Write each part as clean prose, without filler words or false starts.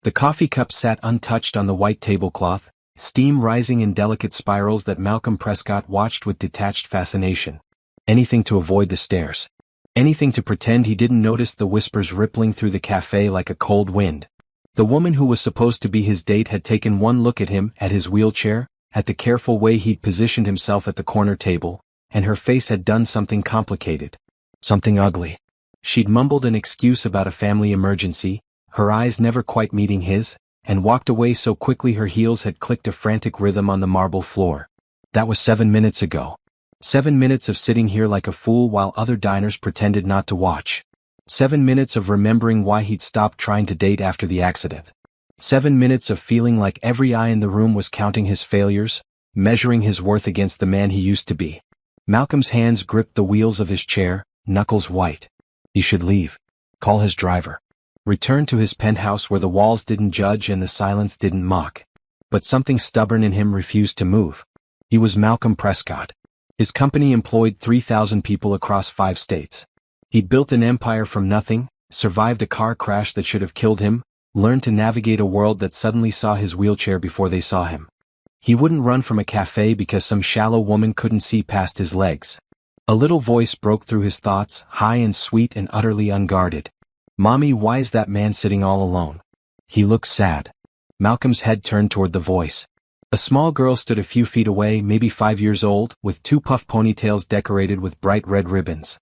The coffee cup sat untouched on the white tablecloth, steam rising in delicate spirals that Malcolm Prescott watched with detached fascination. Anything to avoid the stares. Anything to pretend he didn't notice the whispers rippling through the cafe like a cold wind. The woman who was supposed to be his date had taken one look at him, at his wheelchair, at the careful way he'd positioned himself at the corner table, and her face had done something complicated. Something ugly. She'd mumbled an excuse about a family emergency, her eyes never quite meeting his, and walked away so quickly her heels had clicked a frantic rhythm on the marble floor. That was 7 minutes ago. 7 minutes of sitting here like a fool while other diners pretended not to watch. 7 minutes of remembering why he'd stopped trying to date after the accident. 7 minutes of feeling like every eye in the room was counting his failures, measuring his worth against the man he used to be. Malcolm's hands gripped the wheels of his chair, knuckles white. He should leave. Call his driver. Return to his penthouse where the walls didn't judge and the silence didn't mock. But something stubborn in him refused to move. He was Malcolm Prescott. His company employed 3,000 people across 5 states. He'd built an empire from nothing, survived a car crash that should have killed him, learned to navigate a world that suddenly saw his wheelchair before they saw him. He wouldn't run from a cafe because some shallow woman couldn't see past his legs. A little voice broke through his thoughts, high and sweet and utterly unguarded. "Mommy, why is that man sitting all alone?" He looked sad. Malcolm's head turned toward the voice. A small girl stood a few feet away, maybe 5 years old, with 2 puff ponytails decorated with bright red ribbons.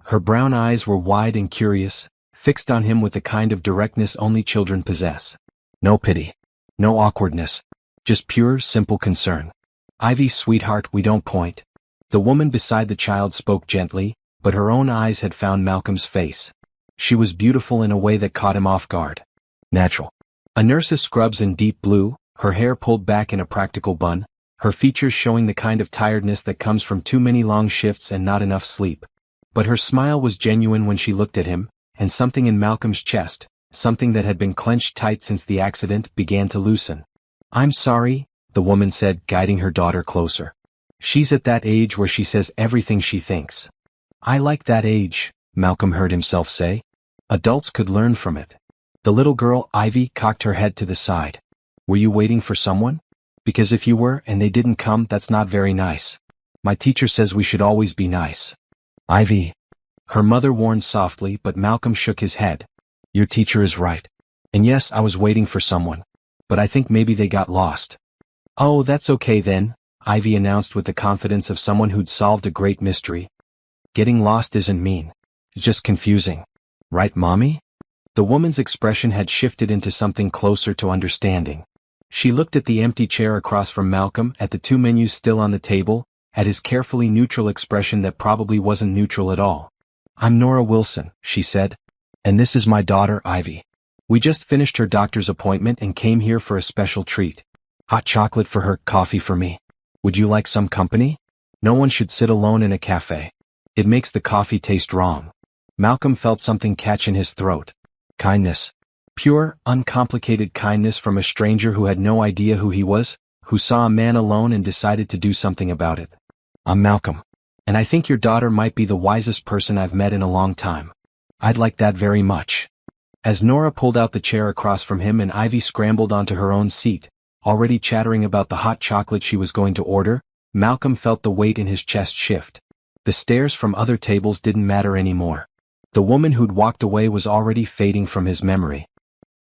Her brown eyes were wide and curious, fixed on him with the kind of directness only children possess. No pity. No awkwardness. Just pure, simple concern. "Ivy, sweetheart, we don't point." The woman beside the child spoke gently, but her own eyes had found Malcolm's face. She was beautiful in a way that caught him off guard. Natural. A nurse's scrubs in deep blue, her hair pulled back in a practical bun, her features showing the kind of tiredness that comes from too many long shifts and not enough sleep. But her smile was genuine when she looked at him, and something in Malcolm's chest, something that had been clenched tight since the accident, began to loosen. "I'm sorry," the woman said, guiding her daughter closer. "She's at that age where she says everything she thinks." "I like that age," Malcolm heard himself say. Adults could learn from it. The little girl, Ivy, cocked her head to the side. "Were you waiting for someone? Because if you were and they didn't come, that's not very nice. My teacher says we should always be nice." "Ivy," her mother warned softly, but Malcolm shook his head. "Your teacher is right. And yes, I was waiting for someone. But I think maybe they got lost." "Oh, that's okay then," Ivy announced with the confidence of someone who'd solved a great mystery. "Getting lost isn't mean. It's just confusing. Right, Mommy?" The woman's expression had shifted into something closer to understanding. She looked at the empty chair across from Malcolm, at the 2 menus still on the table, at his carefully neutral expression that probably wasn't neutral at all. "I'm Nora Wilson," she said. "And this is my daughter, Ivy. We just finished her doctor's appointment and came here for a special treat. Hot chocolate for her, coffee for me. Would you like some company? No one should sit alone in a cafe. It makes the coffee taste wrong." Malcolm felt something catch in his throat. Kindness. Pure, uncomplicated kindness from a stranger who had no idea who he was, who saw a man alone and decided to do something about it. "I'm Malcolm. And I think your daughter might be the wisest person I've met in a long time. I'd like that very much." As Nora pulled out the chair across from him and Ivy scrambled onto her own seat, already chattering about the hot chocolate she was going to order, Malcolm felt the weight in his chest shift. The stares from other tables didn't matter anymore. The woman who'd walked away was already fading from his memory.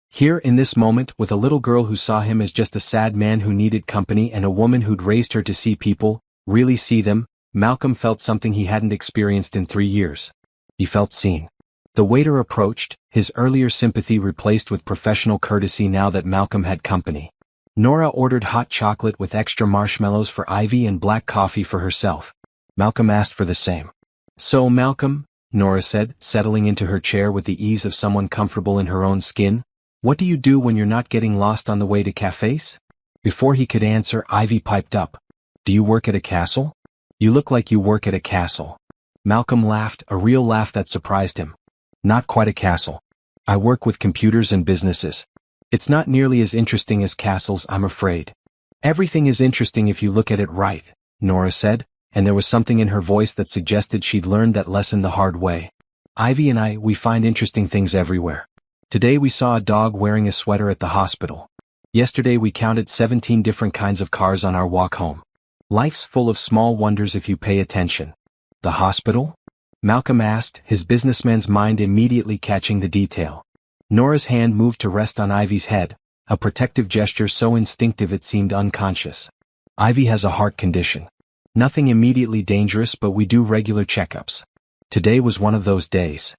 Here in this moment, with a little girl who saw him as just a sad man who needed company and a woman who'd raised her to see people, really see them, Malcolm felt something he hadn't experienced in 3 years. He felt seen. The waiter approached, his earlier sympathy replaced with professional courtesy now that Malcolm had company. Nora ordered hot chocolate with extra marshmallows for Ivy and black coffee for herself. Malcolm asked for the same. "So, Malcolm," Nora said, settling into her chair with the ease of someone comfortable in her own skin, "what do you do when you're not getting lost on the way to cafes?" Before he could answer, Ivy piped up. "Do you work at a castle? You look like you work at a castle." Malcolm laughed, a real laugh that surprised him. "Not quite a castle. I work with computers and businesses. It's not nearly as interesting as castles, I'm afraid." "Everything is interesting if you look at it right," Nora said, and there was something in her voice that suggested she'd learned that lesson the hard way. "Ivy and we find interesting things everywhere. Today we saw a dog wearing a sweater at the hospital. Yesterday we counted 17 different kinds of cars on our walk home. Life's full of small wonders if you pay attention. The hospital? Malcolm asked, his businessman's mind immediately catching the detail. Nora's hand moved to rest on Ivy's head, a protective gesture so instinctive it seemed unconscious. Ivy has a heart condition. Nothing immediately dangerous, but we do regular checkups. Today was one of those days.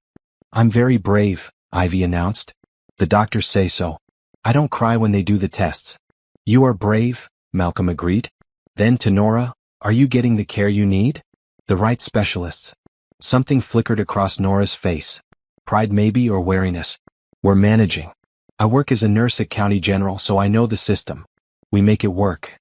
I'm very brave, Ivy announced. The doctors say so. I don't cry when they do the tests. You are brave, Malcolm agreed. Then to Nora, are you getting the care you need? The right specialists. Something flickered across Nora's face. Pride maybe, or wariness. We're managing. I work as a nurse at County General, so I know the system. We make it work.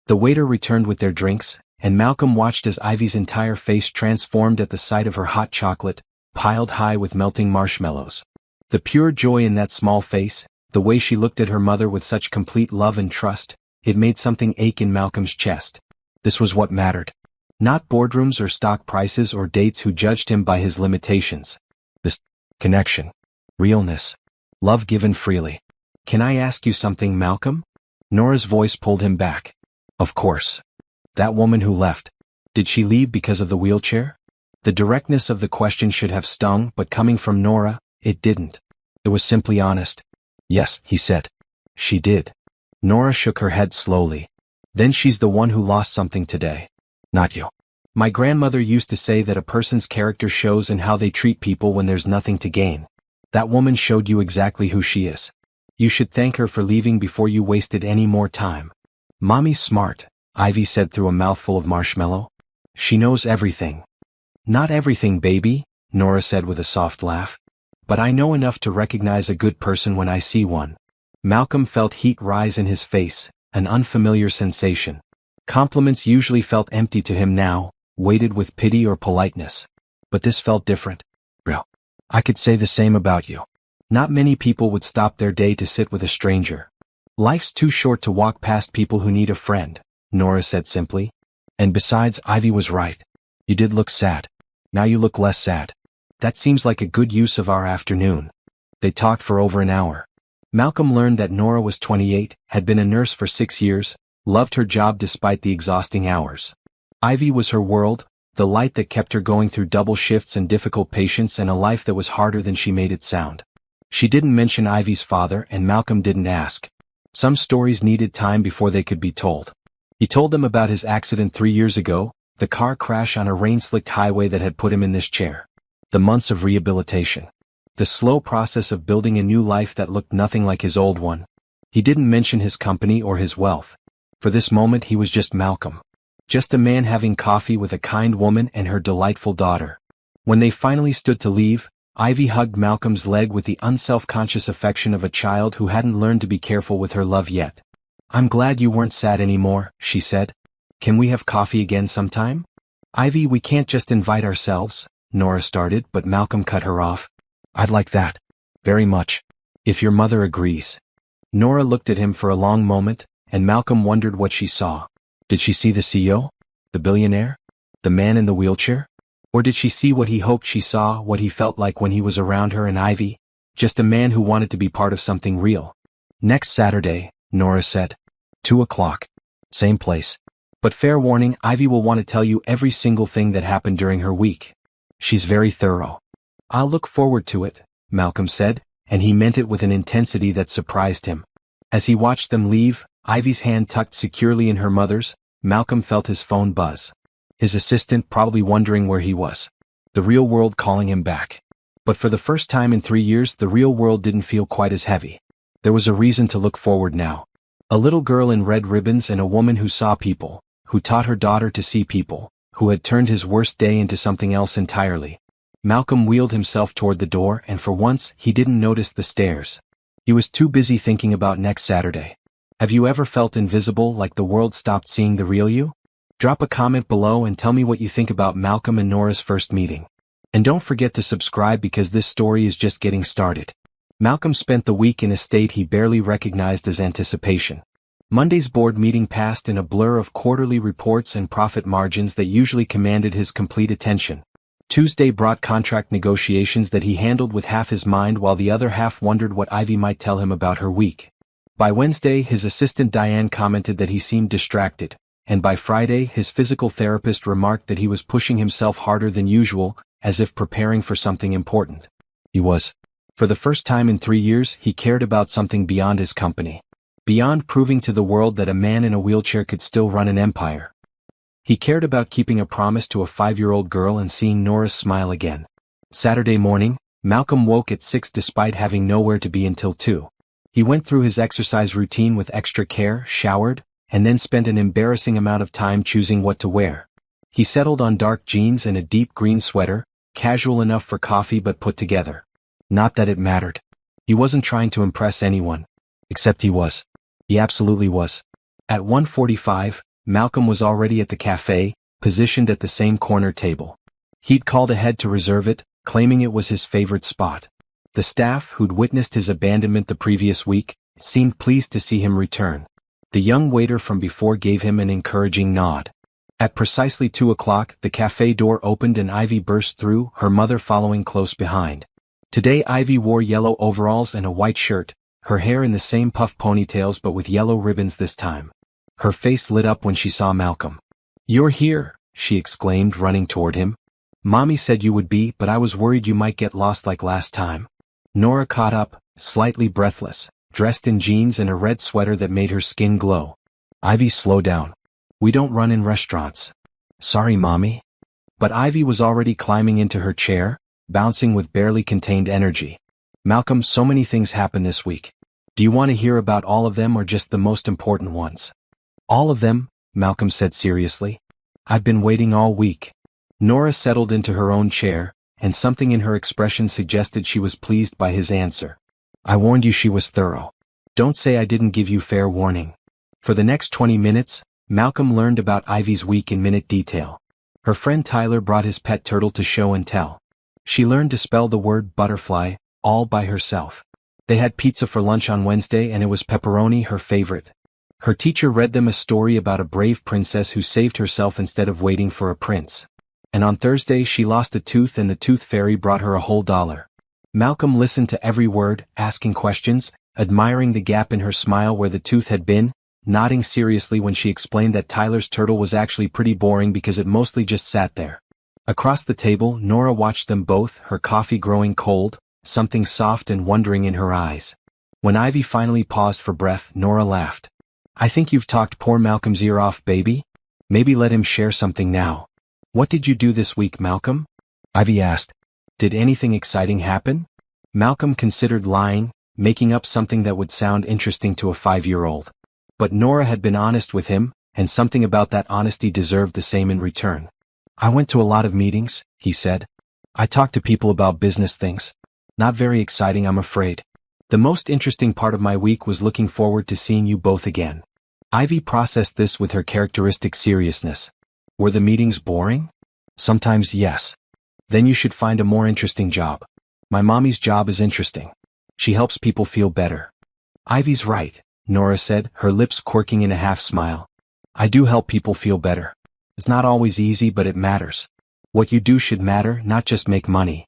The waiter returned with their drinks, and Malcolm watched as Ivy's entire face transformed at the sight of her hot chocolate, piled high with melting marshmallows. The pure joy in that small face, the way she looked at her mother with such complete love and trust, it made something ache in Malcolm's chest. This was what mattered. Not boardrooms or stock prices or dates who judged him by his limitations. This connection. Realness. Love given freely. Can I ask you something, Malcolm? Nora's voice pulled him back. Of course. That woman who left. Did she leave because of the wheelchair? The directness of the question should have stung, but coming from Nora, it didn't. It was simply honest. Yes, he said. She did. Nora shook her head slowly. Then she's the one who lost something today. Not you. My grandmother used to say that a person's character shows in how they treat people when there's nothing to gain. That woman showed you exactly who she is. You should thank her for leaving before you wasted any more time. Mommy's smart, Ivy said through a mouthful of marshmallow. She knows everything. Not everything, baby, Nora said with a soft laugh. But I know enough to recognize a good person when I see one. Malcolm felt heat rise in his face, an unfamiliar sensation. Compliments usually felt empty to him now, weighted with pity or politeness. But this felt different. Real. I could say the same about you. Not many people would stop their day to sit with a stranger. Life's too short to walk past people who need a friend, Nora said simply. And besides, Ivy was right. You did look sad. Now you look less sad. That seems like a good use of our afternoon. They talked for over an hour. Malcolm learned that Nora was 28, had been a nurse for 6 years, loved her job despite the exhausting hours. Ivy was her world, the light that kept her going through double shifts and difficult patients and a life that was harder than she made it sound. She didn't mention Ivy's father, and Malcolm didn't ask. Some stories needed time before they could be told. He told them about his accident 3 years ago, the car crash on a rain-slicked highway that had put him in this chair. The months of rehabilitation. The slow process of building a new life that looked nothing like his old one. He didn't mention his company or his wealth. For this moment he was just Malcolm. Just a man having coffee with a kind woman and her delightful daughter. When they finally stood to leave, Ivy hugged Malcolm's leg with the unself-conscious affection of a child who hadn't learned to be careful with her love yet. I'm glad you weren't sad anymore, she said. Can we have coffee again sometime? Ivy, we can't just invite ourselves, Nora started, but Malcolm cut her off. I'd like that. Very much. If your mother agrees. Nora looked at him for a long moment, and Malcolm wondered what she saw. Did she see the CEO? The billionaire? The man in the wheelchair? Or did she see what he hoped she saw, what he felt like when he was around her and Ivy? Just a man who wanted to be part of something real. Next Saturday, Nora said. 2 o'clock. Same place. But fair warning, Ivy will want to tell you every single thing that happened during her week. She's very thorough. I'll look forward to it, Malcolm said, and he meant it with an intensity that surprised him. As he watched them leave, Ivy's hand tucked securely in her mother's, Malcolm felt his phone buzz. His assistant probably wondering where he was. The real world calling him back. But for the first time in 3 years, the real world didn't feel quite as heavy. There was a reason to look forward now. A little girl in red ribbons and a woman who saw people, who taught her daughter to see people, who had turned his worst day into something else entirely. Malcolm wheeled himself toward the door, and for once, he didn't notice the stairs. He was too busy thinking about next Saturday. Have you ever felt invisible, like the world stopped seeing the real you? Drop a comment below and tell me what you think about Malcolm and Nora's first meeting. And don't forget to subscribe because this story is just getting started. Malcolm spent the week in a state he barely recognized as anticipation. Monday's board meeting passed in a blur of quarterly reports and profit margins that usually commanded his complete attention. Tuesday brought contract negotiations that he handled with half his mind while the other half wondered what Ivy might tell him about her week. By Wednesday, his assistant Diane commented that he seemed distracted, and by Friday, his physical therapist remarked that he was pushing himself harder than usual, as if preparing for something important. He was. For the first time in 3 years, he cared about something beyond his company. Beyond proving to the world that a man in a wheelchair could still run an empire. He cared about keeping a promise to a 5-year-old girl and seeing Nora's smile again. Saturday morning, Malcolm woke at 6 despite having nowhere to be until 2. He went through his exercise routine with extra care, showered, and then spent an embarrassing amount of time choosing what to wear. He settled on dark jeans and a deep green sweater, casual enough for coffee but put together. Not that it mattered. He wasn't trying to impress anyone. Except he was. He absolutely was. At 1:45, Malcolm was already at the café, positioned at the same corner table. He'd called ahead to reserve it, claiming it was his favorite spot. The staff, who'd witnessed his abandonment the previous week, seemed pleased to see him return. The young waiter from before gave him an encouraging nod. At precisely 2 o'clock, the café door opened and Ivy burst through, her mother following close behind. Today Ivy wore yellow overalls and a white shirt, her hair in the same puff ponytails but with yellow ribbons this time. Her face lit up when she saw Malcolm. "You're here," she exclaimed, running toward him. "Mommy said you would be, but I was worried you might get lost like last time." Nora caught up, slightly breathless, dressed in jeans and a red sweater that made her skin glow. "Ivy, slow down. We don't run in restaurants." "Sorry, Mommy." But Ivy was already climbing into her chair, bouncing with barely contained energy. "Malcolm, so many things happened this week. Do you want to hear about all of them or just the most important ones?" "All of them," Malcolm said seriously. "I've been waiting all week." Nora settled into her own chair, and something in her expression suggested she was pleased by his answer. "I warned you she was thorough. Don't say I didn't give you fair warning." For the next 20 minutes, Malcolm learned about Ivy's week in minute detail. Her friend Tyler brought his pet turtle to show and tell. She learned to spell the word butterfly, all by herself. They had pizza for lunch on Wednesday and it was pepperoni, her favorite. Her teacher read them a story about a brave princess who saved herself instead of waiting for a prince. And on Thursday she lost a tooth and the tooth fairy brought her a whole $1. Malcolm listened to every word, asking questions, admiring the gap in her smile where the tooth had been, nodding seriously when she explained that Tyler's turtle was actually pretty boring because it mostly just sat there. Across the table, Nora watched them both, her coffee growing cold, something soft and wondering in her eyes. When Ivy finally paused for breath, Nora laughed. "I think you've talked poor Malcolm's ear off, baby. Maybe let him share something now." "What did you do this week, Malcolm?" Ivy asked. "Did anything exciting happen?" Malcolm considered lying, making up something that would sound interesting to a 5-year-old. But Nora had been honest with him, and something about that honesty deserved the same in return. "I went to a lot of meetings," he said. "I talked to people about business things. Not very exciting, I'm afraid. The most interesting part of my week was looking forward to seeing you both again." Ivy processed this with her characteristic seriousness. "Were the meetings boring?" "Sometimes, yes." "Then you should find a more interesting job." "My mommy's job is interesting. She helps people feel better." "Ivy's right," Nora said, her lips quirking in a half-smile. "I do help people feel better. It's not always easy, but it matters. What you do should matter, not just make money."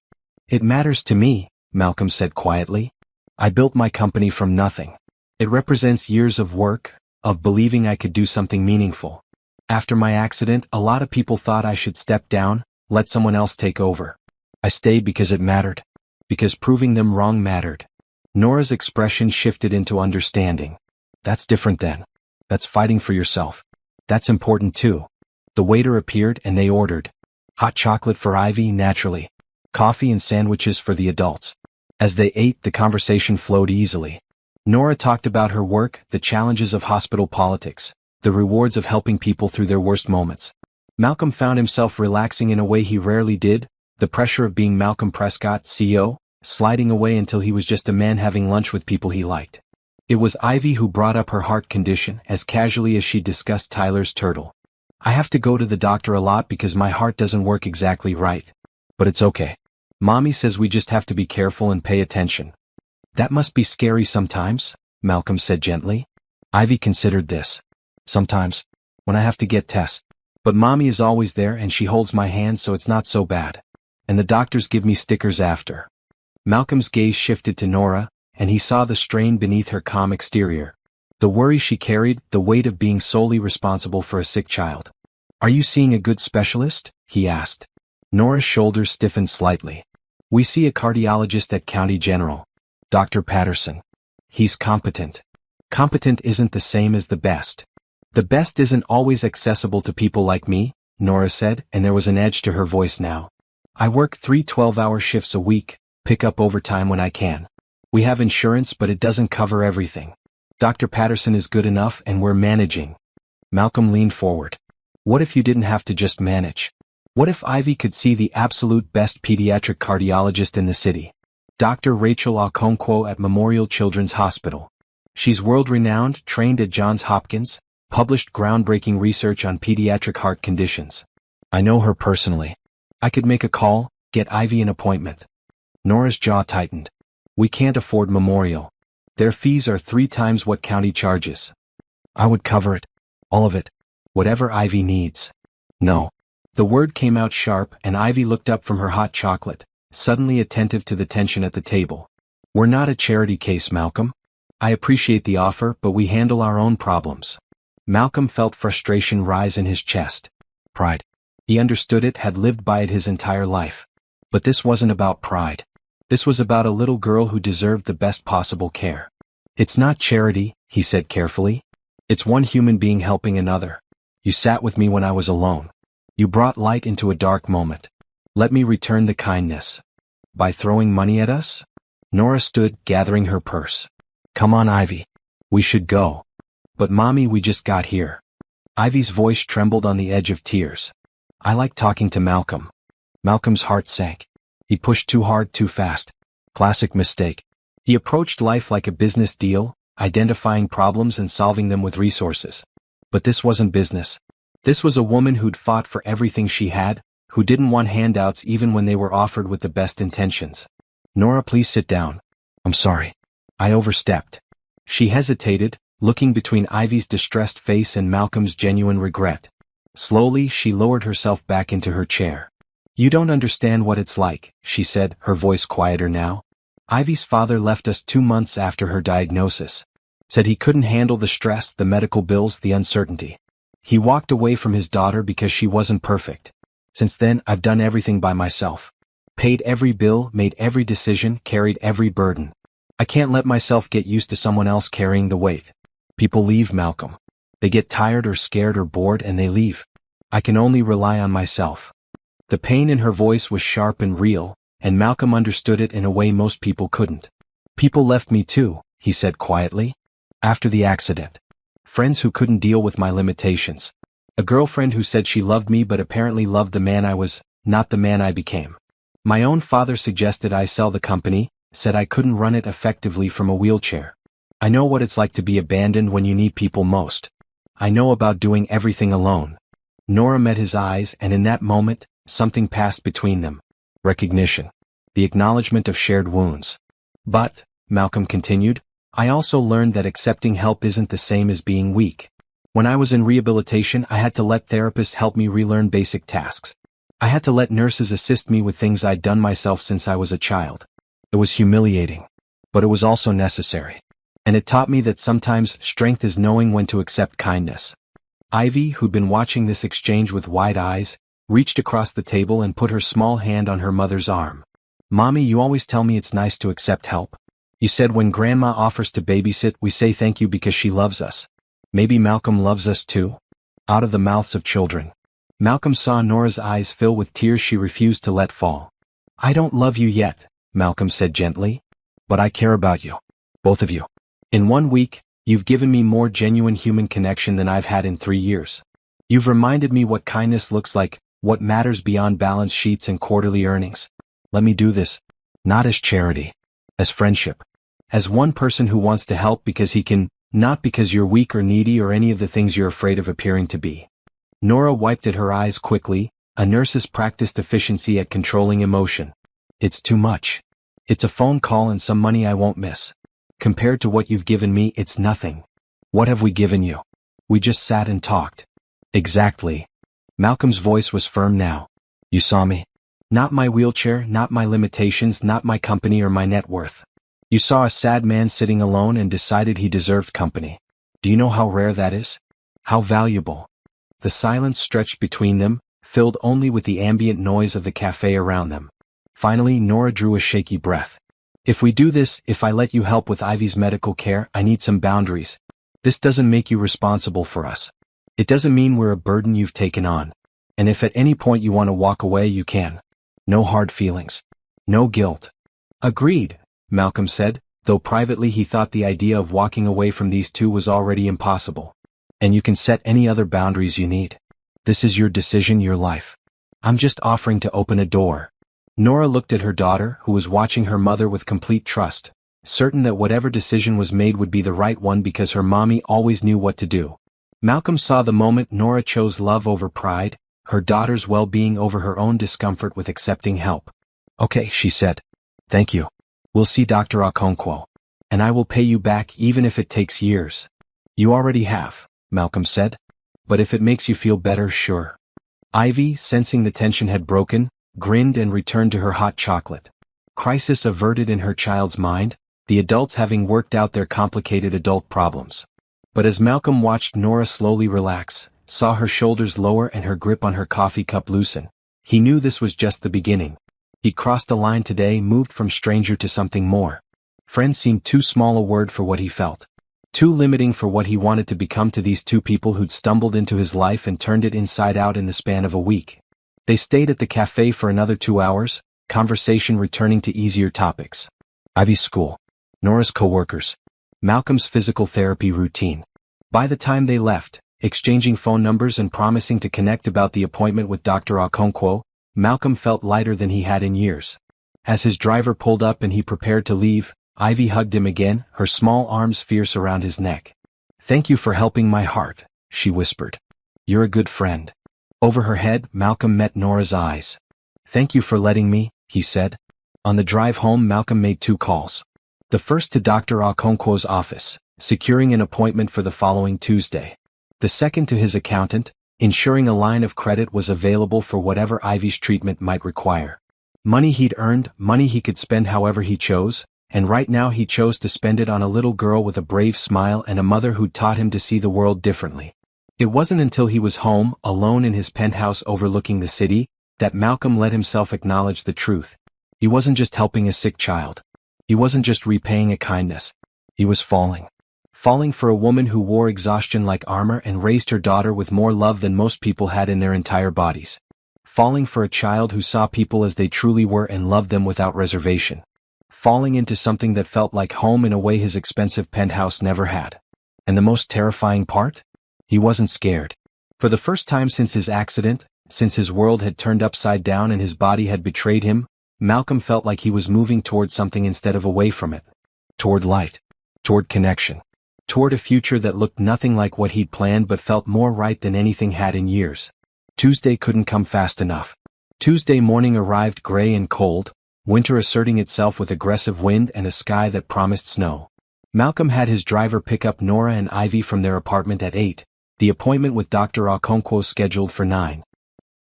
"It matters to me," Malcolm said quietly. "I built my company from nothing. It represents years of work, of believing I could do something meaningful. After my accident, a lot of people thought I should step down, let someone else take over. I stayed because it mattered. Because proving them wrong mattered." Nora's expression shifted into understanding. "That's different then. That's fighting for yourself. That's important too." The waiter appeared and they ordered. Hot chocolate for Ivy, naturally. Coffee and sandwiches for the adults. As they ate, the conversation flowed easily. Nora talked about her work, the challenges of hospital politics, the rewards of helping people through their worst moments. Malcolm found himself relaxing in a way he rarely did, the pressure of being Malcolm Prescott, CEO, sliding away until he was just a man having lunch with people he liked. It was Ivy who brought up her heart condition as casually as she discussed Tyler's turtle. "I have to go to the doctor a lot because my heart doesn't work exactly right. But it's okay. Mommy says we just have to be careful and pay attention." "That must be scary sometimes," Malcolm said gently. Ivy considered this. "Sometimes. When I have to get tests. But Mommy is always there and she holds my hand so it's not so bad." And the doctors give me stickers after. Malcolm's gaze shifted to Nora, and he saw the strain beneath her calm exterior. The worry she carried, the weight of being solely responsible for a sick child. Are you seeing a good specialist? He asked. Nora's shoulders stiffened slightly. We see a cardiologist at County General. Dr. Patterson. He's competent. Competent isn't the same as the best. The best isn't always accessible to people like me, Nora said, and there was an edge to her voice now. I work 3 12-hour shifts a week, pick up overtime when I can. We have insurance, but it doesn't cover everything. Dr. Patterson is good enough and we're managing. Malcolm leaned forward. What if you didn't have to just manage? What if Ivy could see the absolute best pediatric cardiologist in the city? Dr. Rachel Okonkwo at Memorial Children's Hospital. She's world-renowned, trained at Johns Hopkins, published groundbreaking research on pediatric heart conditions. I know her personally. I could make a call, get Ivy an appointment. Nora's jaw tightened. We can't afford Memorial. Their fees are 3 times what county charges. I would cover it. All of it. Whatever Ivy needs. No. The word came out sharp, and Ivy looked up from her hot chocolate, suddenly attentive to the tension at the table. We're not a charity case, Malcolm. I appreciate the offer, but we handle our own problems. Malcolm felt frustration rise in his chest. Pride. He understood it, had lived by it his entire life. But this wasn't about pride. This was about a little girl who deserved the best possible care. It's not charity, he said carefully. It's one human being helping another. You sat with me when I was alone. You brought light into a dark moment. Let me return the kindness. By throwing money at us? Nora stood, gathering her purse. Come on, Ivy. We should go. But Mommy, we just got here. Ivy's voice trembled on the edge of tears. I like talking to Malcolm. Malcolm's heart sank. He pushed too hard too fast. Classic mistake. He approached life like a business deal, identifying problems and solving them with resources. But this wasn't business. This was a woman who'd fought for everything she had, who didn't want handouts even when they were offered with the best intentions. Nora, please sit down. I'm sorry. I overstepped. She hesitated, looking between Ivy's distressed face and Malcolm's genuine regret. Slowly, she lowered herself back into her chair. You don't understand what it's like, she said, her voice quieter now. Ivy's father left us 2 months after her diagnosis. Said he couldn't handle the stress, the medical bills, the uncertainty. He walked away from his daughter because she wasn't perfect. Since then, I've done everything by myself. Paid every bill, made every decision, carried every burden. I can't let myself get used to someone else carrying the weight. People leave, Malcolm. They get tired or scared or bored and they leave. I can only rely on myself. The pain in her voice was sharp and real, and Malcolm understood it in a way most people couldn't. People left me too, he said quietly. After the accident. Friends who couldn't deal with my limitations. A girlfriend who said she loved me but apparently loved the man I was, not the man I became. My own father suggested I sell the company, said I couldn't run it effectively from a wheelchair. I know what it's like to be abandoned when you need people most. I know about doing everything alone. Nora met his eyes, and in that moment, something passed between them. Recognition. The acknowledgement of shared wounds. But, Malcolm continued, I also learned that accepting help isn't the same as being weak. When I was in rehabilitation, I had to let therapists help me relearn basic tasks. I had to let nurses assist me with things I'd done myself since I was a child. It was humiliating. But it was also necessary. And it taught me that sometimes strength is knowing when to accept kindness. Ivy, who'd been watching this exchange with wide eyes, reached across the table and put her small hand on her mother's arm. Mommy, you always tell me it's nice to accept help. You said when Grandma offers to babysit, we say thank you because she loves us. Maybe Malcolm loves us too? Out of the mouths of children. Malcolm saw Nora's eyes fill with tears she refused to let fall. I don't love you yet, Malcolm said gently. But I care about you. Both of you. In 1 week, you've given me more genuine human connection than I've had in 3 years. You've reminded me what kindness looks like, what matters beyond balance sheets and quarterly earnings. Let me do this. Not as charity. As friendship. As one person who wants to help because he can, not because you're weak or needy or any of the things you're afraid of appearing to be. Nora wiped at her eyes quickly, a nurse's practiced efficiency at controlling emotion. It's too much. It's a phone call and some money I won't miss. Compared to what you've given me, it's nothing. What have we given you? We just sat and talked. Exactly. Malcolm's voice was firm now. You saw me. Not my wheelchair, not my limitations, not my company or my net worth. You saw a sad man sitting alone and decided he deserved company. Do you know how rare that is? How valuable? The silence stretched between them, filled only with the ambient noise of the cafe around them. Finally, Nora drew a shaky breath. If we do this, if I let you help with Ivy's medical care, I need some boundaries. This doesn't make you responsible for us. It doesn't mean we're a burden you've taken on. And if at any point you want to walk away, you can. No hard feelings. No guilt. Agreed, Malcolm said, though privately he thought the idea of walking away from these two was already impossible. And you can set any other boundaries you need. This is your decision, your life. I'm just offering to open a door. Nora looked at her daughter, who was watching her mother with complete trust, certain that whatever decision was made would be the right one because her mommy always knew what to do. Malcolm saw the moment Nora chose love over pride, her daughter's well-being over her own discomfort with accepting help. Okay, she said. Thank you. We'll see Dr. Okonkwo. And I will pay you back even if it takes years. You already have, Malcolm said. But if it makes you feel better, sure. Ivy, sensing the tension had broken, grinned and returned to her hot chocolate. Crisis averted in her child's mind, the adults having worked out their complicated adult problems. But as Malcolm watched Nora slowly relax, saw her shoulders lower and her grip on her coffee cup loosen, he knew this was just the beginning. He crossed a line today, moved from stranger to something more. Friend seemed too small a word for what he felt. Too limiting for what he wanted to become to these two people who'd stumbled into his life and turned it inside out in the span of a week. They stayed at the cafe for another 2 hours, conversation returning to easier topics. Ivy's school. Nora's co-workers. Malcolm's physical therapy routine. By the time they left, exchanging phone numbers and promising to connect about the appointment with Dr. Okonkwo, Malcolm felt lighter than he had in years. As his driver pulled up and he prepared to leave, Ivy hugged him again, her small arms fierce around his neck. Thank you for helping my heart, she whispered. You're a good friend. Over her head, Malcolm met Nora's eyes. Thank you for letting me, he said. On the drive home, Malcolm made 2 calls. The first to Dr. Okonkwo's office, securing an appointment for the following Tuesday. The second to his accountant, ensuring a line of credit was available for whatever Ivy's treatment might require. Money he'd earned, money he could spend however he chose, and right now he chose to spend it on a little girl with a brave smile and a mother who'd taught him to see the world differently. It wasn't until he was home, alone in his penthouse overlooking the city, that Malcolm let himself acknowledge the truth. He wasn't just helping a sick child. He wasn't just repaying a kindness. He was falling. Falling for a woman who wore exhaustion like armor and raised her daughter with more love than most people had in their entire bodies. Falling for a child who saw people as they truly were and loved them without reservation. Falling into something that felt like home in a way his expensive penthouse never had. And the most terrifying part? He wasn't scared. For the first time since his accident, since his world had turned upside down and his body had betrayed him, Malcolm felt like he was moving toward something instead of away from it. Toward light. Toward connection. Toward a future that looked nothing like what he'd planned but felt more right than anything had in years. Tuesday couldn't come fast enough. Tuesday morning arrived gray and cold, winter asserting itself with aggressive wind and a sky that promised snow. Malcolm had his driver pick up Nora and Ivy from their apartment at 8, the appointment with Dr. Okonkwo scheduled for 9.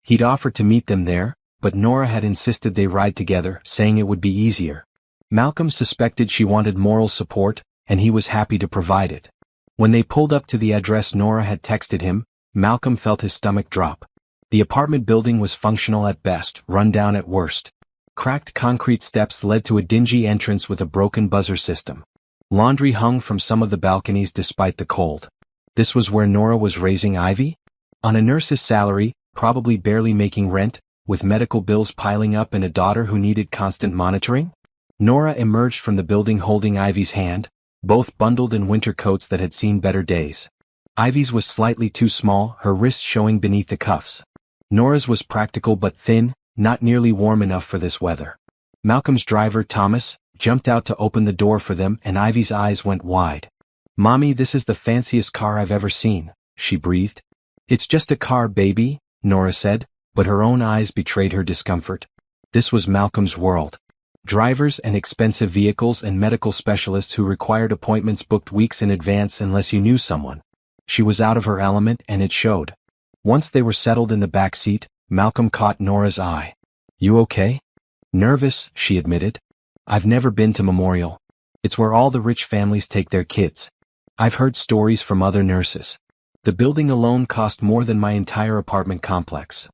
He'd offered to meet them there, but Nora had insisted they ride together, saying it would be easier. Malcolm suspected she wanted moral support, and he was happy to provide it. When they pulled up to the address Nora had texted him, Malcolm felt his stomach drop. The apartment building was functional at best, run down at worst. Cracked concrete steps led to a dingy entrance with a broken buzzer system. Laundry hung from some of the balconies despite the cold. This was where Nora was raising Ivy? On a nurse's salary, probably barely making rent, with medical bills piling up and a daughter who needed constant monitoring? Nora emerged from the building holding Ivy's hand, both bundled in winter coats that had seen better days. Ivy's was slightly too small, her wrist showing beneath the cuffs. Nora's was practical but thin, not nearly warm enough for this weather. Malcolm's driver, Thomas, jumped out to open the door for them and Ivy's eyes went wide. "Mommy, this is the fanciest car I've ever seen," she breathed. "It's just a car, baby," Nora said, but her own eyes betrayed her discomfort. This was Malcolm's world. Drivers and expensive vehicles and medical specialists who required appointments booked weeks in advance unless you knew someone. She was out of her element and it showed. Once they were settled in the back seat, Malcolm caught Nora's eye. You okay? Nervous, she admitted. I've never been to Memorial. It's where all the rich families take their kids. I've heard stories from other nurses. The building alone cost more than my entire apartment complex.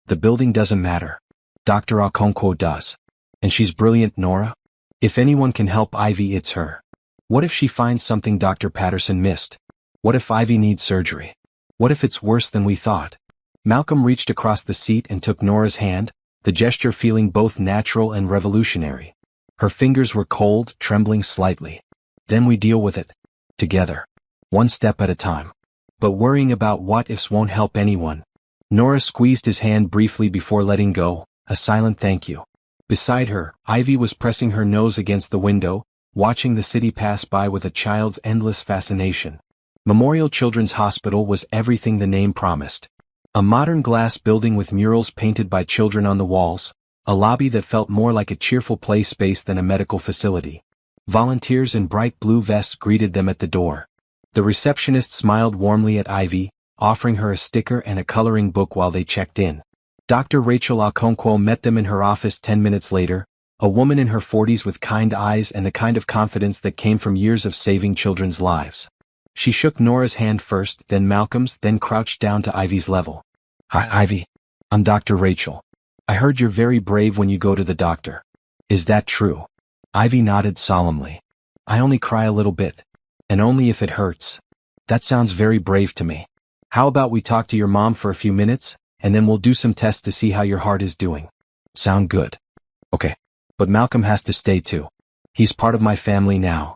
The building doesn't matter. Dr. Okonkwo does. And she's brilliant, Nora. If anyone can help Ivy, it's her. What if she finds something Dr. Patterson missed? What if Ivy needs surgery? What if it's worse than we thought? Malcolm reached across the seat and took Nora's hand, the gesture feeling both natural and revolutionary. Her fingers were cold, trembling slightly. Then we deal with it. Together. One step at a time. But worrying about what-ifs won't help anyone. Nora squeezed his hand briefly before letting go, a silent thank you. Beside her, Ivy was pressing her nose against the window, watching the city pass by with a child's endless fascination. Memorial Children's Hospital was everything the name promised. A modern glass building with murals painted by children on the walls, a lobby that felt more like a cheerful play space than a medical facility. Volunteers in bright blue vests greeted them at the door. The receptionist smiled warmly at Ivy, offering her a sticker and a coloring book while they checked in. Dr. Rachel Okonkwo met them in her office 10 minutes later, a woman in her 40s with kind eyes and the kind of confidence that came from years of saving children's lives. She shook Nora's hand first, then Malcolm's, then crouched down to Ivy's level. Hi, Ivy. I'm Dr. Rachel. I heard you're very brave when you go to the doctor. Is that true? Ivy nodded solemnly. I only cry a little bit. And only if it hurts. That sounds very brave to me. How about we talk to your mom for a few minutes, and then we'll do some tests to see how your heart is doing. Sound good? Okay. But Malcolm has to stay too. He's part of my family now.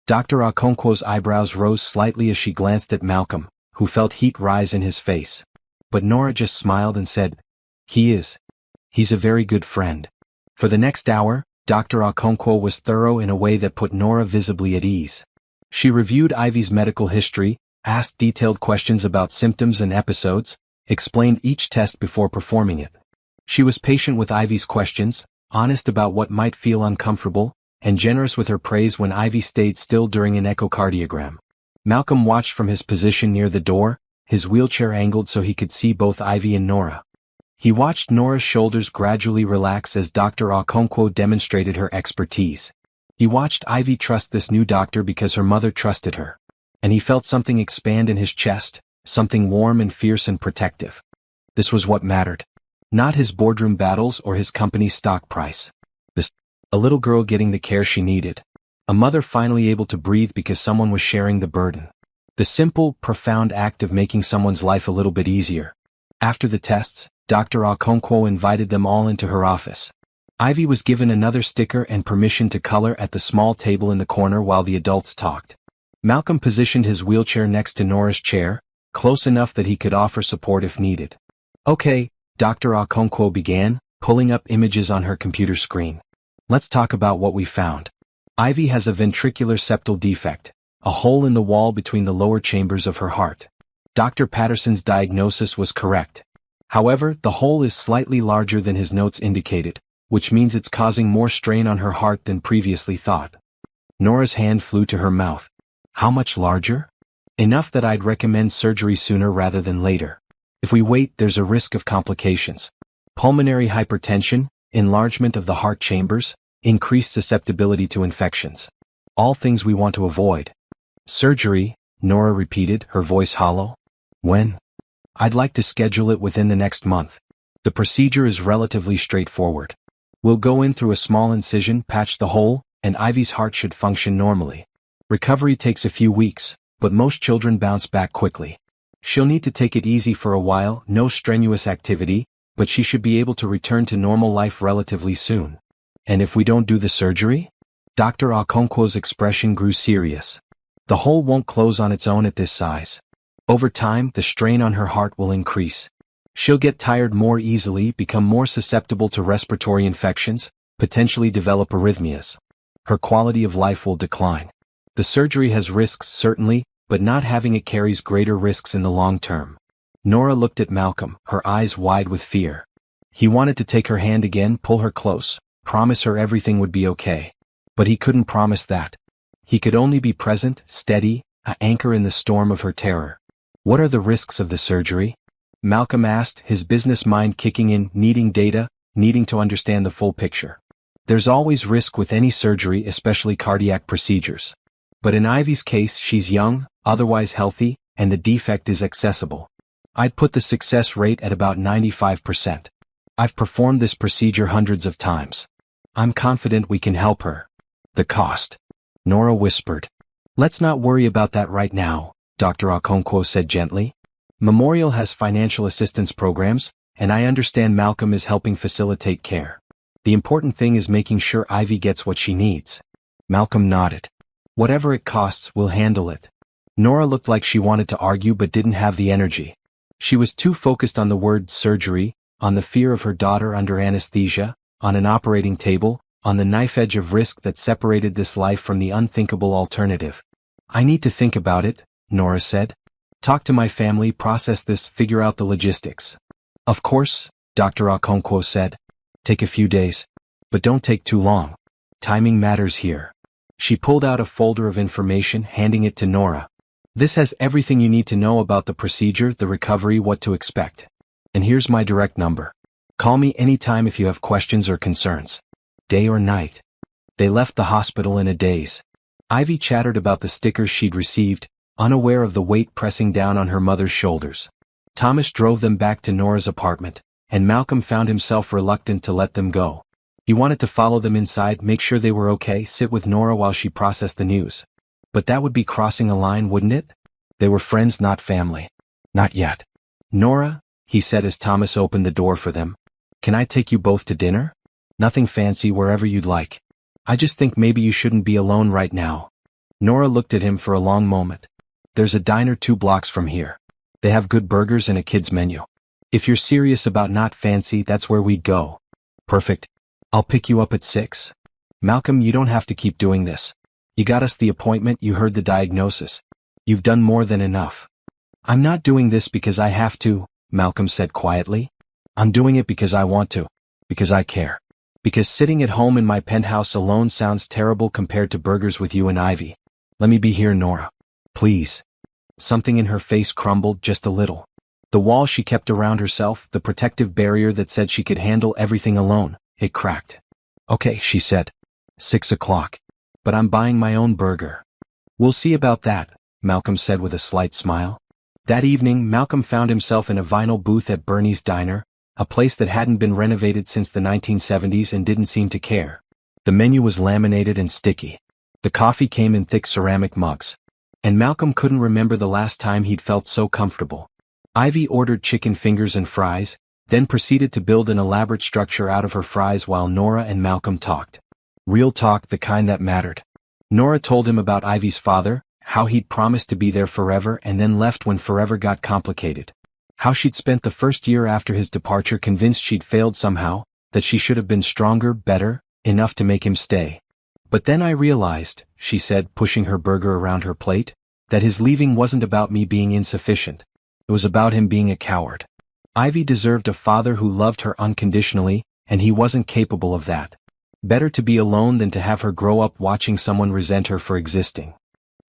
Dr. Okonkwo's eyebrows rose slightly as she glanced at Malcolm, who felt heat rise in his face. But Nora just smiled and said, He is. He's a very good friend. For the next hour, Dr. Okonkwo was thorough in a way that put Nora visibly at ease. She reviewed Ivy's medical history, asked detailed questions about symptoms and episodes, explained each test before performing it. She was patient with Ivy's questions, honest about what might feel uncomfortable, and generous with her praise when Ivy stayed still during an echocardiogram. Malcolm watched from his position near the door, his wheelchair angled so he could see both Ivy and Nora. He watched Nora's shoulders gradually relax as Dr. Okonkwo demonstrated her expertise. He watched Ivy trust this new doctor because her mother trusted her. And he felt something expand in his chest, something warm and fierce and protective. This was what mattered. Not his boardroom battles or his company's stock price. A little girl getting the care she needed. A mother finally able to breathe because someone was sharing the burden. The simple, profound act of making someone's life a little bit easier. After the tests, Dr. Okonkwo invited them all into her office. Ivy was given another sticker and permission to color at the small table in the corner while the adults talked. Malcolm positioned his wheelchair next to Nora's chair, close enough that he could offer support if needed. Okay, Dr. Okonkwo began, pulling up images on her computer screen. Let's talk about what we found. Ivy has a ventricular septal defect, a hole in the wall between the lower chambers of her heart. Dr. Patterson's diagnosis was correct. However, the hole is slightly larger than his notes indicated, which means it's causing more strain on her heart than previously thought. Nora's hand flew to her mouth. How much larger? Enough that I'd recommend surgery sooner rather than later. If we wait, there's a risk of complications. Pulmonary hypertension, enlargement of the heart chambers, increased susceptibility to infections. All things we want to avoid. Surgery, Nora repeated, her voice hollow. When? I'd like to schedule it within the next month. The procedure is relatively straightforward. We'll go in through a small incision, patch the hole, and Ivy's heart should function normally. Recovery takes a few weeks, but most children bounce back quickly. She'll need to take it easy for a while, no strenuous activity, but she should be able to return to normal life relatively soon. And if we don't do the surgery? Dr. Okonkwo's expression grew serious. The hole won't close on its own at this size. Over time, the strain on her heart will increase. She'll get tired more easily, become more susceptible to respiratory infections, potentially develop arrhythmias. Her quality of life will decline. The surgery has risks certainly, but not having it carries greater risks in the long term. Nora looked at Malcolm, her eyes wide with fear. He wanted to take her hand again, pull her close, promise her everything would be okay. But he couldn't promise that. He could only be present, steady, an anchor in the storm of her terror. What are the risks of the surgery? Malcolm asked, his business mind kicking in, needing data, needing to understand the full picture. There's always risk with any surgery, especially cardiac procedures. But in Ivy's case, she's young, otherwise healthy, and the defect is accessible. I'd put the success rate at about 95%. I've performed this procedure hundreds of times. I'm confident we can help her. The cost? Nora whispered. Let's not worry about that right now, Dr. Okonkwo said gently. Memorial has financial assistance programs, and I understand Malcolm is helping facilitate care. The important thing is making sure Ivy gets what she needs. Malcolm nodded. Whatever it costs, we'll handle it. Nora looked like she wanted to argue but didn't have the energy. She was too focused on the word surgery, on the fear of her daughter under anesthesia, on an operating table, on the knife edge of risk that separated this life from the unthinkable alternative. I need to think about it, Nora said. Talk to my family, process this, figure out the logistics. Of course, Dr. Okonkwo said. Take a few days. But don't take too long. Timing matters here. She pulled out a folder of information, handing it to Nora. This has everything you need to know about the procedure, the recovery, what to expect. And here's my direct number. Call me anytime if you have questions or concerns. Day or night. They left the hospital in a daze. Ivy chattered about the stickers she'd received, unaware of the weight pressing down on her mother's shoulders. Thomas drove them back to Nora's apartment, and Malcolm found himself reluctant to let them go. He wanted to follow them inside, make sure they were okay, sit with Nora while she processed the news. But that would be crossing a line, wouldn't it? They were friends, not family. Not yet. Nora, he said as Thomas opened the door for them. Can I take you both to dinner? Nothing fancy, wherever you'd like. I just think maybe you shouldn't be alone right now. Nora looked at him for a long moment. There's a diner 2 blocks from here. They have good burgers and a kids menu. If you're serious about not fancy, that's where we'd go. Perfect. I'll pick you up at 6. Malcolm, you don't have to keep doing this. You got us the appointment, you heard the diagnosis. You've done more than enough. I'm not doing this because I have to, Malcolm said quietly. I'm doing it because I want to. Because I care. Because sitting at home in my penthouse alone sounds terrible compared to burgers with you and Ivy. Let me be here, Nora. Please. Something in her face crumbled just a little. The wall she kept around herself, the protective barrier that said she could handle everything alone, it cracked. Okay, she said. 6 o'clock. But I'm buying my own burger. We'll see about that, Malcolm said with a slight smile. That evening, Malcolm found himself in a vinyl booth at Bernie's Diner, a place that hadn't been renovated since the 1970s and didn't seem to care. The menu was laminated and sticky. The coffee came in thick ceramic mugs. And Malcolm couldn't remember the last time he'd felt so comfortable. Ivy ordered chicken fingers and fries, then proceeded to build an elaborate structure out of her fries while Nora and Malcolm talked. Real talk, the kind that mattered. Nora told him about Ivy's father, how he'd promised to be there forever and then left when forever got complicated. How she'd spent the first year after his departure convinced she'd failed somehow, that she should have been stronger, better, enough to make him stay. But then I realized, she said, pushing her burger around her plate, that his leaving wasn't about me being insufficient. It was about him being a coward. Ivy deserved a father who loved her unconditionally, and he wasn't capable of that. Better to be alone than to have her grow up watching someone resent her for existing.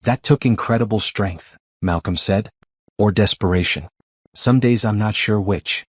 That took incredible strength, Malcolm said. Or desperation. Some days I'm not sure which.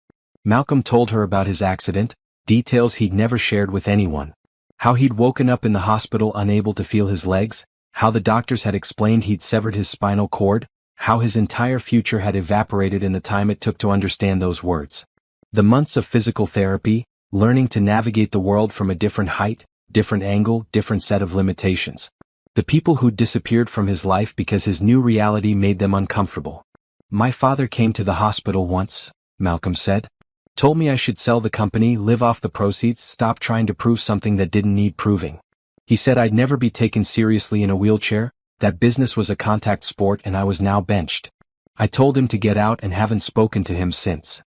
Malcolm told her about his accident, details he'd never shared with anyone. How he'd woken up in the hospital unable to feel his legs, how the doctors had explained he'd severed his spinal cord, how his entire future had evaporated in the time it took to understand those words. The months of physical therapy, learning to navigate the world from a different height, different angle, different set of limitations. The people who'd disappeared from his life because his new reality made them uncomfortable. My father came to the hospital once, Malcolm said. Told me I should sell the company, live off the proceeds, stop trying to prove something that didn't need proving. He said I'd never be taken seriously in a wheelchair, that business was a contact sport and I was now benched. I told him to get out and haven't spoken to him since.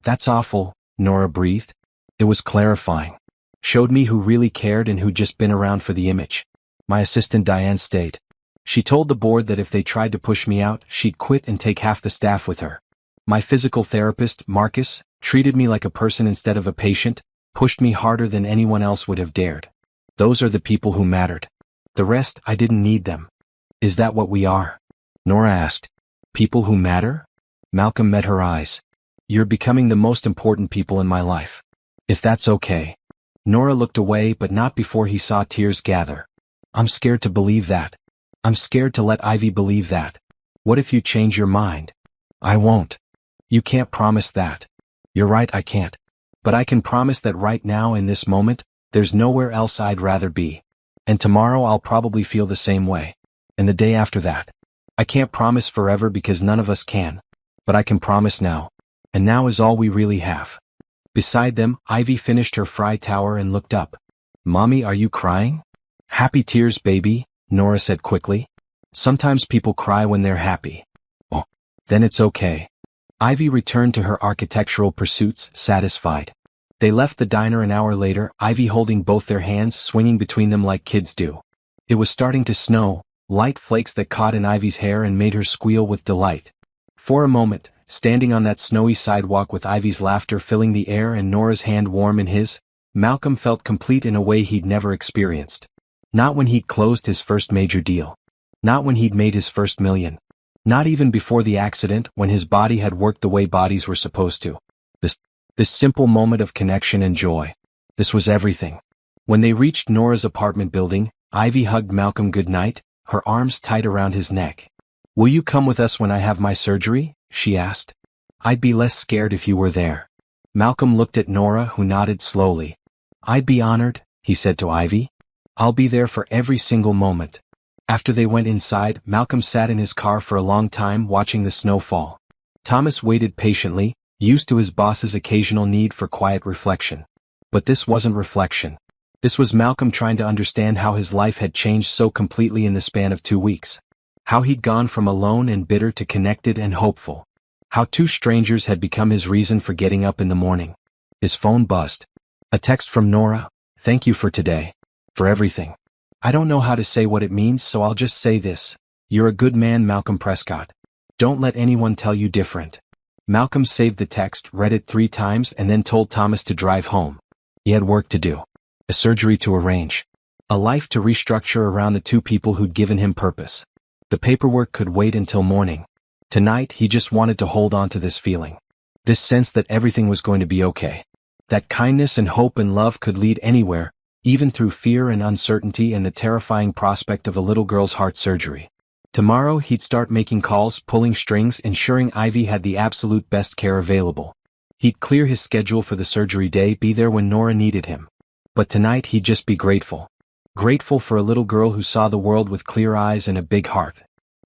That's awful, Nora breathed. It was clarifying. Showed me who really cared and who'd just been around for the image. My assistant Diane stayed. She told the board that if they tried to push me out, she'd quit and take half the staff with her. My physical therapist, Marcus, treated me like a person instead of a patient, pushed me harder than anyone else would have dared. Those are the people who mattered. The rest, I didn't need them. Is that what we are? Nora asked. People who matter? Malcolm met her eyes. You're becoming the most important people in my life. If that's okay. Nora looked away but not before he saw tears gather. I'm scared to believe that. I'm scared to let Ivy believe that. What if you change your mind? I won't. You can't promise that. You're right, I can't. But I can promise that right now in this moment, there's nowhere else I'd rather be. And tomorrow I'll probably feel the same way. And the day after that. I can't promise forever because none of us can. But I can promise now. And now is all we really have. Beside them, Ivy finished her fry tower and looked up. Mommy, are you crying? Happy tears, baby, Nora said quickly. Sometimes people cry when they're happy. Oh, then it's okay. Ivy returned to her architectural pursuits, satisfied. They left the diner an hour later, Ivy holding both their hands swinging between them like kids do. It was starting to snow, light flakes that caught in Ivy's hair and made her squeal with delight. For a moment, standing on that snowy sidewalk with Ivy's laughter filling the air and Nora's hand warm in his, Malcolm felt complete in a way he'd never experienced. Not when he'd closed his first major deal. Not when he'd made his first million. Not even before the accident when his body had worked the way bodies were supposed to. This simple moment of connection and joy. This was everything. When they reached Nora's apartment building, Ivy hugged Malcolm goodnight, her arms tight around his neck. Will you come with us when I have my surgery? She asked. I'd be less scared if you were there. Malcolm looked at Nora, who nodded slowly. I'd be honored, he said to Ivy. I'll be there for every single moment. After they went inside, Malcolm sat in his car for a long time watching the snow fall. Thomas waited patiently, used to his boss's occasional need for quiet reflection. But this wasn't reflection. This was Malcolm trying to understand how his life had changed so completely in the span of 2 weeks. How he'd gone from alone and bitter to connected and hopeful. How 2 strangers had become his reason for getting up in the morning. His phone buzzed. A text from Nora. Thank you for today. For everything. I don't know how to say what it means, so I'll just say this. You're a good man, Malcolm Prescott. Don't let anyone tell you different. Malcolm saved the text, read it 3 times and then told Thomas to drive home. He had work to do. A surgery to arrange. A life to restructure around the 2 people who'd given him purpose. The paperwork could wait until morning. Tonight he just wanted to hold on to this feeling. This sense that everything was going to be okay. That kindness and hope and love could lead anywhere, even through fear and uncertainty and the terrifying prospect of a little girl's heart surgery. Tomorrow he'd start making calls, pulling strings, ensuring Ivy had the absolute best care available. He'd clear his schedule for the surgery day, be there when Nora needed him. But tonight he'd just be grateful. Grateful for a little girl who saw the world with clear eyes and a big heart.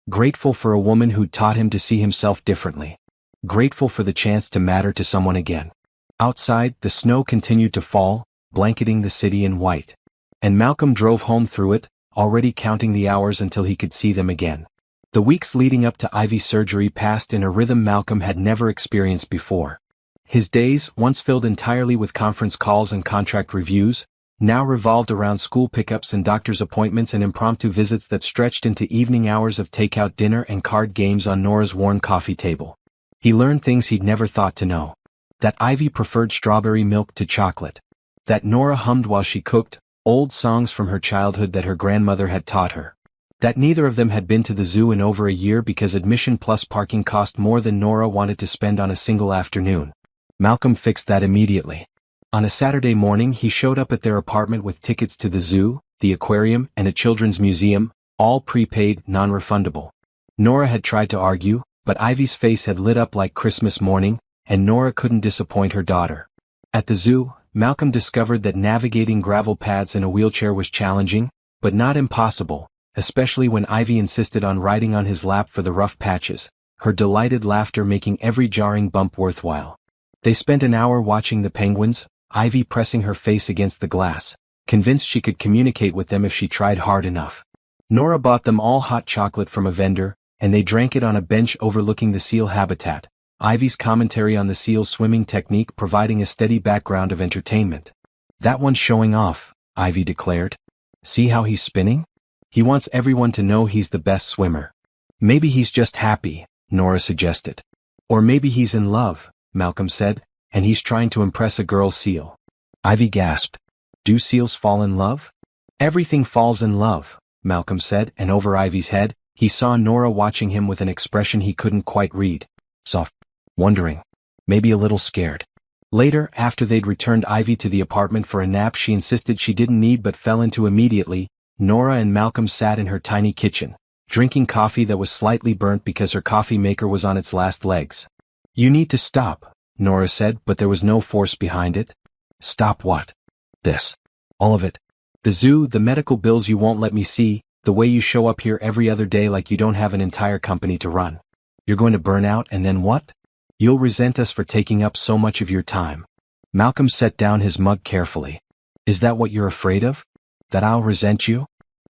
Grateful for a woman who'd taught him to see himself differently. Grateful for the chance to matter to someone again. Outside, the snow continued to fall, blanketing the city in white. And Malcolm drove home through it, already counting the hours until he could see them again. The weeks leading up to Ivy's surgery passed in a rhythm Malcolm had never experienced before. His days, once filled entirely with conference calls and contract reviews, now revolved around school pickups and doctor's appointments and impromptu visits that stretched into evening hours of takeout dinner and card games on Nora's worn coffee table. He learned things he'd never thought to know. That Ivy preferred strawberry milk to chocolate. That Nora hummed while she cooked, old songs from her childhood that her grandmother had taught her. That neither of them had been to the zoo in over a year because admission plus parking cost more than Nora wanted to spend on a single afternoon. Malcolm fixed that immediately. On a Saturday morning he showed up at their apartment with tickets to the zoo, the aquarium, and a children's museum, all prepaid, non-refundable. Nora had tried to argue, but Ivy's face had lit up like Christmas morning, and Nora couldn't disappoint her daughter. At the zoo, Malcolm discovered that navigating gravel paths in a wheelchair was challenging, but not impossible, especially when Ivy insisted on riding on his lap for the rough patches, her delighted laughter making every jarring bump worthwhile. They spent an hour watching the penguins, Ivy pressing her face against the glass, convinced she could communicate with them if she tried hard enough. Nora bought them all hot chocolate from a vendor, and they drank it on a bench overlooking the seal habitat. Ivy's commentary on the seal's swimming technique providing a steady background of entertainment. That one's showing off, Ivy declared. See how he's spinning? He wants everyone to know he's the best swimmer. Maybe he's just happy, Nora suggested. Or maybe he's in love, Malcolm said, and he's trying to impress a girl seal. Ivy gasped. Do seals fall in love? Everything falls in love, Malcolm said, and over Ivy's head, he saw Nora watching him with an expression he couldn't quite read. Soft. Wondering. Maybe a little scared. Later, after they'd returned Ivy to the apartment for a nap she insisted she didn't need but fell into immediately, Nora and Malcolm sat in her tiny kitchen, drinking coffee that was slightly burnt because her coffee maker was on its last legs. "You need to stop," Nora said, but there was no force behind it. "Stop what?" "This. All of it. The zoo, the medical bills you won't let me see, the way you show up here every other day like you don't have an entire company to run. You're going to burn out and then what? You'll resent us for taking up so much of your time." Malcolm set down his mug carefully. "Is that what you're afraid of? That I'll resent you?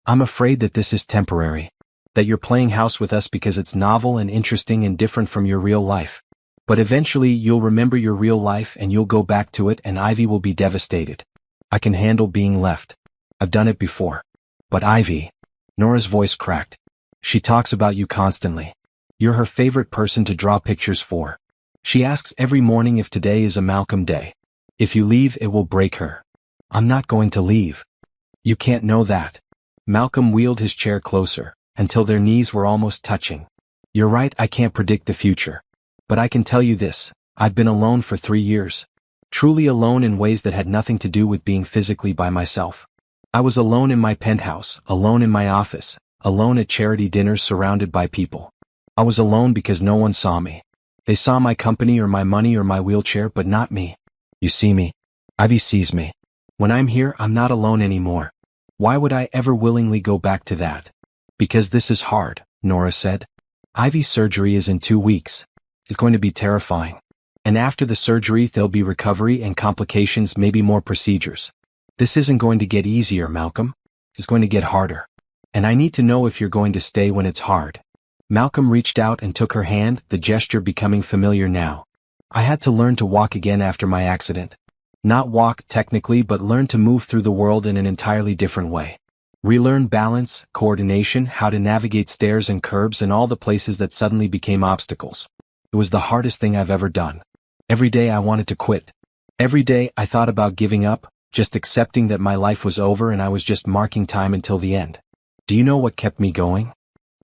I'm afraid that this is temporary. That you're playing house with us because it's novel and interesting and different from your real life. But eventually you'll remember your real life and you'll go back to it and Ivy will be devastated. I can handle being left. I've done it before. But Ivy," Nora's voice cracked. "She talks about you constantly. You're her favorite person to draw pictures for. She asks every morning if today is a Malcolm day. If you leave, it will break her." "I'm not going to leave." "You can't know that." Malcolm wheeled his chair closer, until their knees were almost touching. "You're right, I can't predict the future. But I can tell you this, I've been alone for 3 years. Truly alone in ways that had nothing to do with being physically by myself. I was alone in my penthouse, alone in my office, alone at charity dinners surrounded by people. I was alone because no one saw me. They saw my company or my money or my wheelchair, but not me. You see me. Ivy sees me. When I'm here, I'm not alone anymore. Why would I ever willingly go back to that?" "Because this is hard," Nora said. "Ivy's surgery is in 2 weeks. It's going to be terrifying. And after the surgery there'll be recovery and complications, maybe more procedures. This isn't going to get easier, Malcolm. It's going to get harder. And I need to know if you're going to stay when it's hard." Malcolm reached out and took her hand, the gesture becoming familiar now. "I had to learn to walk again after my accident. Not walk, technically, but learn to move through the world in an entirely different way. Relearn balance, coordination, how to navigate stairs and curbs and all the places that suddenly became obstacles. It was the hardest thing I've ever done. Every day I wanted to quit. Every day I thought about giving up, just accepting that my life was over and I was just marking time until the end. Do you know what kept me going?"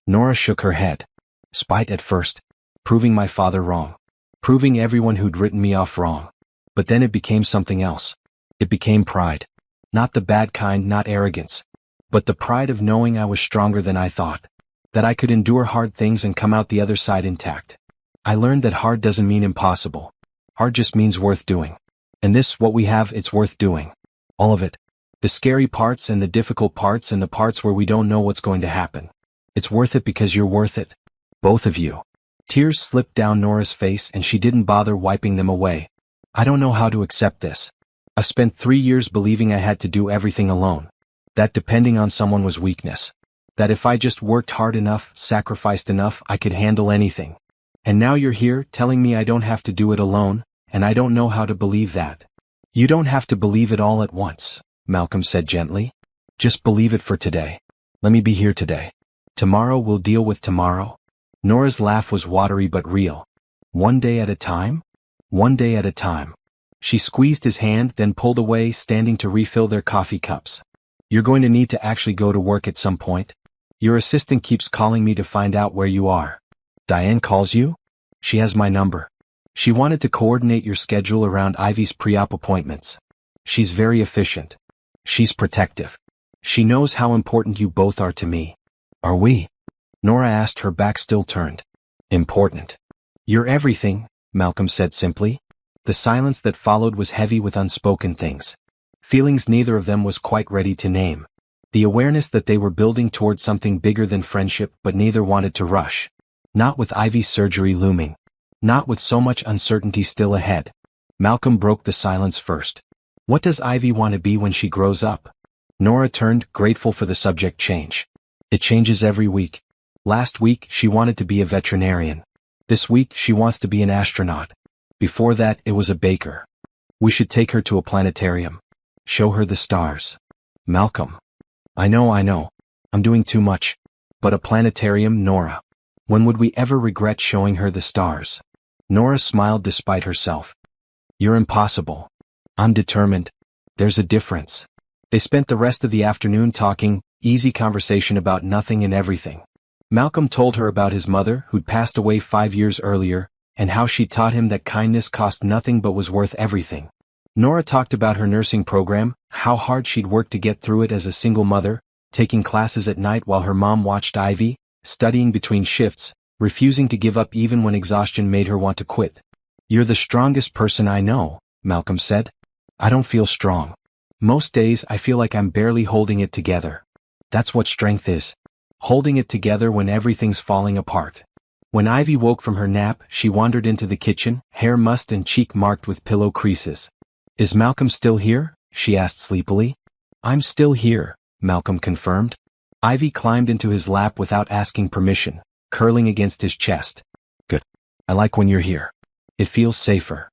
Nora shook her head. "Spite at first. Proving my father wrong. Proving everyone who'd written me off wrong. But then it became something else. It became pride. Not the bad kind, not arrogance. But the pride of knowing I was stronger than I thought. That I could endure hard things and come out the other side intact. I learned that hard doesn't mean impossible. Hard just means worth doing. And this, what we have, it's worth doing. All of it. The scary parts and the difficult parts and the parts where we don't know what's going to happen. It's worth it because you're worth it. Both of you." Tears slipped down Nora's face and she didn't bother wiping them away. "I don't know how to accept this. I've spent 3 years believing I had to do everything alone. That depending on someone was weakness. That if I just worked hard enough, sacrificed enough, I could handle anything. And now you're here telling me I don't have to do it alone, and I don't know how to believe that." "You don't have to believe it all at once," Malcolm said gently. "Just believe it for today. Let me be here today. Tomorrow we'll deal with tomorrow." Nora's laugh was watery but real. "One day at a time? One day at a time." She squeezed his hand, then pulled away, standing to refill their coffee cups. "You're going to need to actually go to work at some point. Your assistant keeps calling me to find out where you are." "Diane calls you?" "She has my number. She wanted to coordinate your schedule around Ivy's pre-op appointments. She's very efficient. She's protective. She knows how important you both are to me." "Are we?" Nora asked, her back still turned. "Important. You're everything," Malcolm said simply. The silence that followed was heavy with unspoken things. Feelings neither of them was quite ready to name. The awareness that they were building towards something bigger than friendship, but neither wanted to rush. Not with Ivy's surgery looming. Not with so much uncertainty still ahead. Malcolm broke the silence first. "What does Ivy want to be when she grows up?" Nora turned, grateful for the subject change. "It changes every week. Last week, she wanted to be a veterinarian. This week, she wants to be an astronaut. Before that, it was a baker. We should take her to a planetarium. Show her the stars." "Malcolm. I know. I'm doing too much. But a planetarium, Nora. When would we ever regret showing her the stars?" Nora smiled despite herself. "You're impossible. I'm determined. There's a difference." They spent the rest of the afternoon talking, easy conversation about nothing and everything. Malcolm told her about his mother, who'd passed away 5 years earlier, and how she taught him that kindness cost nothing but was worth everything. Nora talked about her nursing program, how hard she'd worked to get through it as a single mother, taking classes at night while her mom watched Ivy, studying between shifts, refusing to give up even when exhaustion made her want to quit. "You're the strongest person I know," Malcolm said. "I don't feel strong. Most days I feel like I'm barely holding it together. That's what strength is. Holding it together when everything's falling apart." When Ivy woke from her nap, she wandered into the kitchen, hair mussed and cheek marked with pillow creases. "Is Malcolm still here?" she asked sleepily. "I'm still here," Malcolm confirmed. Ivy climbed into his lap without asking permission, curling against his chest. "Good. I like when you're here. It feels safer."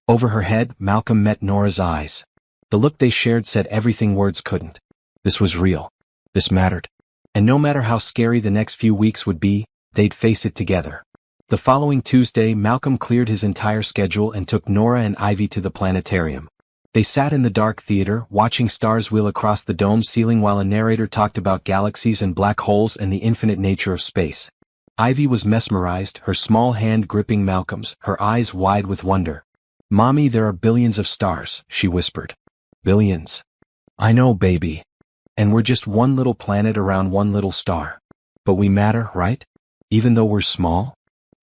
Over her head, Malcolm met Nora's eyes. The look they shared said everything words couldn't. This was real. This mattered. And no matter how scary the next few weeks would be, they'd face it together. The following Tuesday, Malcolm cleared his entire schedule and took Nora and Ivy to the planetarium. They sat in the dark theater, watching stars wheel across the dome ceiling while a narrator talked about galaxies and black holes and the infinite nature of space. Ivy was mesmerized, her small hand gripping Malcolm's, her eyes wide with wonder. "Mommy, there are billions of stars," she whispered. "Billions." "I know, baby. And we're just one little planet around one little star. But we matter, right? Even though we're small?"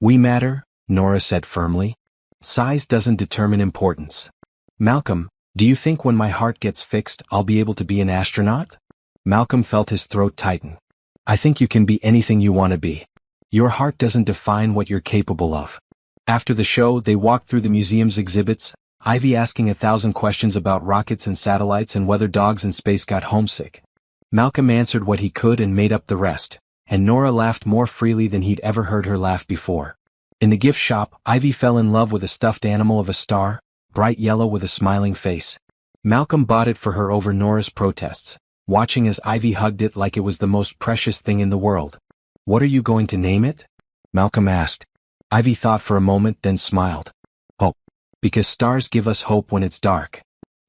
"We matter," Nora said firmly. "Size doesn't determine importance." "Malcolm, do you think when my heart gets fixed I'll be able to be an astronaut?" Malcolm felt his throat tighten. "I think you can be anything you want to be. Your heart doesn't define what you're capable of." After the show, they walked through the museum's exhibits, Ivy asking 1,000 questions about rockets and satellites and whether dogs in space got homesick. Malcolm answered what he could and made up the rest, and Nora laughed more freely than he'd ever heard her laugh before. In the gift shop, Ivy fell in love with a stuffed animal of a star, bright yellow with a smiling face. Malcolm bought it for her over Nora's protests, watching as Ivy hugged it like it was the most precious thing in the world. "What are you going to name it?" Malcolm asked. Ivy thought for a moment, then smiled. "Hope. Because stars give us hope when it's dark."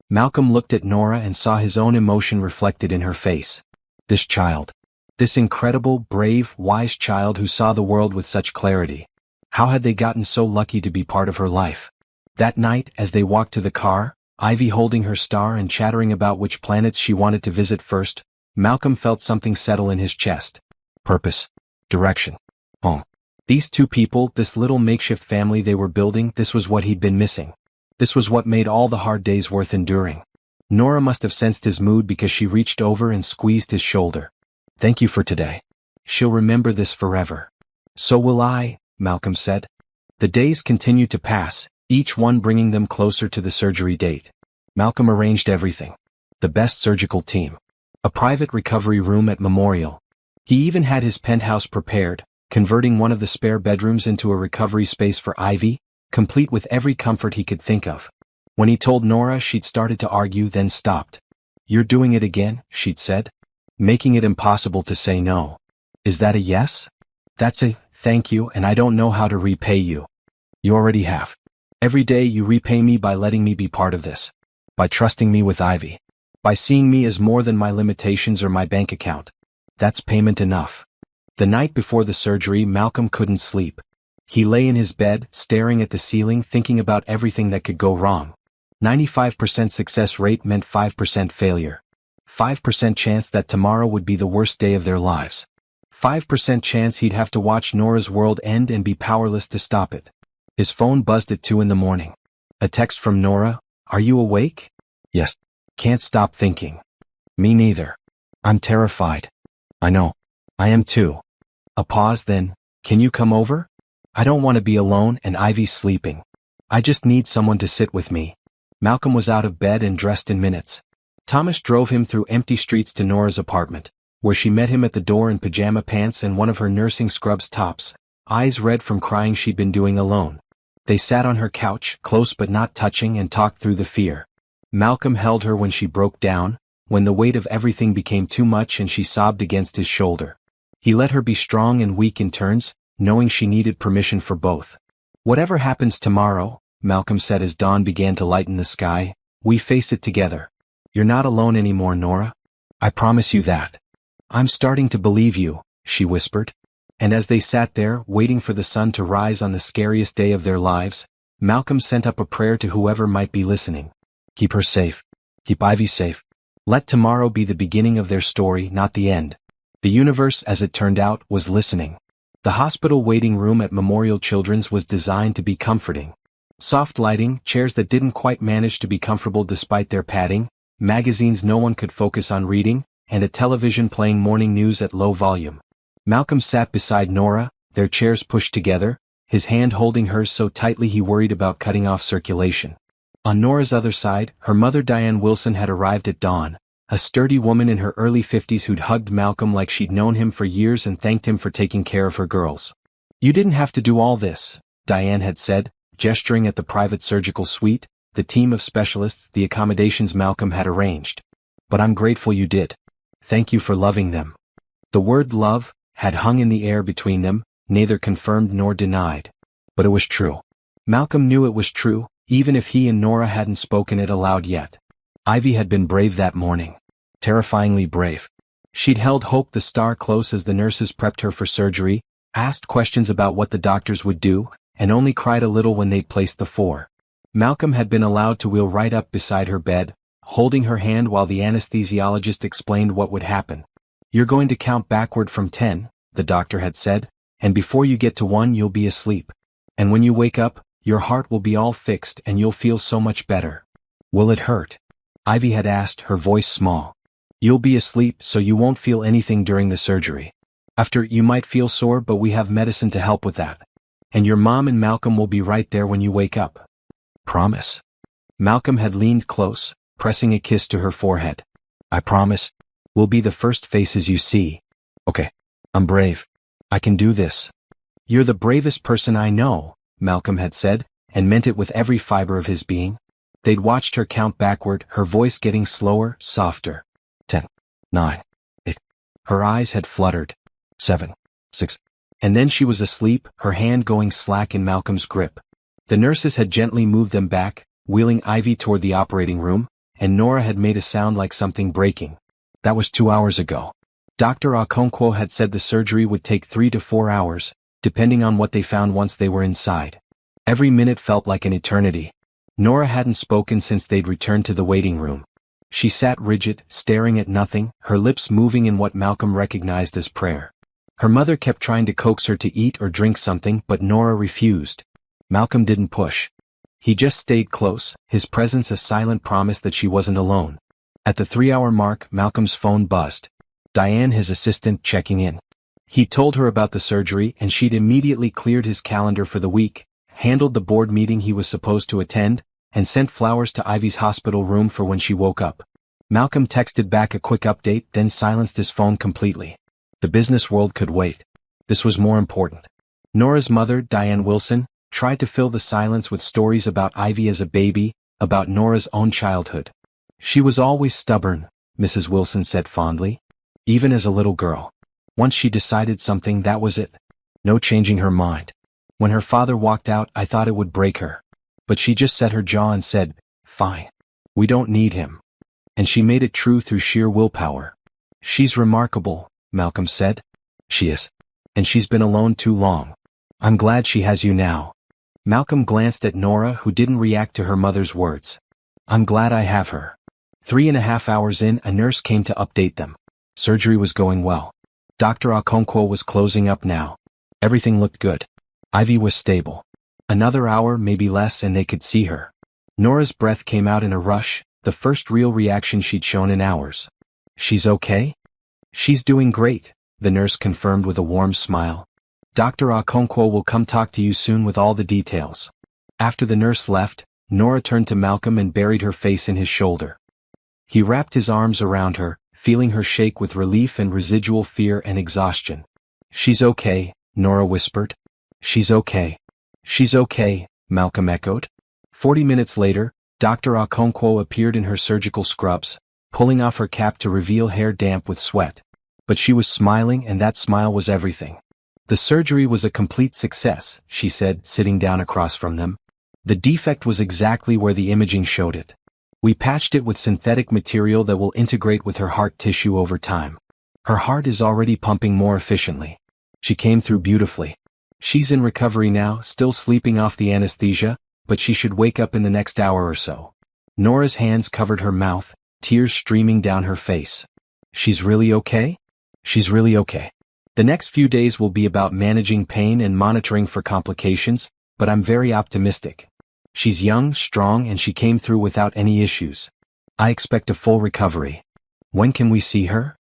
Malcolm looked at Nora and saw his own emotion reflected in her face. This child. This incredible, brave, wise child who saw the world with such clarity. How had they gotten so lucky to be part of her life? That night, as they walked to the car, Ivy holding her star and chattering about which planets she wanted to visit first, Malcolm felt something settle in his chest. Purpose. Direction. Home. These two people, this little makeshift family they were building, this was what he'd been missing. This was what made all the hard days worth enduring. Nora must have sensed his mood because she reached over and squeezed his shoulder. "Thank you for today. She'll remember this forever." "So will I," Malcolm said. The days continued to pass, each one bringing them closer to the surgery date. Malcolm arranged everything. The best surgical team. A private recovery room at Memorial. He even had his penthouse prepared, converting one of the spare bedrooms into a recovery space for Ivy, complete with every comfort he could think of. When he told Nora, she'd started to argue, then stopped. "You're doing it again," she'd said, making it impossible to say no. "Is that a yes?" "That's a thank you, and I don't know how to repay you." "You already have. Every day you repay me by letting me be part of this. By trusting me with Ivy. By seeing me as more than my limitations or my bank account. That's payment enough." The night before the surgery, Malcolm couldn't sleep. He lay in his bed, staring at the ceiling, thinking about everything that could go wrong. 95% success rate meant 5% failure. 5% chance that tomorrow would be the worst day of their lives. 5% chance he'd have to watch Nora's world end and be powerless to stop it. His phone buzzed at 2 in the morning. A text from Nora. "Are you awake?" "Yes." "Can't stop thinking." "Me neither. I'm terrified." "I know. I am too." A pause, then, "Can you come over? I don't want to be alone and Ivy's sleeping. I just need someone to sit with me." Malcolm was out of bed and dressed in minutes. Thomas drove him through empty streets to Nora's apartment, where she met him at the door in pajama pants and one of her nursing scrubs tops, eyes red from crying she'd been doing alone. They sat on her couch, close but not touching, and talked through the fear. Malcolm held her when she broke down, when the weight of everything became too much and she sobbed against his shoulder. He let her be strong and weak in turns, knowing she needed permission for both. "Whatever happens tomorrow," Malcolm said as dawn began to lighten the sky, "we face it together. You're not alone anymore, Nora. I promise you that." "I'm starting to believe you," she whispered. And as they sat there, waiting for the sun to rise on the scariest day of their lives, Malcolm sent up a prayer to whoever might be listening. Keep her safe. Keep Ivy safe. Let tomorrow be the beginning of their story, not the end. The universe, as it turned out, was listening. The hospital waiting room at Memorial Children's was designed to be comforting. Soft lighting, chairs that didn't quite manage to be comfortable despite their padding, magazines no one could focus on reading, and a television playing morning news at low volume. Malcolm sat beside Nora, their chairs pushed together, his hand holding hers so tightly he worried about cutting off circulation. On Nora's other side, her mother Diane Wilson had arrived at dawn, a sturdy woman in her early 50s who'd hugged Malcolm like she'd known him for years and thanked him for taking care of her girls. You didn't have to do all this, Diane had said, gesturing at the private surgical suite, the team of specialists, the accommodations Malcolm had arranged. But I'm grateful you did. Thank you for loving them. The word love had hung in the air between them, neither confirmed nor denied. But it was true. Malcolm knew it was true, even if he and Nora hadn't spoken it aloud yet. Ivy had been brave that morning. Terrifyingly brave. She'd held Hope the Star close as the nurses prepped her for surgery, asked questions about what the doctors would do, and only cried a little when they'd placed the 4. Malcolm had been allowed to wheel right up beside her bed, holding her hand while the anesthesiologist explained what would happen. You're going to count backward from 10, the doctor had said, and before you get to 1 you'll be asleep. And when you wake up, your heart will be all fixed and you'll feel so much better. Will it hurt? Ivy had asked, her voice small. You'll be asleep so you won't feel anything during the surgery. After, you might feel sore but we have medicine to help with that. And your mom and Malcolm will be right there when you wake up. Promise? Malcolm had leaned close, pressing a kiss to her forehead. I promise. We'll be the first faces you see. Okay. I'm brave. I can do this. You're the bravest person I know, Malcolm had said, and meant it with every fiber of his being. They'd watched her count backward, her voice getting slower, softer. 10, 9, 8. Her eyes had fluttered. 7, 6. And then she was asleep, her hand going slack in Malcolm's grip. The nurses had gently moved them back, wheeling Ivy toward the operating room, and Nora had made a sound like something breaking. That was 2 hours ago. Dr. Okonkwo had said the surgery would take 3 to 4 hours, depending on what they found once they were inside. Every minute felt like an eternity. Nora hadn't spoken since they'd returned to the waiting room. She sat rigid, staring at nothing, her lips moving in what Malcolm recognized as prayer. Her mother kept trying to coax her to eat or drink something, but Nora refused. Malcolm didn't push. He just stayed close, his presence a silent promise that she wasn't alone. At the 3-hour mark, Malcolm's phone buzzed. Diane, his assistant, checking in. He told her about the surgery and she'd immediately cleared his calendar for the week, handled the board meeting he was supposed to attend, and sent flowers to Ivy's hospital room for when she woke up. Malcolm texted back a quick update, then silenced his phone completely. The business world could wait. This was more important. Nora's mother, Diane Wilson, tried to fill the silence with stories about Ivy as a baby, about Nora's own childhood. She was always stubborn, Mrs. Wilson said fondly. Even as a little girl. Once she decided something, that was it. No changing her mind. When her father walked out, I thought it would break her. But she just set her jaw and said, fine. We don't need him. And she made it true through sheer willpower. She's remarkable, Malcolm said. She is. And she's been alone too long. I'm glad she has you now. Malcolm glanced at Nora, who didn't react to her mother's words. I'm glad I have her. 3.5 hours in, a nurse came to update them. Surgery was going well. Dr. Okonkwo was closing up now. Everything looked good. Ivy was stable. Another hour, maybe less, and they could see her. Nora's breath came out in a rush, the first real reaction she'd shown in hours. She's okay? She's doing great, the nurse confirmed with a warm smile. Dr. Okonkwo will come talk to you soon with all the details. After the nurse left, Nora turned to Malcolm and buried her face in his shoulder. He wrapped his arms around her, feeling her shake with relief and residual fear and exhaustion. She's okay, Nora whispered. She's okay. She's okay, Malcolm echoed. 40 minutes later, Dr. Okonkwo appeared in her surgical scrubs, pulling off her cap to reveal hair damp with sweat. But she was smiling, and that smile was everything. The surgery was a complete success, she said, sitting down across from them. The defect was exactly where the imaging showed it. We patched it with synthetic material that will integrate with her heart tissue over time. Her heart is already pumping more efficiently. She came through beautifully. She's in recovery now, still sleeping off the anesthesia, but she should wake up in the next hour or so. Nora's hands covered her mouth, tears streaming down her face. She's really okay? She's really okay. The next few days will be about managing pain and monitoring for complications, but I'm very optimistic. She's young, strong, and she came through without any issues. I expect a full recovery. When can we see her?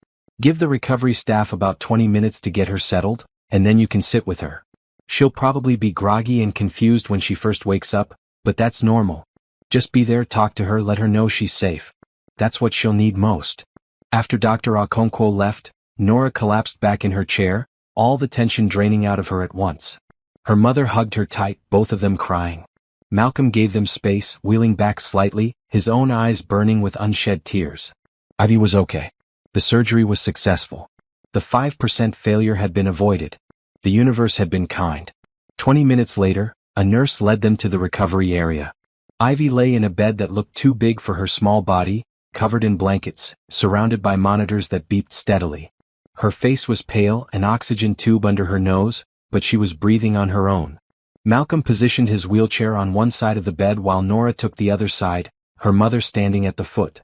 Give the recovery staff about 20 minutes to get her settled, and then you can sit with her. She'll probably be groggy and confused when she first wakes up, but that's normal. Just be there, talk to her, let her know she's safe. That's what she'll need most. After Dr. Okonkwo left, Nora collapsed back in her chair, all the tension draining out of her at once. Her mother hugged her tight, both of them crying. Malcolm gave them space, wheeling back slightly, his own eyes burning with unshed tears. Ivy was okay. The surgery was successful. The 5% failure had been avoided. The universe had been kind. 20 minutes later, a nurse led them to the recovery area. Ivy lay in a bed that looked too big for her small body, covered in blankets, surrounded by monitors that beeped steadily. Her face was pale, an oxygen tube under her nose, but she was breathing on her own. Malcolm positioned his wheelchair on one side of the bed while Nora took the other side, her mother standing at the foot.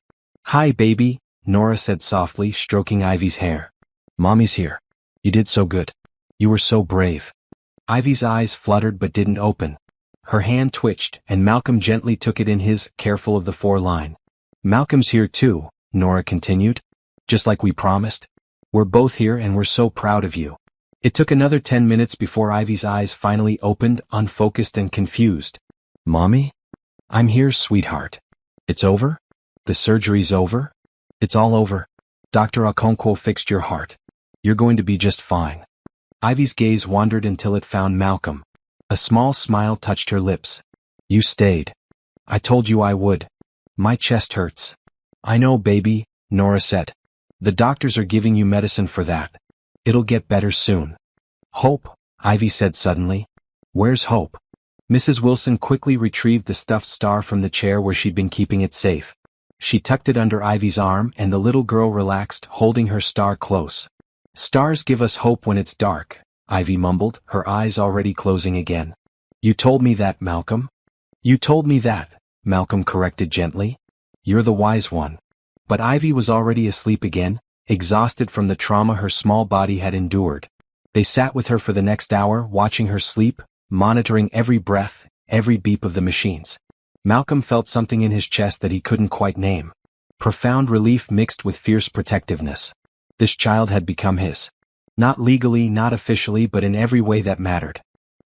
"Hi, baby," Nora said softly, stroking Ivy's hair. "Mommy's here. You did so good. You were so brave." Ivy's eyes fluttered but didn't open. Her hand twitched, and Malcolm gently took it in his, careful of the 4-line. "Malcolm's here too," Nora continued. "Just like we promised. We're both here and we're so proud of you." It took another 10 minutes before Ivy's eyes finally opened, unfocused and confused. "Mommy? I'm here, sweetheart. It's over? The surgery's over? It's all over. Dr. Okonkwo fixed your heart. You're going to be just fine." Ivy's gaze wandered until it found Malcolm. A small smile touched her lips. "You stayed. I told you I would. My chest hurts." "I know, baby," Nora said. "The doctors are giving you medicine for that. It'll get better soon." "Hope," Ivy said suddenly. "Where's Hope?" Mrs. Wilson quickly retrieved the stuffed star from the chair where she'd been keeping it safe. She tucked it under Ivy's arm and the little girl relaxed, holding her star close. "Stars give us hope when it's dark," Ivy mumbled, her eyes already closing again. "You told me that, Malcolm." "You told me that," Malcolm corrected gently. "You're the wise one." But Ivy was already asleep again, exhausted from the trauma her small body had endured. They sat with her for the next hour, watching her sleep, monitoring every breath, every beep of the machines. Malcolm felt something in his chest that he couldn't quite name. Profound relief mixed with fierce protectiveness. This child had become his. Not legally, not officially, but in every way that mattered.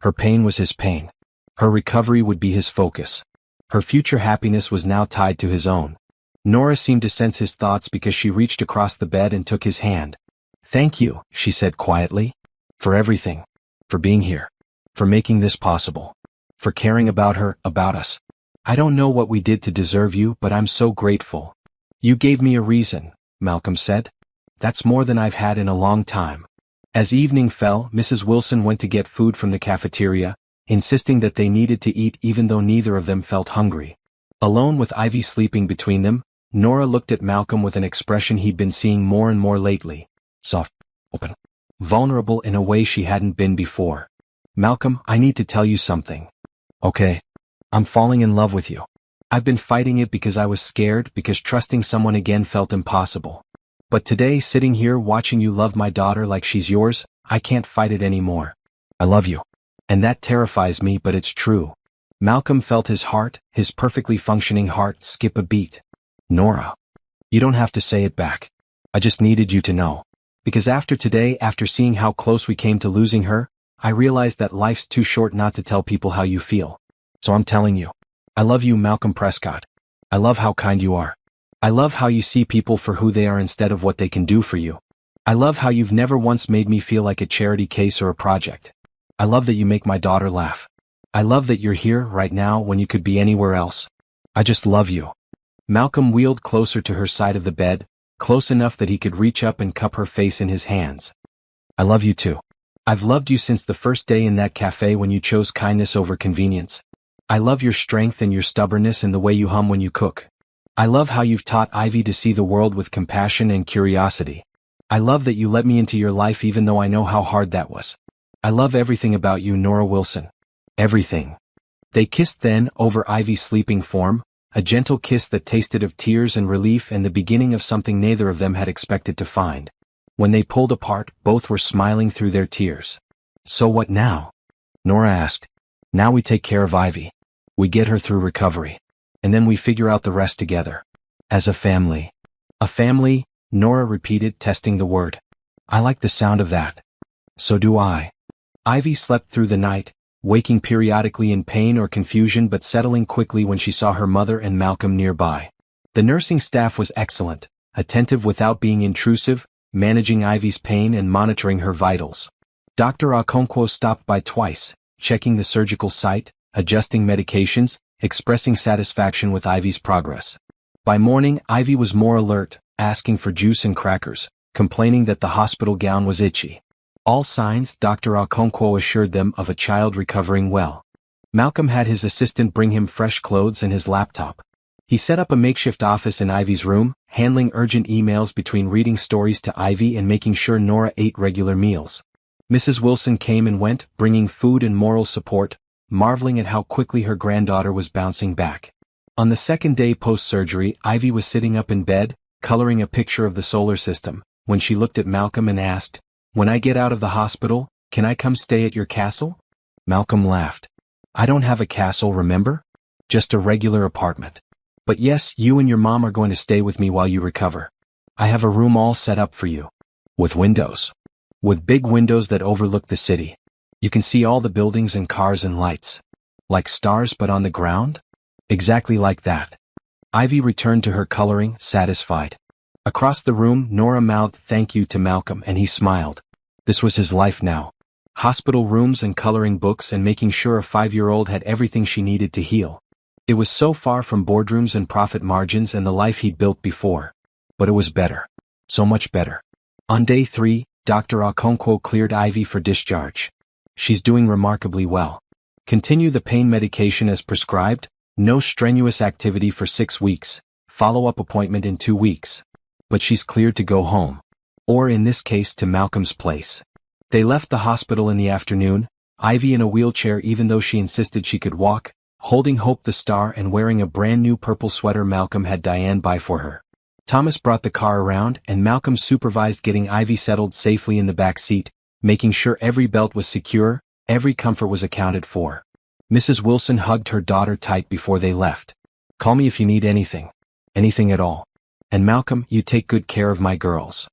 Her pain was his pain. Her recovery would be his focus. Her future happiness was now tied to his own. Nora seemed to sense his thoughts because she reached across the bed and took his hand. "Thank you," she said quietly. "For everything. For being here. For making this possible. For caring about her, about us. I don't know what we did to deserve you, but I'm so grateful." "You gave me a reason," Malcolm said. "That's more than I've had in a long time." As evening fell, Mrs. Wilson went to get food from the cafeteria, insisting that they needed to eat even though neither of them felt hungry. Alone with Ivy sleeping between them, Nora looked at Malcolm with an expression he'd been seeing more and more lately. Soft, open, vulnerable in a way she hadn't been before. "Malcolm, I need to tell you something." "Okay. I'm falling in love with you. I've been fighting it because I was scared, because trusting someone again felt impossible. But today, sitting here watching you love my daughter like she's yours, I can't fight it anymore. I love you. And that terrifies me, but it's true." Malcolm felt his heart, his perfectly functioning heart, skip a beat. "Nora. You don't have to say it back. I just needed you to know. Because after today, after seeing how close we came to losing her, I realized that life's too short not to tell people how you feel. So I'm telling you. I love you, Malcolm Prescott. I love how kind you are. I love how you see people for who they are instead of what they can do for you. I love how you've never once made me feel like a charity case or a project. I love that you make my daughter laugh. I love that you're here right now when you could be anywhere else. I just love you." Malcolm wheeled closer to her side of the bed, close enough that he could reach up and cup her face in his hands. "I love you too. I've loved you since the first day in that cafe when you chose kindness over convenience. I love your strength and your stubbornness and the way you hum when you cook. I love how you've taught Ivy to see the world with compassion and curiosity. I love that you let me into your life even though I know how hard that was. I love everything about you, Nora Wilson. Everything. They kissed then, over Ivy's sleeping form, a gentle kiss that tasted of tears and relief and the beginning of something neither of them had expected to find. When they pulled apart, both were smiling through their tears. So what now? Nora asked. Now we take care of Ivy. We get her through recovery. And then we figure out the rest together. As a family. A family, Nora repeated, testing the word. I like the sound of that. So do I. Ivy slept through the night, waking periodically in pain or confusion but settling quickly when she saw her mother and Malcolm nearby. The nursing staff was excellent, attentive without being intrusive, managing Ivy's pain and monitoring her vitals. Dr. Okonkwo stopped by twice, checking the surgical site, adjusting medications, expressing satisfaction with Ivy's progress. By morning, Ivy was more alert, asking for juice and crackers, complaining that the hospital gown was itchy. All signs, Dr. Okonkwo assured them, of a child recovering well. Malcolm had his assistant bring him fresh clothes and his laptop. He set up a makeshift office in Ivy's room, handling urgent emails between reading stories to Ivy and making sure Nora ate regular meals. Mrs. Wilson came and went, bringing food and moral support, marveling at how quickly her granddaughter was bouncing back. On the second day post-surgery, Ivy was sitting up in bed, coloring a picture of the solar system, when she looked at Malcolm and asked, When I get out of the hospital, can I come stay at your castle? Malcolm laughed. I don't have a castle, remember? Just a regular apartment. But yes, you and your mom are going to stay with me while you recover. I have a room all set up for you. With windows. With big windows that overlook the city. You can see all the buildings and cars and lights. Like stars but on the ground? Exactly like that. Ivy returned to her coloring, satisfied. Across the room, Nora mouthed thank you to Malcolm and he smiled. This was his life now. Hospital rooms and coloring books and making sure a 5-year-old had everything she needed to heal. It was so far from boardrooms and profit margins and the life he'd built before. But it was better. So much better. On day 3, Dr. Okonkwo cleared Ivy for discharge. She's doing remarkably well. Continue the pain medication as prescribed, no strenuous activity for 6 weeks, follow-up appointment in 2 weeks. But she's cleared to go home. Or in this case to Malcolm's place. They left the hospital in the afternoon, Ivy in a wheelchair even though she insisted she could walk, holding Hope the Star and wearing a brand new purple sweater Malcolm had Diane buy for her. Thomas brought the car around and Malcolm supervised getting Ivy settled safely in the back seat, making sure every belt was secure, every comfort was accounted for. Mrs. Wilson hugged her daughter tight before they left. Call me if you need anything. Anything at all. And Malcolm, you take good care of my girls.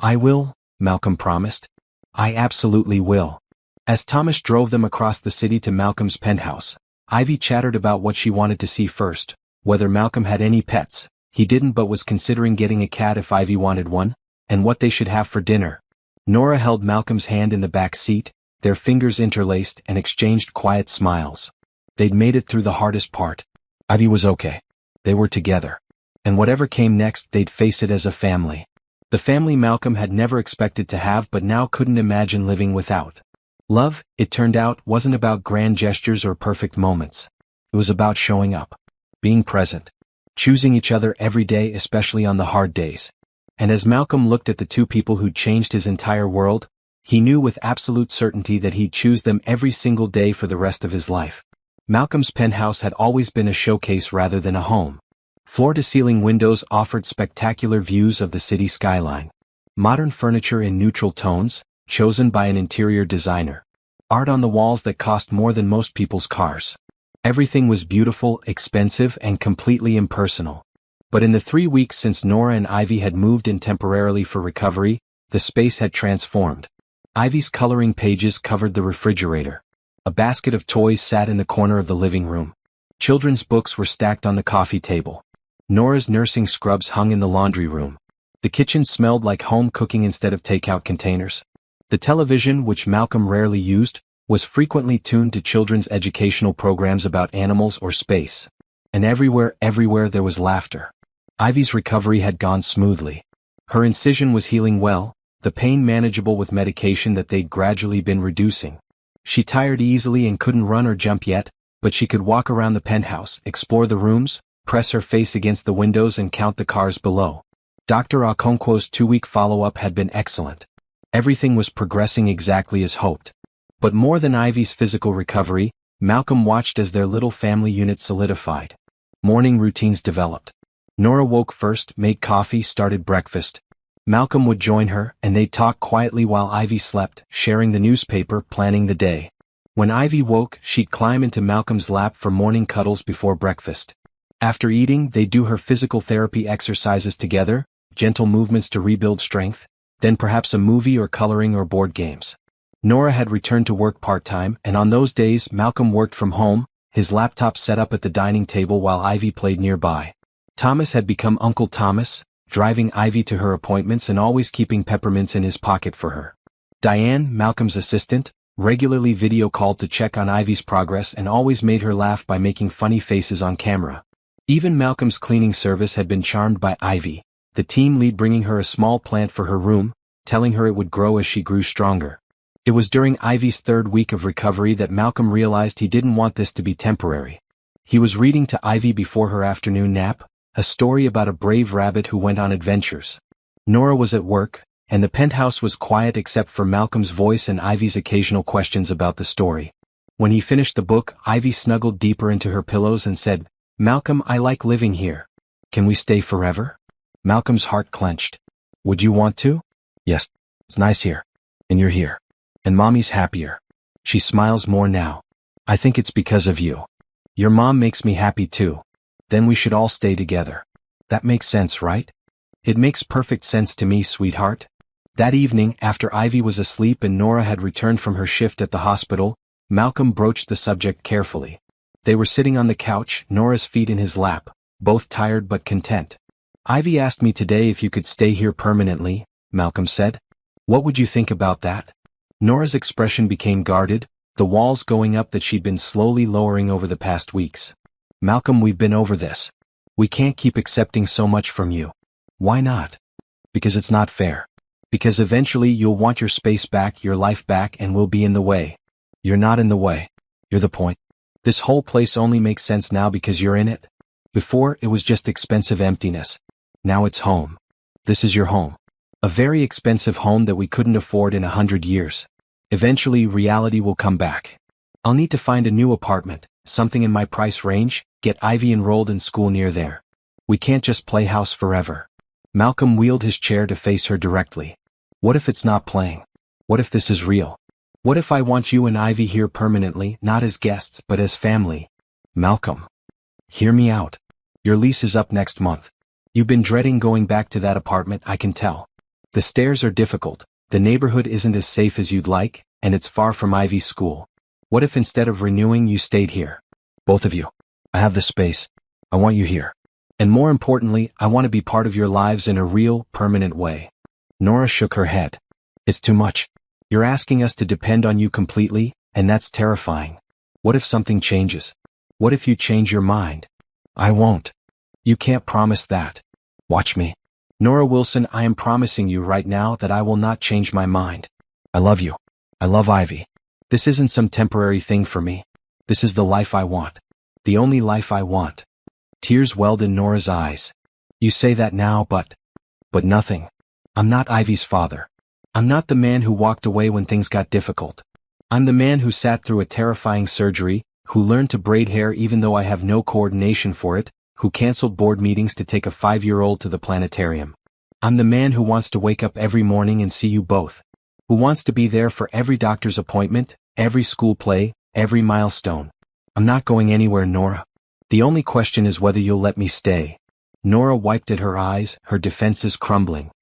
I will, Malcolm promised. I absolutely will. As Thomas drove them across the city to Malcolm's penthouse, Ivy chattered about what she wanted to see first, whether Malcolm had any pets. He didn't but was considering getting a cat if Ivy wanted one, and what they should have for dinner. Nora held Malcolm's hand in the back seat, their fingers interlaced and exchanged quiet smiles. They'd made it through the hardest part. Ivy was okay. They were together. And whatever came next, they'd face it as a family. The family Malcolm had never expected to have but now couldn't imagine living without. Love, it turned out, wasn't about grand gestures or perfect moments. It was about showing up. Being present. Choosing each other every day, especially on the hard days. And as Malcolm looked at the two people who'd changed his entire world, he knew with absolute certainty that he'd choose them every single day for the rest of his life. Malcolm's penthouse had always been a showcase rather than a home. Floor-to-ceiling windows offered spectacular views of the city skyline. Modern furniture in neutral tones, chosen by an interior designer. Art on the walls that cost more than most people's cars. Everything was beautiful, expensive, and completely impersonal. But in the 3 weeks since Nora and Ivy had moved in temporarily for recovery, the space had transformed. Ivy's coloring pages covered the refrigerator. A basket of toys sat in the corner of the living room. Children's books were stacked on the coffee table. Nora's nursing scrubs hung in the laundry room. The kitchen smelled like home cooking instead of takeout containers. The television, which Malcolm rarely used, was frequently tuned to children's educational programs about animals or space. And everywhere there was laughter. Ivy's recovery had gone smoothly. Her incision was healing well, the pain manageable with medication that they'd gradually been reducing. She tired easily and couldn't run or jump yet, but she could walk around the penthouse, explore the rooms, press her face against the windows and count the cars below. Dr. Okonkwo's 2-week follow-up had been excellent. Everything was progressing exactly as hoped. But more than Ivy's physical recovery, Malcolm watched as their little family unit solidified. Morning routines developed. Nora woke first, made coffee, started breakfast. Malcolm would join her, and they'd talk quietly while Ivy slept, sharing the newspaper, planning the day. When Ivy woke, she'd climb into Malcolm's lap for morning cuddles before breakfast. After eating, they'd do her physical therapy exercises together, gentle movements to rebuild strength, then perhaps a movie or coloring or board games. Nora had returned to work part-time, and on those days Malcolm worked from home, his laptop set up at the dining table while Ivy played nearby. Thomas had become Uncle Thomas, driving Ivy to her appointments and always keeping peppermints in his pocket for her. Diane, Malcolm's assistant, regularly video called to check on Ivy's progress and always made her laugh by making funny faces on camera. Even Malcolm's cleaning service had been charmed by Ivy, the team lead bringing her a small plant for her room, telling her it would grow as she grew stronger. It was during Ivy's 3rd week of recovery that Malcolm realized he didn't want this to be temporary. He was reading to Ivy before her afternoon nap, a story about a brave rabbit who went on adventures. Nora was at work, and the penthouse was quiet except for Malcolm's voice and Ivy's occasional questions about the story. When he finished the book, Ivy snuggled deeper into her pillows and said, "Malcolm, I like living here. Can we stay forever?" Malcolm's heart clenched. "Would you want to?" "Yes. It's nice here. And you're here. And Mommy's happier. She smiles more now. I think it's because of you. Your mom makes me happy too. Then we should all stay together. That makes sense, right?" "It makes perfect sense to me, sweetheart." That evening, after Ivy was asleep and Nora had returned from her shift at the hospital, Malcolm broached the subject carefully. They were sitting on the couch, Nora's feet in his lap, both tired but content. "Ivy asked me today if you could stay here permanently," Malcolm said. "What would you think about that?" Nora's expression became guarded, the walls going up that she'd been slowly lowering over the past weeks. "Malcolm, we've been over this. We can't keep accepting so much from you." "Why not?" "Because it's not fair. Because eventually you'll want your space back, your life back, and we'll be in the way." "You're not in the way. You're the point. This whole place only makes sense now because you're in it. Before, it was just expensive emptiness. Now it's home. This is your home. A very expensive home that we couldn't afford in 100 years. Eventually, reality will come back. I'll need to find a new apartment, something in my price range, get Ivy enrolled in school near there. We can't just play house forever." Malcolm wheeled his chair to face her directly. "What if it's not playing? What if this is real? What if I want you and Ivy here permanently, not as guests but as family?" "Malcolm, hear me out. Your lease is up next month. You've been dreading going back to that apartment, I can tell. The stairs are difficult, the neighborhood isn't as safe as you'd like, and it's far from Ivy's school. What if instead of renewing you stayed here? Both of you. I have the space. I want you here. And more importantly, I want to be part of your lives in a real, permanent way." Nora shook her head. "It's too much. You're asking us to depend on you completely, and that's terrifying. What if something changes? What if you change your mind?" "I won't." "You can't promise that." "Watch me. Nora Wilson, I am promising you right now that I will not change my mind. I love you. I love Ivy. This isn't some temporary thing for me. This is the life I want. The only life I want." Tears welled in Nora's eyes. "You say that now, but nothing. I'm not Ivy's father. I'm not the man who walked away when things got difficult. I'm the man who sat through a terrifying surgery, who learned to braid hair even though I have no coordination for it, who canceled board meetings to take a 5-year-old to the planetarium. I'm the man who wants to wake up every morning and see you both. Who wants to be there for every doctor's appointment, every school play, every milestone. I'm not going anywhere, Nora. The only question is whether you'll let me stay." Nora wiped at her eyes, her defenses crumbling.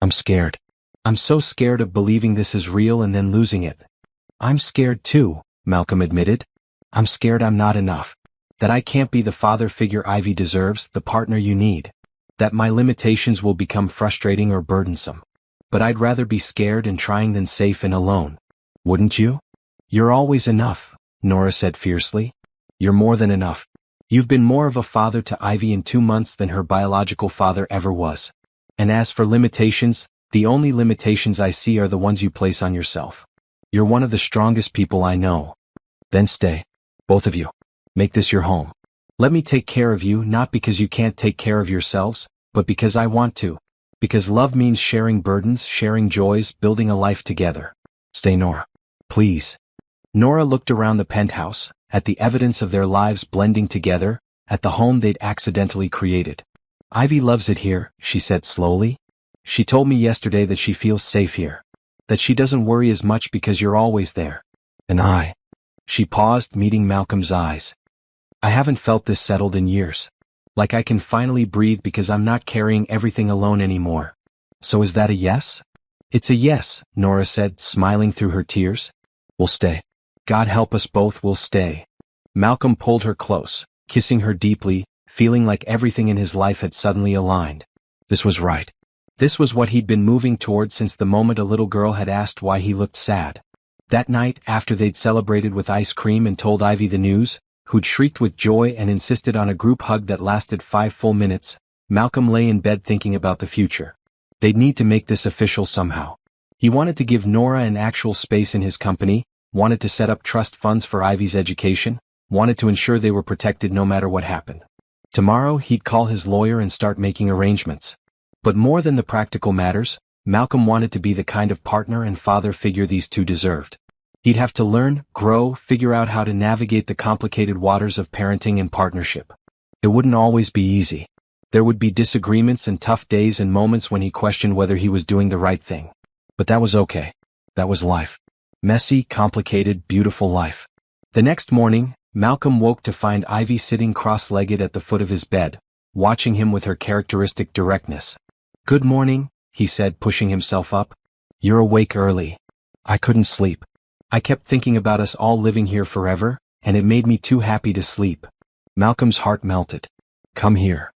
"I'm scared. I'm so scared of believing this is real and then losing it." "I'm scared too," Malcolm admitted. "I'm scared I'm not enough. That I can't be the father figure Ivy deserves, the partner you need. That my limitations will become frustrating or burdensome. But I'd rather be scared and trying than safe and alone. Wouldn't you?" "You're always enough," Nora said fiercely. "You're more than enough. You've been more of a father to Ivy in 2 months than her biological father ever was. And as for limitations, the only limitations I see are the ones you place on yourself. You're one of the strongest people I know. Then stay. Both of you. Make this your home. Let me take care of you not because you can't take care of yourselves, but because I want to. Because love means sharing burdens, sharing joys, building a life together. Stay, Nora. Please. Nora looked around the penthouse, at the evidence of their lives blending together, at the home they'd accidentally created. Ivy loves it here, she said slowly. She told me yesterday that she feels safe here. That she doesn't worry as much because you're always there. And I. She paused, meeting Malcolm's eyes. I haven't felt this settled in years. Like I can finally breathe because I'm not carrying everything alone anymore. So is that a yes? It's a yes, Nora said, smiling through her tears. We'll stay. God help us both, we'll stay. Malcolm pulled her close, kissing her deeply, feeling like everything in his life had suddenly aligned. This was right. This was what he'd been moving toward since the moment a little girl had asked why he looked sad. That night, after they'd celebrated with ice cream and told Ivy the news, who'd shrieked with joy and insisted on a group hug that lasted 5 full minutes, Malcolm lay in bed thinking about the future. They'd need to make this official somehow. He wanted to give Nora an actual space in his company, wanted to set up trust funds for Ivy's education, wanted to ensure they were protected no matter what happened. Tomorrow he'd call his lawyer and start making arrangements. But more than the practical matters, Malcolm wanted to be the kind of partner and father figure these two deserved. He'd have to learn, grow, figure out how to navigate the complicated waters of parenting and partnership. It wouldn't always be easy. There would be disagreements and tough days and moments when he questioned whether he was doing the right thing. But that was okay. That was life. Messy, complicated, beautiful life. The next morning, Malcolm woke to find Ivy sitting cross-legged at the foot of his bed, watching him with her characteristic directness. Good morning, he said, pushing himself up. You're awake early. I couldn't sleep. I kept thinking about us all living here forever, and it made me too happy to sleep. Malcolm's heart melted. Come here.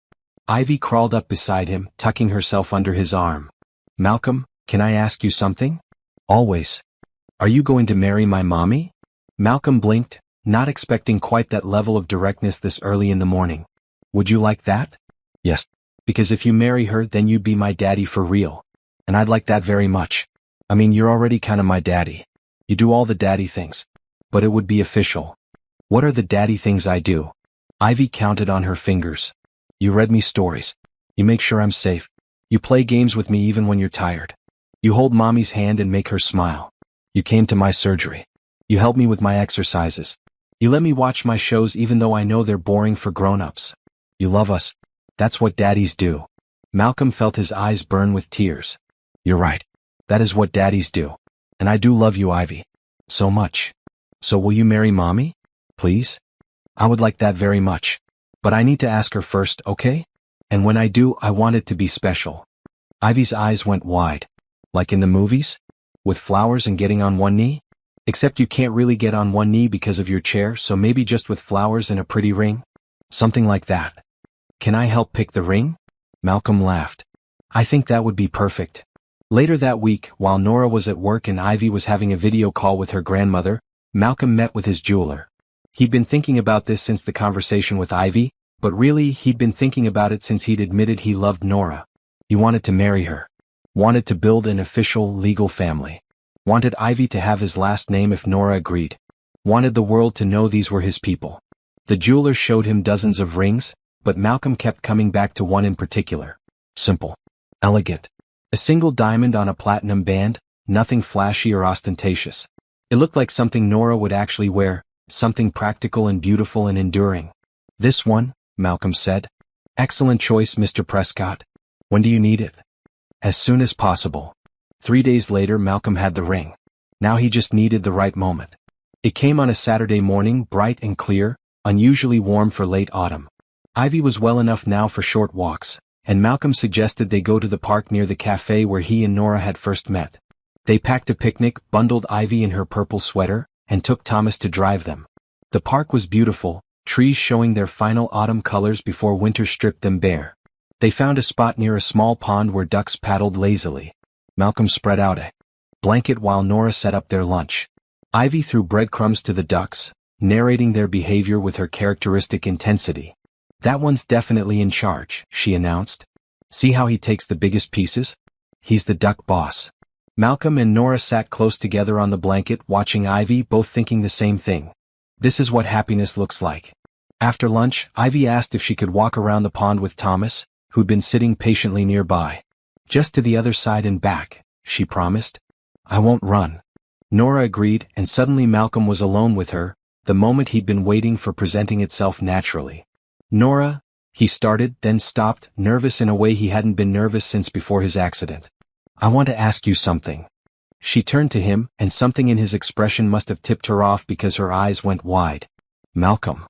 Ivy crawled up beside him, tucking herself under his arm. Malcolm, can I ask you something? Always. Are you going to marry my mommy? Malcolm blinked, not expecting quite that level of directness this early in the morning. Would you like that? Yes. Because if you marry her, then you'd be my daddy for real. And I'd like that very much. I mean, you're already kind of my daddy. You do all the daddy things. But it would be official. What are the daddy things I do? Ivy counted on her fingers. You read me stories. You make sure I'm safe. You play games with me even when you're tired. You hold mommy's hand and make her smile. You came to my surgery. You help me with my exercises. You let me watch my shows even though I know they're boring for grown-ups. You love us. That's what daddies do. Malcolm felt his eyes burn with tears. You're right. That is what daddies do. And I do love you, Ivy. So much. So will you marry mommy? Please? I would like that very much. But I need to ask her first, okay? And when I do, I want it to be special. Ivy's eyes went wide. Like in the movies? With flowers and getting on one knee? Except you can't really get on one knee because of your chair, so maybe just with flowers and a pretty ring? Something like that. Can I help pick the ring? Malcolm laughed. I think that would be perfect. Later that week, while Nora was at work and Ivy was having a video call with her grandmother, Malcolm met with his jeweler. He'd been thinking about this since the conversation with Ivy, but really he'd been thinking about it since he'd admitted he loved Nora. He wanted to marry her. Wanted to build an official, legal family. Wanted Ivy to have his last name if Nora agreed. Wanted the world to know these were his people. The jeweler showed him dozens of rings, but Malcolm kept coming back to one in particular. Simple. Elegant. A single diamond on a platinum band, nothing flashy or ostentatious. It looked like something Nora would actually wear, something practical and beautiful and enduring. This one, Malcolm said. Excellent choice, Mr. Prescott. When do you need it? As soon as possible. 3 days later, Malcolm had the ring. Now he just needed the right moment. It came on a Saturday morning, bright and clear, unusually warm for late autumn. Ivy was well enough now for short walks, and Malcolm suggested they go to the park near the cafe where he and Nora had first met. They packed a picnic, bundled Ivy in her purple sweater, and took Thomas to drive them. The park was beautiful, trees showing their final autumn colors before winter stripped them bare. They found a spot near a small pond where ducks paddled lazily. Malcolm spread out a blanket while Nora set up their lunch. Ivy threw breadcrumbs to the ducks, narrating their behavior with her characteristic intensity. That one's definitely in charge, she announced. See how he takes the biggest pieces? He's the duck boss. Malcolm and Nora sat close together on the blanket watching Ivy, both thinking the same thing. This is what happiness looks like. After lunch, Ivy asked if she could walk around the pond with Thomas, who'd been sitting patiently nearby. Just to the other side and back, she promised. I won't run. Nora agreed, and suddenly Malcolm was alone with her, the moment he'd been waiting for presenting itself naturally. Nora, he started, then stopped, nervous in a way he hadn't been nervous since before his accident. I want to ask you something. She turned to him, and something in his expression must have tipped her off because her eyes went wide. Malcolm.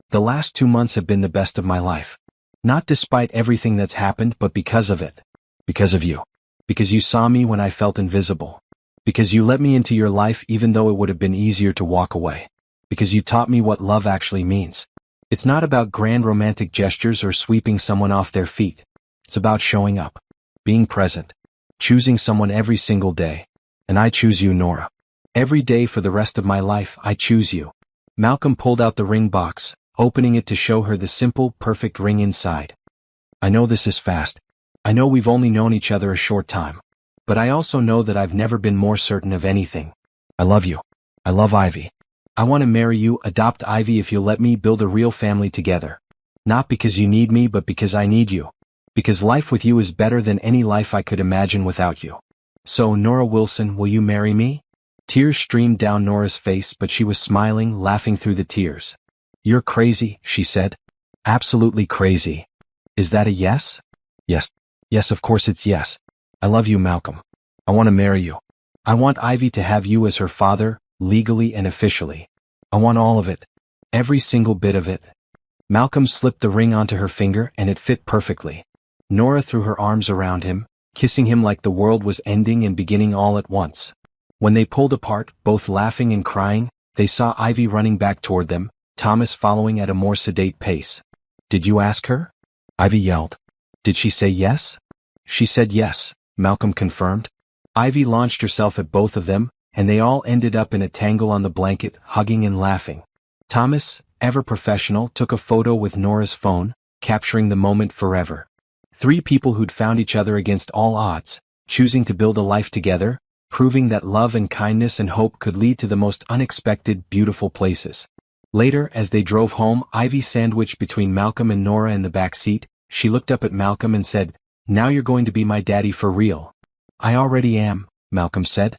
The last 2 months have been the best of my life. Not despite everything that's happened, but because of it. Because of you. Because you saw me when I felt invisible. Because you let me into your life even though it would have been easier to walk away. Because you taught me what love actually means. It's not about grand romantic gestures or sweeping someone off their feet. It's about showing up. Being present. Choosing someone every single day. And I choose you, Nora. Every day for the rest of my life, I choose you. Malcolm pulled out the ring box, opening it to show her the simple, perfect ring inside. I know this is fast. I know we've only known each other a short time. But I also know that I've never been more certain of anything. I love you. I love Ivy. I want to marry you, adopt Ivy if you'll let me, build a real family together. Not because you need me, but because I need you. Because life with you is better than any life I could imagine without you. So, Nora Wilson, will you marry me? Tears streamed down Nora's face, but she was smiling, laughing through the tears. You're crazy, she said. Absolutely crazy. Is that a yes? Yes. Yes, of course it's yes. I love you, Malcolm. I want to marry you. I want Ivy to have you as her father, legally and officially. I want all of it. Every single bit of it. Malcolm slipped the ring onto her finger and it fit perfectly. Nora threw her arms around him, kissing him like the world was ending and beginning all at once. When they pulled apart, both laughing and crying, they saw Ivy running back toward them, Thomas following at a more sedate pace. Did you ask her? Ivy yelled. Did she say yes? She said yes, Malcolm confirmed. Ivy launched herself at both of them, and they all ended up in a tangle on the blanket, hugging and laughing. Thomas, ever professional, took a photo with Nora's phone, capturing the moment forever. 3 people who'd found each other against all odds, choosing to build a life together, proving that love and kindness and hope could lead to the most unexpected, beautiful places. Later, as they drove home, Ivy sandwiched between Malcolm and Nora in the back seat, she looked up at Malcolm and said, Now you're going to be my daddy for real. I already am, Malcolm said.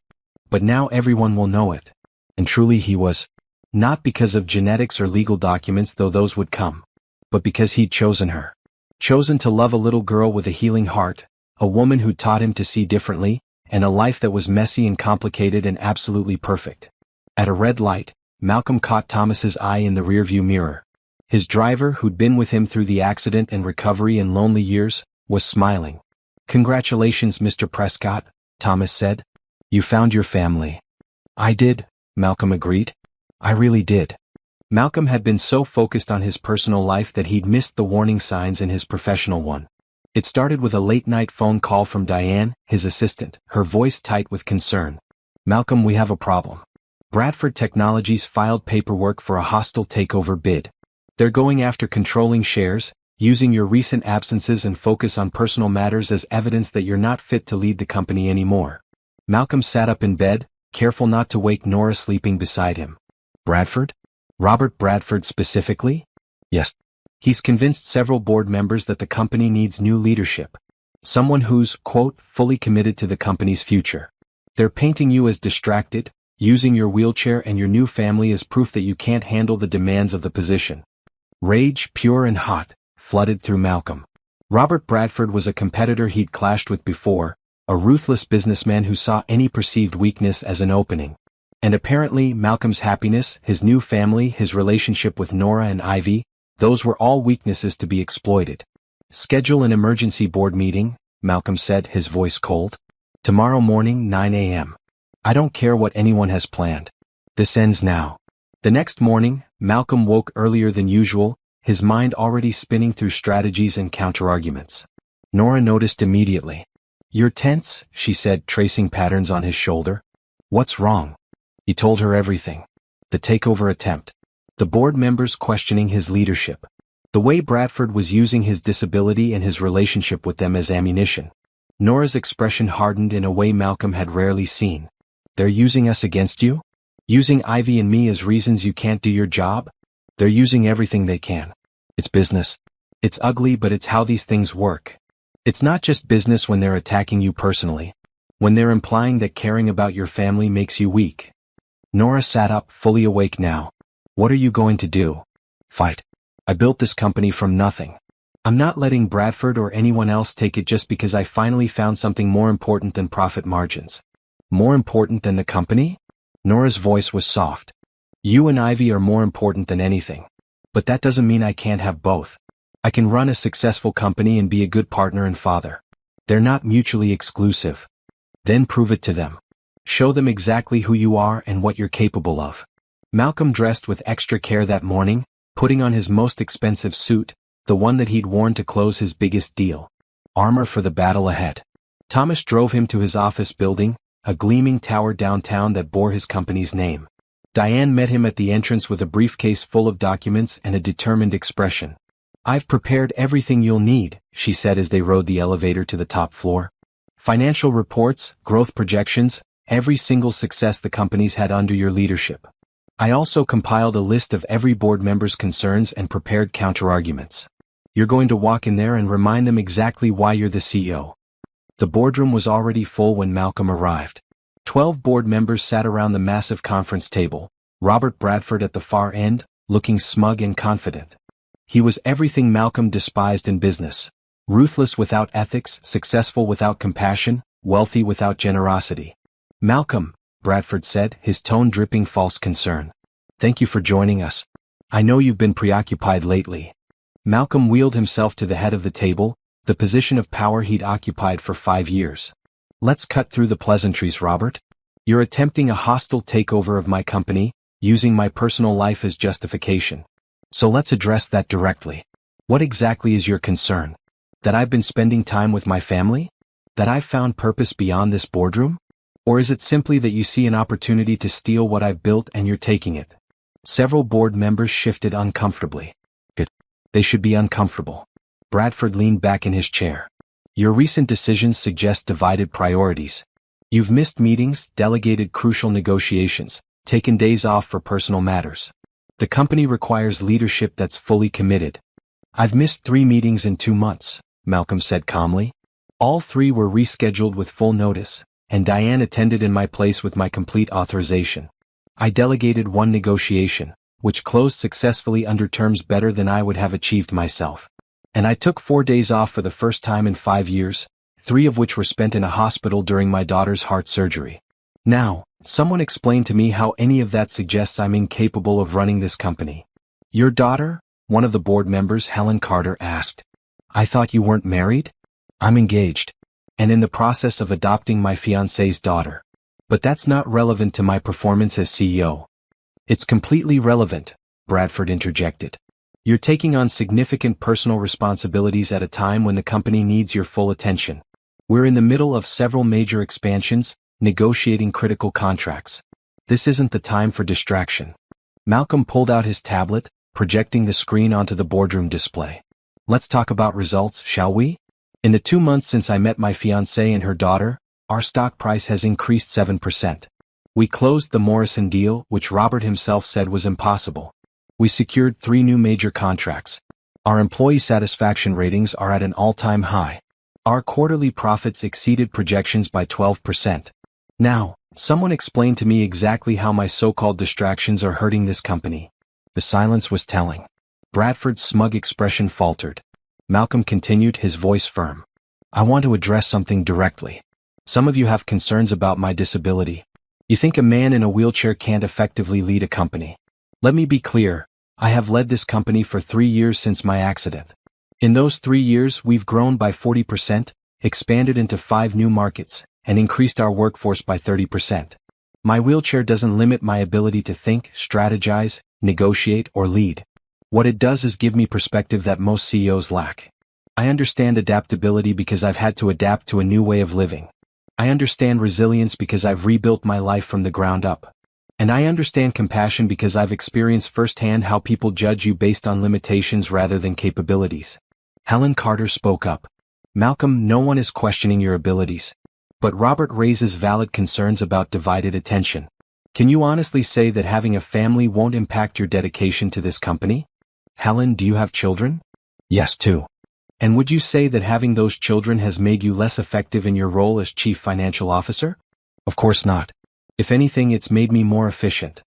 But now everyone will know it. And truly he was. Not because of genetics or legal documents, though those would come. But because he'd chosen her. Chosen to love a little girl with a healing heart, a woman who taught him to see differently, and a life that was messy and complicated and absolutely perfect. At a red light, Malcolm caught Thomas's eye in the rearview mirror. His driver, who'd been with him through the accident and recovery in lonely years, was smiling. Congratulations, Mr. Prescott, Thomas said. You found your family. I did, Malcolm agreed. I really did. Malcolm had been so focused on his personal life that he'd missed the warning signs in his professional one. It started with a late-night phone call from Diane, his assistant, her voice tight with concern. Malcolm, we have a problem. Bradford Technologies filed paperwork for a hostile takeover bid. They're going after controlling shares, using your recent absences and focus on personal matters as evidence that you're not fit to lead the company anymore. Malcolm sat up in bed, careful not to wake Nora sleeping beside him. Bradford? Robert Bradford specifically? Yes. He's convinced several board members that the company needs new leadership. Someone who's, quote, fully committed to the company's future. They're painting you as distracted, using your wheelchair and your new family as proof that you can't handle the demands of the position. Rage, pure and hot, flooded through Malcolm. Robert Bradford was a competitor he'd clashed with before, a ruthless businessman who saw any perceived weakness as an opening. And apparently Malcolm's happiness, his new family, his relationship with Nora and Ivy, those were all weaknesses to be exploited. Schedule an emergency board meeting, Malcolm said, his voice cold. Tomorrow morning, 9 a.m. I don't care what anyone has planned. This ends now. The next morning, Malcolm woke earlier than usual, his mind already spinning through strategies and counterarguments. Nora noticed immediately. You're tense, she said, tracing patterns on his shoulder. What's wrong? He told her everything. The takeover attempt. The board members questioning his leadership. The way Bradford was using his disability and his relationship with them as ammunition. Nora's expression hardened in a way Malcolm had rarely seen. They're using us against you? Using Ivy and me as reasons you can't do your job? They're using everything they can. It's business. It's ugly, but it's how these things work. It's not just business when they're attacking you personally. When they're implying that caring about your family makes you weak. Nora sat up, fully awake now. What are you going to do? Fight. I built this company from nothing. I'm not letting Bradford or anyone else take it just because I finally found something more important than profit margins. More important than the company? Nora's voice was soft. You and Ivy are more important than anything. But that doesn't mean I can't have both. I can run a successful company and be a good partner and father. They're not mutually exclusive. Then prove it to them. Show them exactly who you are and what you're capable of. Malcolm dressed with extra care that morning, putting on his most expensive suit, the one that he'd worn to close his biggest deal. Armor for the battle ahead. Thomas drove him to his office building, a gleaming tower downtown that bore his company's name. Diane met him at the entrance with a briefcase full of documents and a determined expression. I've prepared everything you'll need, she said as they rode the elevator to the top floor. Financial reports, growth projections, every single success the company's had under your leadership. I also compiled a list of every board member's concerns and prepared counterarguments. You're going to walk in there and remind them exactly why you're the CEO. The boardroom was already full when Malcolm arrived. 12 board members sat around the massive conference table, Robert Bradford at the far end, looking smug and confident. He was everything Malcolm despised in business. Ruthless without ethics, successful without compassion, wealthy without generosity. Malcolm, Bradford said, his tone dripping false concern. Thank you for joining us. I know you've been preoccupied lately. Malcolm wheeled himself to the head of the table, the position of power he'd occupied for 5 years. Let's cut through the pleasantries, Robert. You're attempting a hostile takeover of my company, using my personal life as justification. So let's address that directly. What exactly is your concern? That I've been spending time with my family? That I've found purpose beyond this boardroom? Or is it simply that you see an opportunity to steal what I've built and you're taking it? Several board members shifted uncomfortably. Good. They should be uncomfortable. Bradford leaned back in his chair. Your recent decisions suggest divided priorities. You've missed meetings, delegated crucial negotiations, taken days off for personal matters. The company requires leadership that's fully committed. I've missed 3 meetings in 2 months, Malcolm said calmly. All 3 were rescheduled with full notice, and Diane attended in my place with my complete authorization. I delegated 1 negotiation, which closed successfully under terms better than I would have achieved myself. And I took 4 days off for the first time in 5 years, 3 of which were spent in a hospital during my daughter's heart surgery. Now, someone explain to me how any of that suggests I'm incapable of running this company. Your daughter? One of the board members, Helen Carter, asked. I thought you weren't married? I'm engaged. And in the process of adopting my fiancé's daughter. But that's not relevant to my performance as CEO. It's completely relevant, Bradford interjected. You're taking on significant personal responsibilities at a time when the company needs your full attention. We're in the middle of several major expansions, negotiating critical contracts. This isn't the time for distraction. Malcolm pulled out his tablet, projecting the screen onto the boardroom display. Let's talk about results, shall we? In the 2 months since I met my fiancée and her daughter, our stock price has increased 7%. We closed the Morrison deal, which Robert himself said was impossible. We secured 3 new major contracts. Our employee satisfaction ratings are at an all-time high. Our quarterly profits exceeded projections by 12%. Now, someone explain to me exactly how my so-called distractions are hurting this company. The silence was telling. Bradford's smug expression faltered. Malcolm continued, his voice firm. I want to address something directly. Some of you have concerns about my disability. You think a man in a wheelchair can't effectively lead a company. Let me be clear, I have led this company for 3 years since my accident. In those 3 years we've grown by 40%, expanded into 5 new markets, and increased our workforce by 30%. My wheelchair doesn't limit my ability to think, strategize, negotiate, or lead. What it does is give me perspective that most CEOs lack. I understand adaptability because I've had to adapt to a new way of living. I understand resilience because I've rebuilt my life from the ground up. And I understand compassion because I've experienced firsthand how people judge you based on limitations rather than capabilities. Helen Carter spoke up. Malcolm, no one is questioning your abilities. But Robert raises valid concerns about divided attention. Can you honestly say that having a family won't impact your dedication to this company? Helen, do you have children? Yes, 2. And would you say that having those children has made you less effective in your role as chief financial officer? Of course not. If anything, it's made me more efficient.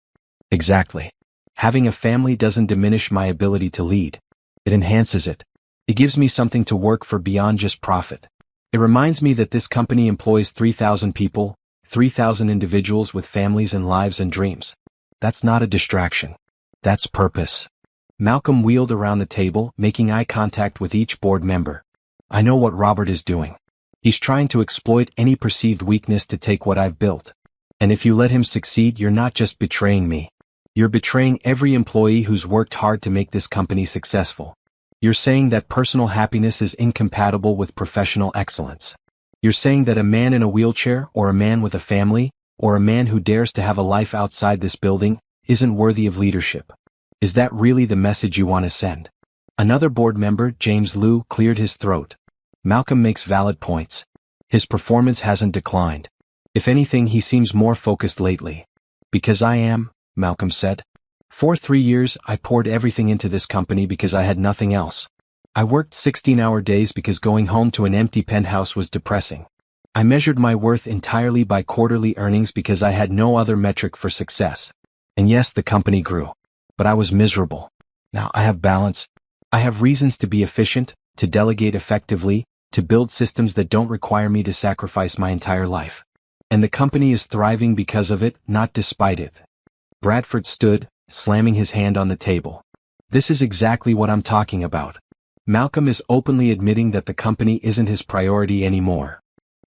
Exactly. Having a family doesn't diminish my ability to lead. It enhances it. It gives me something to work for beyond just profit. It reminds me that this company employs 3,000 people, 3,000 individuals with families and lives and dreams. That's not a distraction. That's purpose. Malcolm wheeled around the table, making eye contact with each board member. I know what Robert is doing. He's trying to exploit any perceived weakness to take what I've built. And if you let him succeed, you're not just betraying me. You're betraying every employee who's worked hard to make this company successful. You're saying that personal happiness is incompatible with professional excellence. You're saying that a man in a wheelchair, or a man with a family, or a man who dares to have a life outside this building, isn't worthy of leadership. Is that really the message you want to send? Another board member, James Liu, cleared his throat. Malcolm makes valid points. His performance hasn't declined. If anything, he seems more focused lately. Because I am, Malcolm said. For 3 years, I poured everything into this company because I had nothing else. I worked 16-hour days because going home to an empty penthouse was depressing. I measured my worth entirely by quarterly earnings because I had no other metric for success. And yes, the company grew. But I was miserable. Now I have balance. I have reasons to be efficient, to delegate effectively, to build systems that don't require me to sacrifice my entire life. And the company is thriving because of it, not despite it. Bradford stood, slamming his hand on the table. This is exactly what I'm talking about. Malcolm is openly admitting that the company isn't his priority anymore.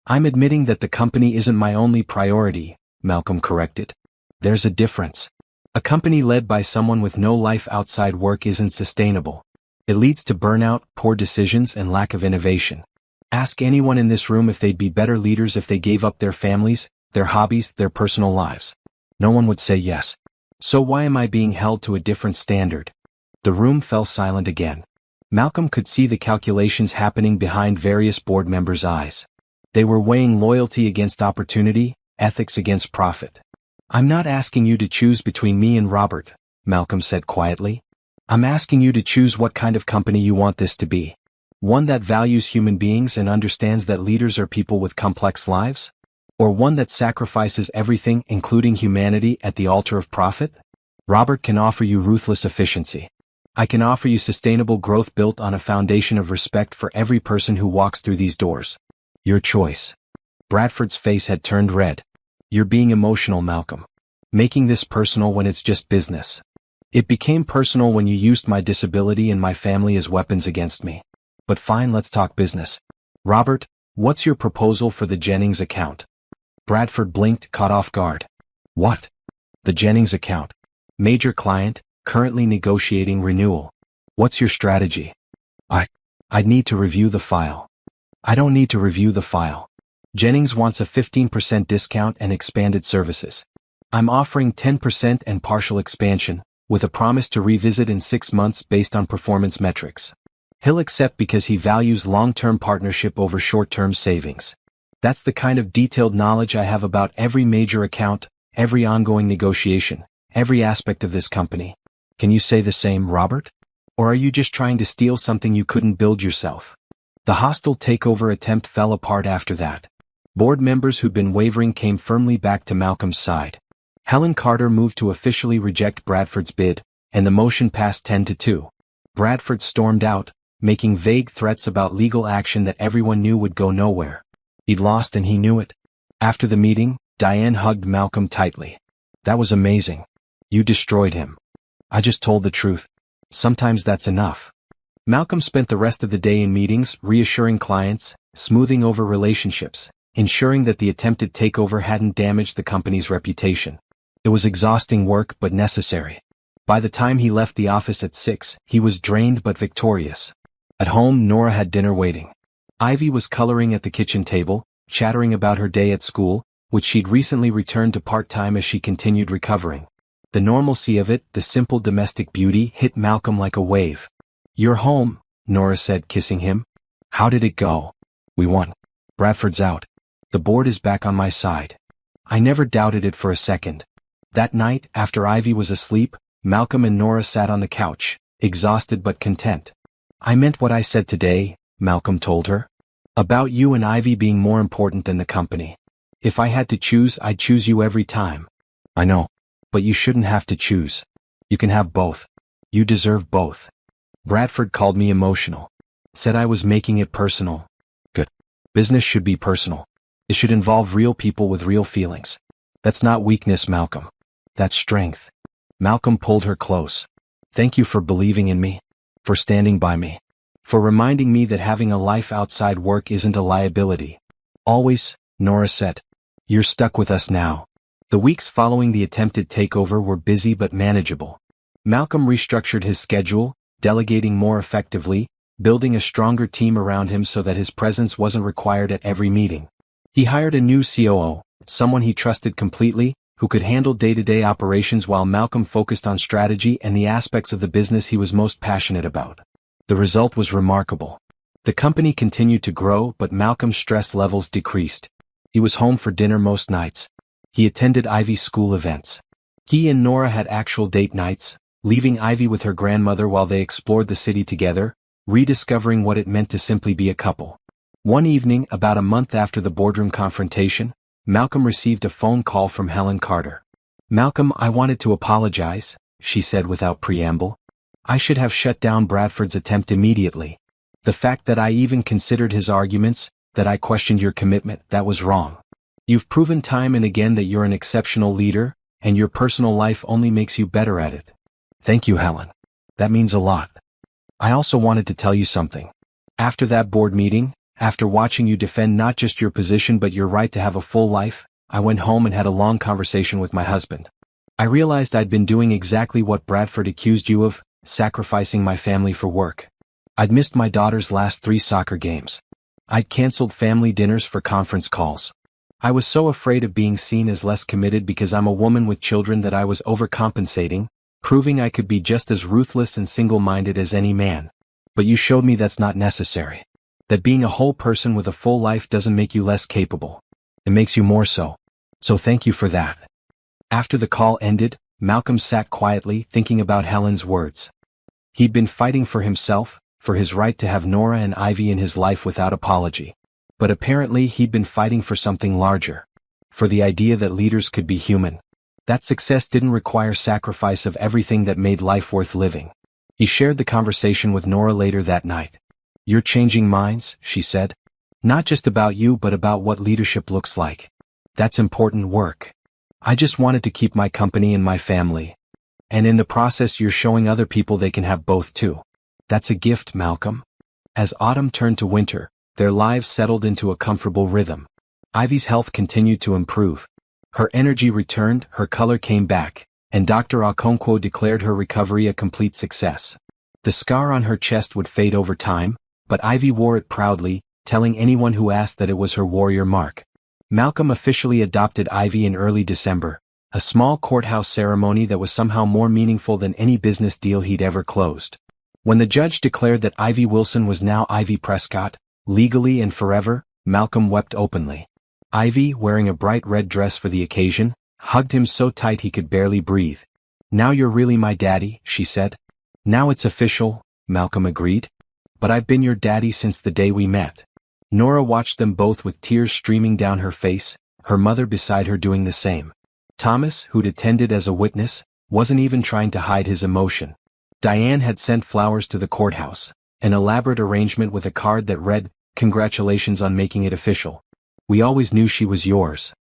I'm admitting that the company isn't my only priority, Malcolm corrected. There's a difference. A company led by someone with no life outside work isn't sustainable. It leads to burnout, poor decisions, and lack of innovation. Ask anyone in this room if they'd be better leaders if they gave up their families, their hobbies, their personal lives. No one would say yes. So why am I being held to a different standard? The room fell silent again. Malcolm could see the calculations happening behind various board members' eyes. They were weighing loyalty against opportunity, ethics against profit. I'm not asking you to choose between me and Robert, Malcolm said quietly. I'm asking you to choose what kind of company you want this to be. One that values human beings and understands that leaders are people with complex lives? Or one that sacrifices everything, including humanity, at the altar of profit? Robert can offer you ruthless efficiency. I can offer you sustainable growth built on a foundation of respect for every person who walks through these doors. Your choice. Bradford's face had turned red. You're being emotional, Malcolm. Making this personal when it's just business. It became personal when you used my disability and my family as weapons against me. But fine, let's talk business. Robert, what's your proposal for the Jennings account? Bradford blinked, caught off guard. What? The Jennings account. Major client, currently negotiating renewal. What's your strategy? I'd need to review the file. I don't need to review the file. Jennings wants a 15% discount and expanded services. I'm offering 10% and partial expansion, with a promise to revisit in 6 months based on performance metrics. He'll accept because he values long-term partnership over short-term savings. That's the kind of detailed knowledge I have about every major account, every ongoing negotiation, every aspect of this company. Can you say the same, Robert? Or are you just trying to steal something you couldn't build yourself? The hostile takeover attempt fell apart after that. Board members who'd been wavering came firmly back to Malcolm's side. Helen Carter moved to officially reject Bradford's bid, and the motion passed 10-2. Bradford stormed out, making vague threats about legal action that everyone knew would go nowhere. He'd lost and he knew it. After the meeting, Diane hugged Malcolm tightly. That was amazing. You destroyed him. I just told the truth. Sometimes that's enough. Malcolm spent the rest of the day in meetings, reassuring clients, smoothing over relationships, ensuring that the attempted takeover hadn't damaged the company's reputation. It was exhausting work but necessary. By the time he left the office at 6, he was drained but victorious. At home, Nora had dinner waiting. Ivy was coloring at the kitchen table, chattering about her day at school, which she'd recently returned to part-time as she continued recovering. The normalcy of it, the simple domestic beauty, hit Malcolm like a wave. You're home, Nora said, kissing him. How did it go? We won. Bradford's out. The board is back on my side. I never doubted it for a second. That night, after Ivy was asleep, Malcolm and Nora sat on the couch, exhausted but content. I meant what I said today, Malcolm told her. About you and Ivy being more important than the company. If I had to choose, I'd choose you every time. I know. But you shouldn't have to choose. You can have both. You deserve both. Bradford called me emotional. Said I was making it personal. Good. Business should be personal. It should involve real people with real feelings. That's not weakness, Malcolm. That's strength. Malcolm pulled her close. Thank you for believing in me. For standing by me. For reminding me that having a life outside work isn't a liability. Always, Nora said. You're stuck with us now. The weeks following the attempted takeover were busy but manageable. Malcolm restructured his schedule, delegating more effectively, building a stronger team around him so that his presence wasn't required at every meeting. He hired a new COO, someone he trusted completely, who could handle day-to-day operations while Malcolm focused on strategy and the aspects of the business he was most passionate about. The result was remarkable. The company continued to grow, but Malcolm's stress levels decreased. He was home for dinner most nights. He attended Ivy's school events. He and Nora had actual date nights, leaving Ivy with her grandmother while they explored the city together, rediscovering what it meant to simply be a couple. One evening, about a month after the boardroom confrontation, Malcolm received a phone call from Helen Carter. Malcolm, I wanted to apologize, she said without preamble. I should have shut down Bradford's attempt immediately. The fact that I even considered his arguments, that I questioned your commitment, that was wrong. You've proven time and again that you're an exceptional leader, and your personal life only makes you better at it. Thank you, Helen. That means a lot. I also wanted to tell you something. After that board meeting, after watching you defend not just your position but your right to have a full life, I went home and had a long conversation with my husband. I realized I'd been doing exactly what Bradford accused you of, sacrificing my family for work. I'd missed my daughter's last 3 soccer games. I'd canceled family dinners for conference calls. I was so afraid of being seen as less committed because I'm a woman with children that I was overcompensating, proving I could be just as ruthless and single-minded as any man. But you showed me that's not necessary. That being a whole person with a full life doesn't make you less capable. It makes you more so. So thank you for that. After the call ended, Malcolm sat quietly thinking about Helen's words. He'd been fighting for himself, for his right to have Nora and Ivy in his life without apology. But apparently he'd been fighting for something larger. For the idea that leaders could be human. That success didn't require sacrifice of everything that made life worth living. He shared the conversation with Nora later that night. You're changing minds, she said. Not just about you but about what leadership looks like. That's important work. I just wanted to keep my company and my family. And in the process you're showing other people they can have both too. That's a gift, Malcolm. As autumn turned to winter, their lives settled into a comfortable rhythm. Ivy's health continued to improve. Her energy returned, her color came back, and Dr. Okonkwo declared her recovery a complete success. The scar on her chest would fade over time, but Ivy wore it proudly, telling anyone who asked that it was her warrior mark. Malcolm officially adopted Ivy in early December, a small courthouse ceremony that was somehow more meaningful than any business deal he'd ever closed. When the judge declared that Ivy Wilson was now Ivy Prescott, legally and forever, Malcolm wept openly. Ivy, wearing a bright red dress for the occasion, hugged him so tight he could barely breathe. Now you're really my daddy, she said. Now it's official, Malcolm agreed. But I've been your daddy since the day we met. Nora watched them both with tears streaming down her face, her mother beside her doing the same. Thomas, who'd attended as a witness, wasn't even trying to hide his emotion. Diane had sent flowers to the courthouse, an elaborate arrangement with a card that read, "Congratulations on making it official. We always knew she was yours."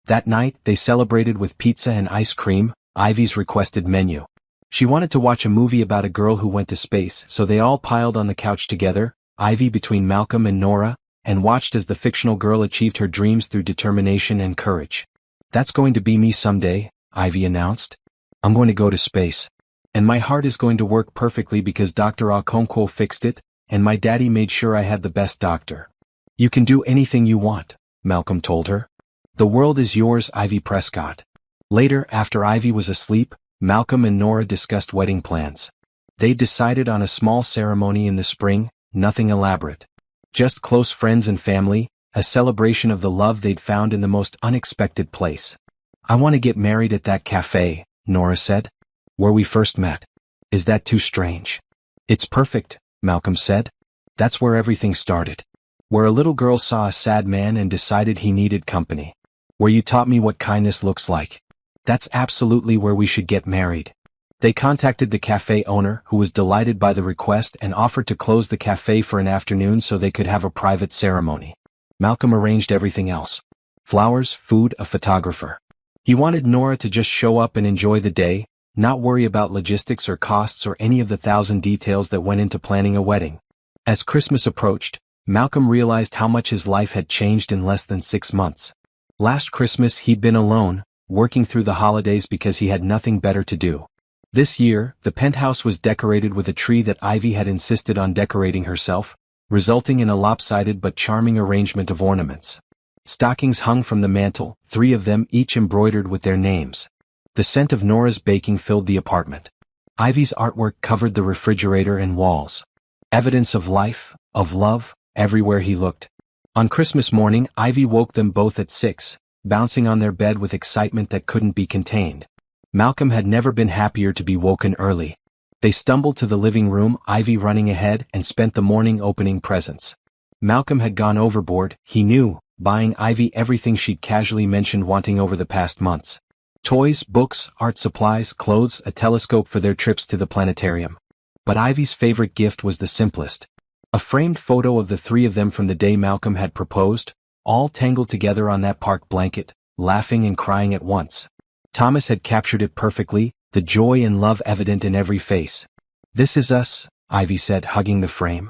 That night, they celebrated with pizza and ice cream, Ivy's requested menu. She wanted to watch a movie about a girl who went to space, so they all piled on the couch together, Ivy between Malcolm and Nora, and watched as the fictional girl achieved her dreams through determination and courage. That's going to be me someday, Ivy announced. I'm going to go to space. And my heart is going to work perfectly because Dr. Okonkwo fixed it, and my daddy made sure I had the best doctor. You can do anything you want, Malcolm told her. The world is yours, Ivy Prescott. Later, after Ivy was asleep, Malcolm and Nora discussed wedding plans. They decided on a small ceremony in the spring, nothing elaborate. Just close friends and family, a celebration of the love they'd found in the most unexpected place. I want to get married at that cafe, Nora said. Where we first met. Is that too strange? It's perfect, Malcolm said. That's where everything started. Where a little girl saw a sad man and decided he needed company. Where you taught me what kindness looks like. That's absolutely where we should get married. They contacted the cafe owner, who was delighted by the request and offered to close the cafe for an afternoon so they could have a private ceremony. Malcolm arranged everything else. Flowers, food, a photographer. He wanted Nora to just show up and enjoy the day, not worry about logistics or costs or any of the 1,000 details that went into planning a wedding. As Christmas approached, Malcolm realized how much his life had changed in less than 6 months. Last Christmas he'd been alone, working through the holidays because he had nothing better to do. This year, the penthouse was decorated with a tree that Ivy had insisted on decorating herself, resulting in a lopsided but charming arrangement of ornaments. Stockings hung from the mantel, 3 of them each embroidered with their names. The scent of Nora's baking filled the apartment. Ivy's artwork covered the refrigerator and walls. Evidence of life, of love, everywhere he looked. On Christmas morning, Ivy woke them both at 6, bouncing on their bed with excitement that couldn't be contained. Malcolm had never been happier to be woken early. They stumbled to the living room, Ivy running ahead, and spent the morning opening presents. Malcolm had gone overboard, he knew, buying Ivy everything she'd casually mentioned wanting over the past months. Toys, books, art supplies, clothes, a telescope for their trips to the planetarium. But Ivy's favorite gift was the simplest. A framed photo of the 3 of them from the day Malcolm had proposed, all tangled together on that park blanket, laughing and crying at once. Thomas had captured it perfectly, the joy and love evident in every face. "This is us," Ivy said, hugging the frame.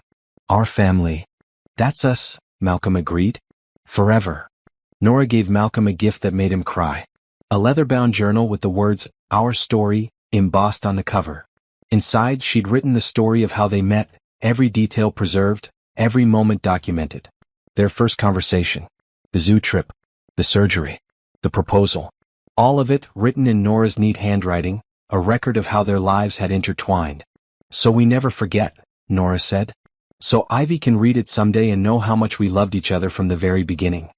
"Our family." "That's us," Malcolm agreed. "Forever." Nora gave Malcolm a gift that made him cry. A leather-bound journal with the words, "Our Story," embossed on the cover. Inside, she'd written the story of how they met, every detail preserved, every moment documented. Their first conversation. The zoo trip. The surgery. The proposal. All of it written in Nora's neat handwriting, a record of how their lives had intertwined. "So we never forget," Nora said. "So Ivy can read it someday and know how much we loved each other from the very beginning."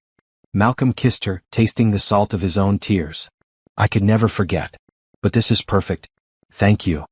Malcolm kissed her, tasting the salt of his own tears. "I could never forget. But this is perfect. Thank you."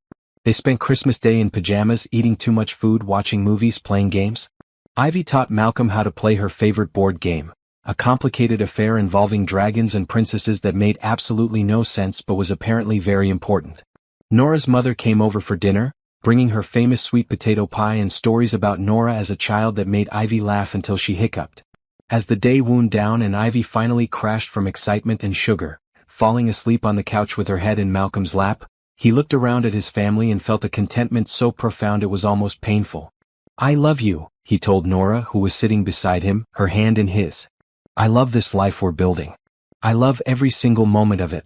They spent Christmas Day in pajamas, eating too much food, watching movies, playing games. Ivy taught Malcolm how to play her favorite board game, a complicated affair involving dragons and princesses that made absolutely no sense but was apparently very important. Nora's mother came over for dinner, bringing her famous sweet potato pie and stories about Nora as a child that made Ivy laugh until she hiccuped. As the day wound down and Ivy finally crashed from excitement and sugar, falling asleep on the couch with her head in Malcolm's lap, he looked around at his family and felt a contentment so profound it was almost painful. "I love you," he told Nora, who was sitting beside him, her hand in his. "I love this life we're building. I love every single moment of it."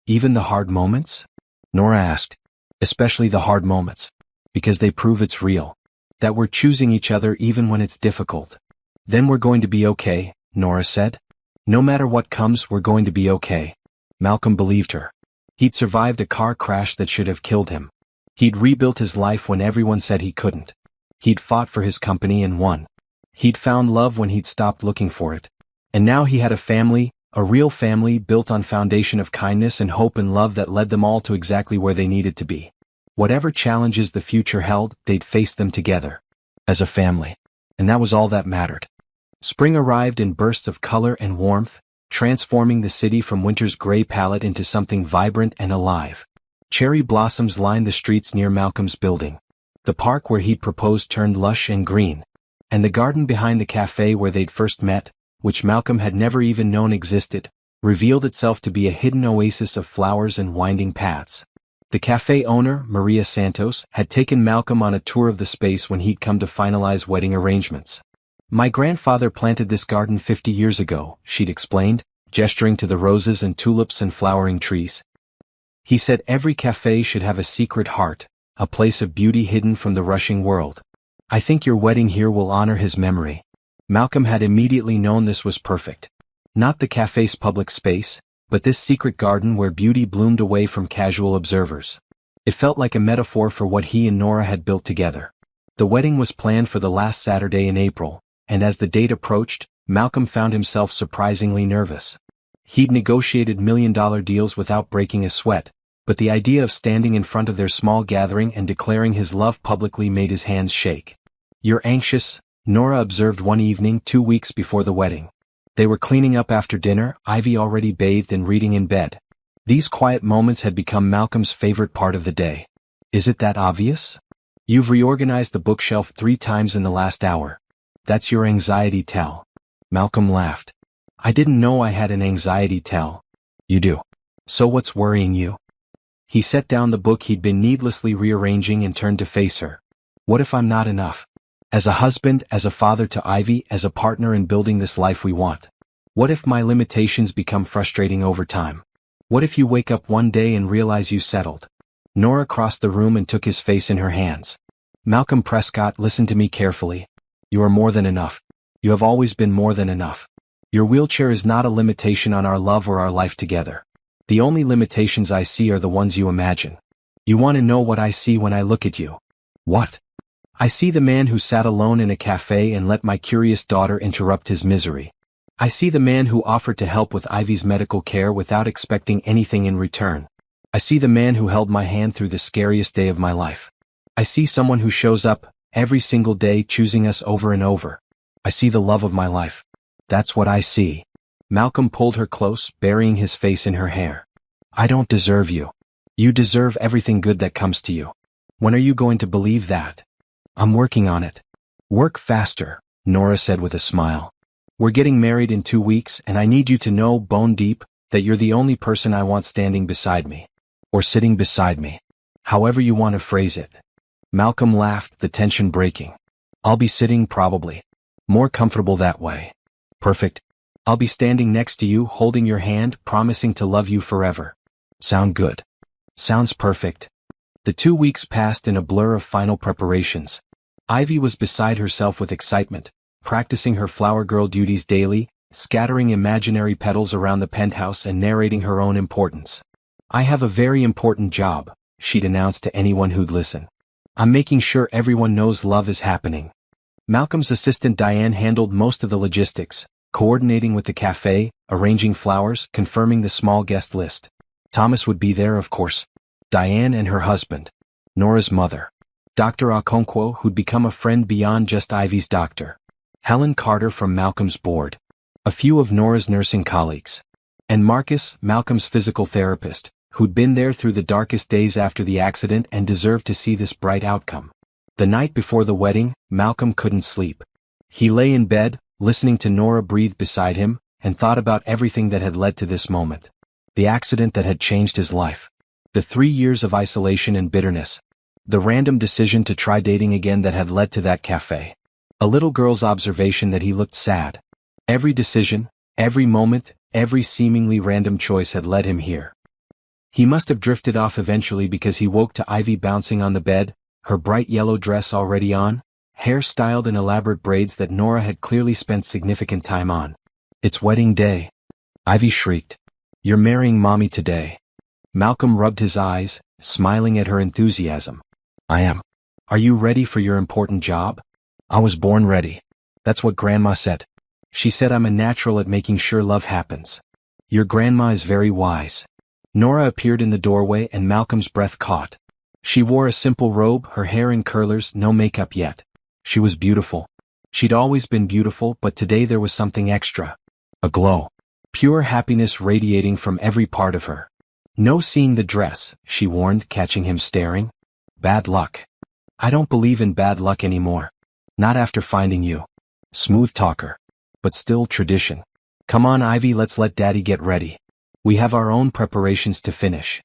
"Even the hard moments?" Nora asked. "Especially the hard moments. Because they prove it's real. That we're choosing each other even when it's difficult." "Then we're going to be okay," Nora said. "No matter what comes, we're going to be okay." Malcolm believed her. He'd survived a car crash that should have killed him. He'd rebuilt his life when everyone said he couldn't. He'd fought for his company and won. He'd found love when he'd stopped looking for it. And now he had a family, a real family built on foundation of kindness and hope and love that led them all to exactly where they needed to be. Whatever challenges the future held, they'd face them together. As a family. And that was all that mattered. Spring arrived in bursts of color and warmth, transforming the city from winter's gray palette into something vibrant and alive. Cherry blossoms lined the streets near Malcolm's building. The park where he'd proposed turned lush and green. And the garden behind the cafe where they'd first met, which Malcolm had never even known existed, revealed itself to be a hidden oasis of flowers and winding paths. The cafe owner, Maria Santos, had taken Malcolm on a tour of the space when he'd come to finalize wedding arrangements. "My grandfather planted this garden 50 years ago," she'd explained, gesturing to the roses and tulips and flowering trees. "He said every cafe should have a secret heart, a place of beauty hidden from the rushing world. I think your wedding here will honor his memory." Malcolm had immediately known this was perfect. Not the cafe's public space, but this secret garden where beauty bloomed away from casual observers. It felt like a metaphor for what he and Nora had built together. The wedding was planned for the last Saturday in April, and as the date approached, Malcolm found himself surprisingly nervous. He'd negotiated million-dollar deals without breaking a sweat, but the idea of standing in front of their small gathering and declaring his love publicly made his hands shake. You're anxious, Nora observed one evening 2 weeks before the wedding. They were cleaning up after dinner, Ivy already bathed and reading in bed. These quiet moments had become Malcolm's favorite part of the day. Is it that obvious? You've reorganized the bookshelf 3 times in the last hour. That's your anxiety tell. Malcolm laughed. I didn't know I had an anxiety tell. You do. So what's worrying you? He set down the book he'd been needlessly rearranging and turned to face her. What if I'm not enough? As a husband, as a father to Ivy, as a partner in building this life we want. What if my limitations become frustrating over time? What if you wake up one day and realize you settled? Nora crossed the room and took his face in her hands. Malcolm Prescott, listen to me carefully. You are more than enough. You have always been more than enough. Your wheelchair is not a limitation on our love or our life together. The only limitations I see are the ones you imagine. You want to know what I see when I look at you? What? I see the man who sat alone in a cafe and let my curious daughter interrupt his misery. I see the man who offered to help with Ivy's medical care without expecting anything in return. I see the man who held my hand through the scariest day of my life. I see someone who shows up, every single day choosing us over and over. I see the love of my life. That's what I see. Malcolm pulled her close, burying his face in her hair. I don't deserve you. You deserve everything good that comes to you. When are you going to believe that? I'm working on it. Work faster, Nora said with a smile. We're getting married in 2 weeks and I need you to know, bone deep, that you're the only person I want standing beside me. Or sitting beside me. However you want to phrase it. Malcolm laughed, the tension breaking. I'll be sitting probably. More comfortable that way. Perfect. I'll be standing next to you, holding your hand, promising to love you forever. Sound good? Sounds perfect. The 2 weeks passed in a blur of final preparations. Ivy was beside herself with excitement, practicing her flower girl duties daily, scattering imaginary petals around the penthouse and narrating her own importance. I have a very important job, she'd announced to anyone who'd listen. I'm making sure everyone knows love is happening. Malcolm's assistant Diane handled most of the logistics, coordinating with the cafe, arranging flowers, confirming the small guest list. Thomas would be there, of course. Diane and her husband. Nora's mother. Dr. Okonkwo, who'd become a friend beyond just Ivy's doctor. Helen Carter from Malcolm's board. A few of Nora's nursing colleagues. And Marcus, Malcolm's physical therapist, who'd been there through the darkest days after the accident and deserved to see this bright outcome. The night before the wedding, Malcolm couldn't sleep. He lay in bed, listening to Nora breathe beside him, and thought about everything that had led to this moment. The accident that had changed his life. The 3 years of isolation and bitterness. The random decision to try dating again that had led to that cafe. A little girl's observation that he looked sad. Every decision, every moment, every seemingly random choice had led him here. He must have drifted off eventually because he woke to Ivy bouncing on the bed, her bright yellow dress already on, hair styled in elaborate braids that Nora had clearly spent significant time on. It's wedding day. Ivy shrieked. You're marrying mommy today. Malcolm rubbed his eyes, smiling at her enthusiasm. I am. Are you ready for your important job? I was born ready. That's what Grandma said. She said I'm a natural at making sure love happens. Your grandma is very wise. Nora appeared in the doorway and Malcolm's breath caught. She wore a simple robe, her hair in curlers, no makeup yet. She was beautiful. She'd always been beautiful, but today there was something extra. A glow. Pure happiness radiating from every part of her. No seeing the dress, she warned, catching him staring. Bad luck. I don't believe in bad luck anymore. Not after finding you. Smooth talker. But still tradition. Come on, Ivy, let's let Daddy get ready. We have our own preparations to finish.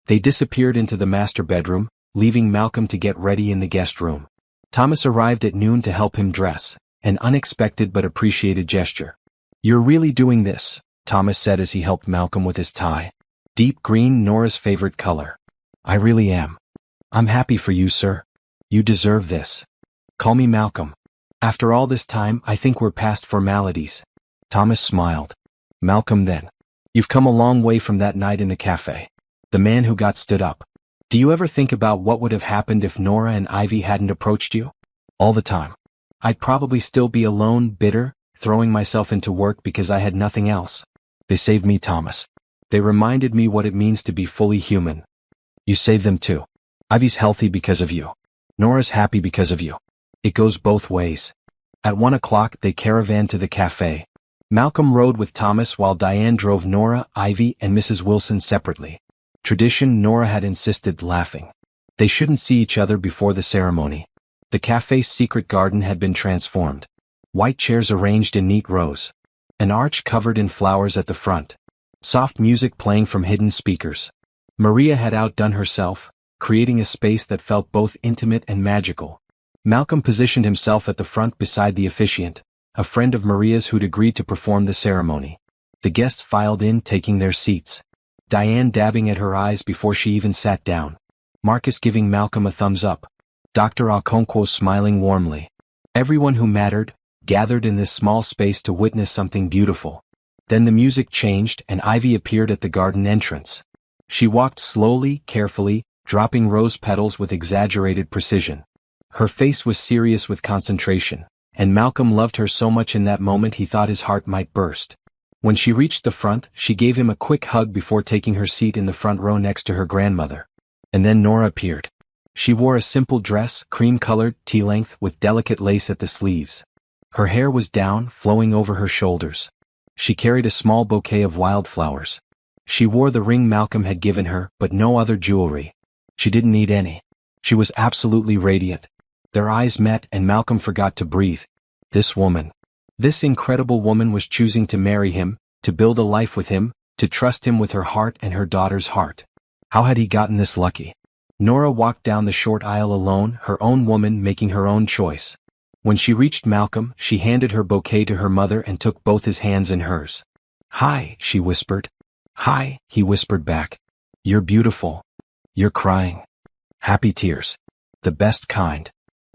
They disappeared into the master bedroom, leaving Malcolm to get ready in the guest room. Thomas arrived at noon to help him dress, an unexpected but appreciated gesture. You're really doing this, Thomas said as he helped Malcolm with his tie. Deep green, Nora's favorite color. I really am. I'm happy for you, sir. You deserve this. Call me Malcolm. After all this time, I think we're past formalities. Thomas smiled. Malcolm then. You've come a long way from that night in the cafe. The man who got stood up. Do you ever think about what would have happened if Nora and Ivy hadn't approached you? All the time. I'd probably still be alone, bitter, throwing myself into work because I had nothing else. They saved me, Thomas. They reminded me what it means to be fully human. You saved them too. Ivy's healthy because of you. Nora's happy because of you. It goes both ways. At 1 o'clock they caravaned to the café. Malcolm rode with Thomas while Diane drove Nora, Ivy, and Mrs. Wilson separately. Tradition, Nora had insisted, laughing. They shouldn't see each other before the ceremony. The café's secret garden had been transformed. White chairs arranged in neat rows. An arch covered in flowers at the front. Soft music playing from hidden speakers. Maria had outdone herself, creating a space that felt both intimate and magical. Malcolm positioned himself at the front beside the officiant, a friend of Maria's who'd agreed to perform the ceremony. The guests filed in, taking their seats. Diane dabbing at her eyes before she even sat down. Marcus giving Malcolm a thumbs up. Dr. Okonkwo smiling warmly. Everyone who mattered gathered in this small space to witness something beautiful. Then the music changed and Ivy appeared at the garden entrance. She walked slowly, carefully, dropping rose petals with exaggerated precision. Her face was serious with concentration, and Malcolm loved her so much in that moment he thought his heart might burst. When she reached the front, she gave him a quick hug before taking her seat in the front row next to her grandmother. And then Nora appeared. She wore a simple dress, cream-colored, tea-length, with delicate lace at the sleeves. Her hair was down, flowing over her shoulders. She carried a small bouquet of wildflowers. She wore the ring Malcolm had given her, but no other jewelry. She didn't need any. She was absolutely radiant. Their eyes met and Malcolm forgot to breathe. This woman. This incredible woman was choosing to marry him, to build a life with him, to trust him with her heart and her daughter's heart. How had he gotten this lucky? Nora walked down the short aisle alone, her own woman making her own choice. When she reached Malcolm, she handed her bouquet to her mother and took both his hands in hers. "Hi," she whispered. "Hi," he whispered back. "You're beautiful. You're crying. Happy tears. The best kind."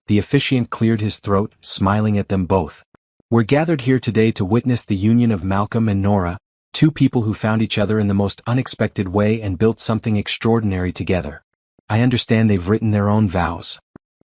The officiant cleared his throat, smiling at them both. "We're gathered here today to witness the union of Malcolm and Nora, two people who found each other in the most unexpected way and built something extraordinary together. I understand they've written their own vows."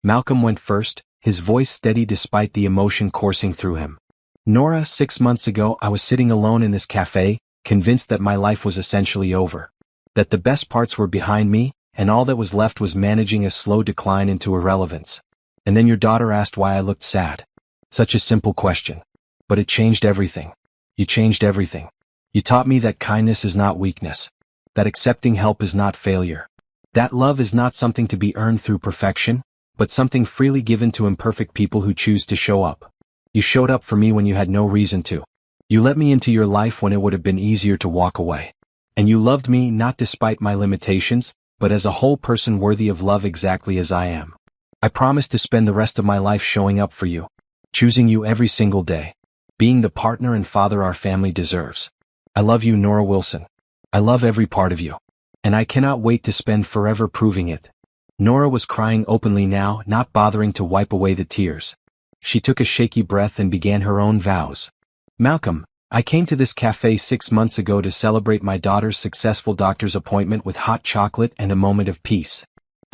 Malcolm went first, his voice steady despite the emotion coursing through him. "Nora, 6 months ago I was sitting alone in this cafe, convinced that my life was essentially over. That the best parts were behind me, and all that was left was managing a slow decline into irrelevance. And then your daughter asked why I looked sad. Such a simple question. But it changed everything. You changed everything. You taught me that kindness is not weakness. That accepting help is not failure. That love is not something to be earned through perfection, but something freely given to imperfect people who choose to show up. You showed up for me when you had no reason to. You let me into your life when it would have been easier to walk away. And you loved me not despite my limitations, but as a whole person worthy of love exactly as I am. I promise to spend the rest of my life showing up for you, choosing you every single day, being the partner and father our family deserves. I love you, Nora Wilson. I love every part of you. And I cannot wait to spend forever proving it." Nora was crying openly now, not bothering to wipe away the tears. She took a shaky breath and began her own vows. "Malcolm, I came to this cafe 6 months ago to celebrate my daughter's successful doctor's appointment with hot chocolate and a moment of peace.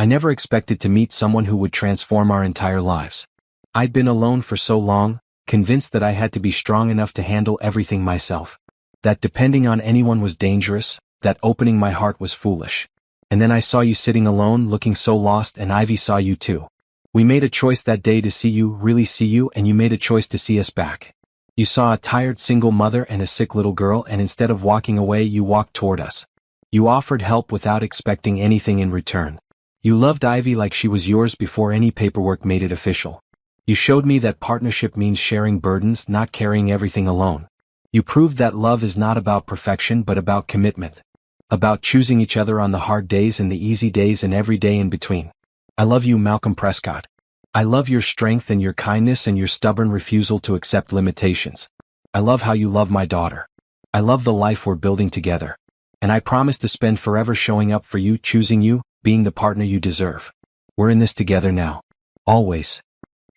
I never expected to meet someone who would transform our entire lives. I'd been alone for so long, convinced that I had to be strong enough to handle everything myself. That depending on anyone was dangerous, that opening my heart was foolish. And then I saw you sitting alone, looking so lost, and Ivy saw you too. We made a choice that day to see you, really see you, and you made a choice to see us back. You saw a tired single mother and a sick little girl, and instead of walking away, you walked toward us. You offered help without expecting anything in return. You loved Ivy like she was yours before any paperwork made it official. You showed me that partnership means sharing burdens, not carrying everything alone. You proved that love is not about perfection but about commitment. About choosing each other on the hard days and the easy days and every day in between. I love you, Malcolm Prescott. I love your strength and your kindness and your stubborn refusal to accept limitations. I love how you love my daughter. I love the life we're building together. And I promise to spend forever showing up for you, choosing you, being the partner you deserve. We're in this together now. Always."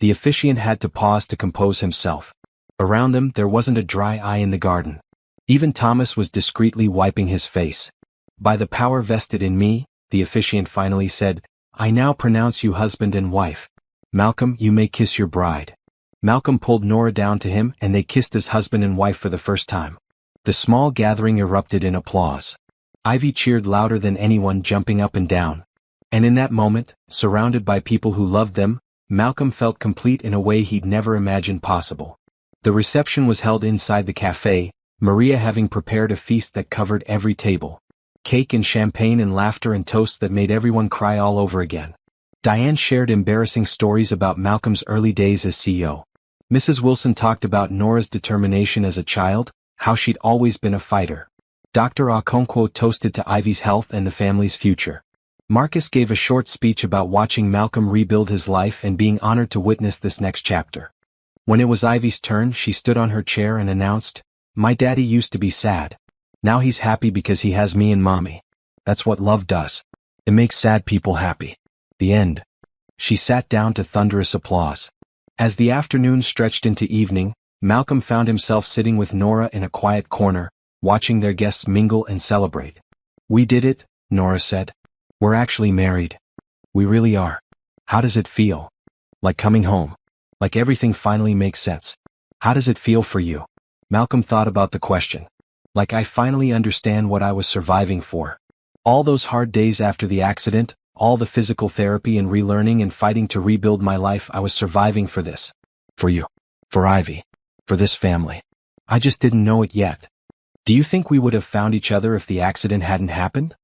The officiant had to pause to compose himself. Around them there wasn't a dry eye in the garden. Even Thomas was discreetly wiping his face. "By the power vested in me," the officiant finally said, "I now pronounce you husband and wife. Malcolm, you may kiss your bride." Malcolm pulled Nora down to him and they kissed as husband and wife for the first time. The small gathering erupted in applause. Ivy cheered louder than anyone, jumping up and down. And in that moment, surrounded by people who loved them, Malcolm felt complete in a way he'd never imagined possible. The reception was held inside the café, Maria having prepared a feast that covered every table. Cake and champagne and laughter and toasts that made everyone cry all over again. Diane shared embarrassing stories about Malcolm's early days as CEO. Mrs. Wilson talked about Nora's determination as a child, how she'd always been a fighter. Dr. Okonkwo toasted to Ivy's health and the family's future. Marcus gave a short speech about watching Malcolm rebuild his life and being honored to witness this next chapter. When it was Ivy's turn, she stood on her chair and announced, "My daddy used to be sad. Now he's happy because he has me and mommy. That's what love does. It makes sad people happy." The end. She sat down to thunderous applause. As the afternoon stretched into evening, Malcolm found himself sitting with Nora in a quiet corner, watching their guests mingle and celebrate. "We did it," Nora said. "We're actually married. We really are. How does it feel? Like coming home. Like everything finally makes sense. How does it feel for you?" Malcolm thought about the question. "Like I finally understand what I was surviving for. All those hard days after the accident, all the physical therapy and relearning and fighting to rebuild my life, I was surviving for this. For you. For Ivy. For this family. I just didn't know it yet. Do you think we would have found each other if the accident hadn't happened?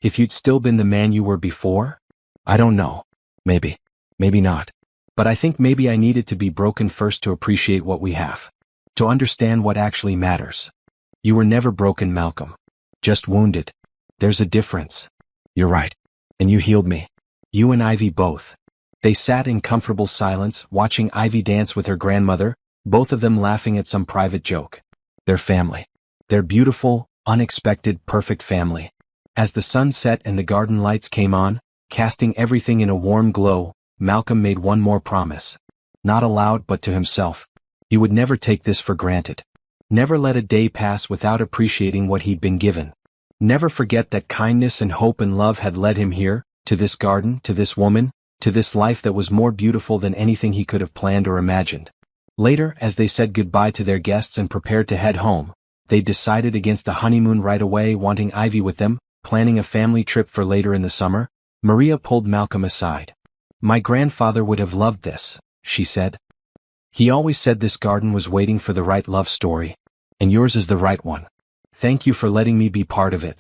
If you'd still been the man you were before? I don't know. Maybe. Maybe not. But I think maybe I needed to be broken first to appreciate what we have. To understand what actually matters. You were never broken, Malcolm. Just wounded. There's a difference. You're right. And you healed me. You and Ivy both." They sat in comfortable silence, watching Ivy dance with her grandmother, both of them laughing at some private joke. Their family. Their beautiful, unexpected, perfect family. As the sun set and the garden lights came on, casting everything in a warm glow, Malcolm made one more promise. Not aloud but to himself. He would never take this for granted. Never let a day pass without appreciating what he'd been given. Never forget that kindness and hope and love had led him here, to this garden, to this woman, to this life that was more beautiful than anything he could have planned or imagined. Later, as they said goodbye to their guests and prepared to head home, they decided against a honeymoon right away, wanting Ivy with them, planning a family trip for later in the summer. Maria pulled Malcolm aside. "My grandfather would have loved this," she said. "He always said this garden was waiting for the right love story. And yours is the right one. Thank you for letting me be part of it.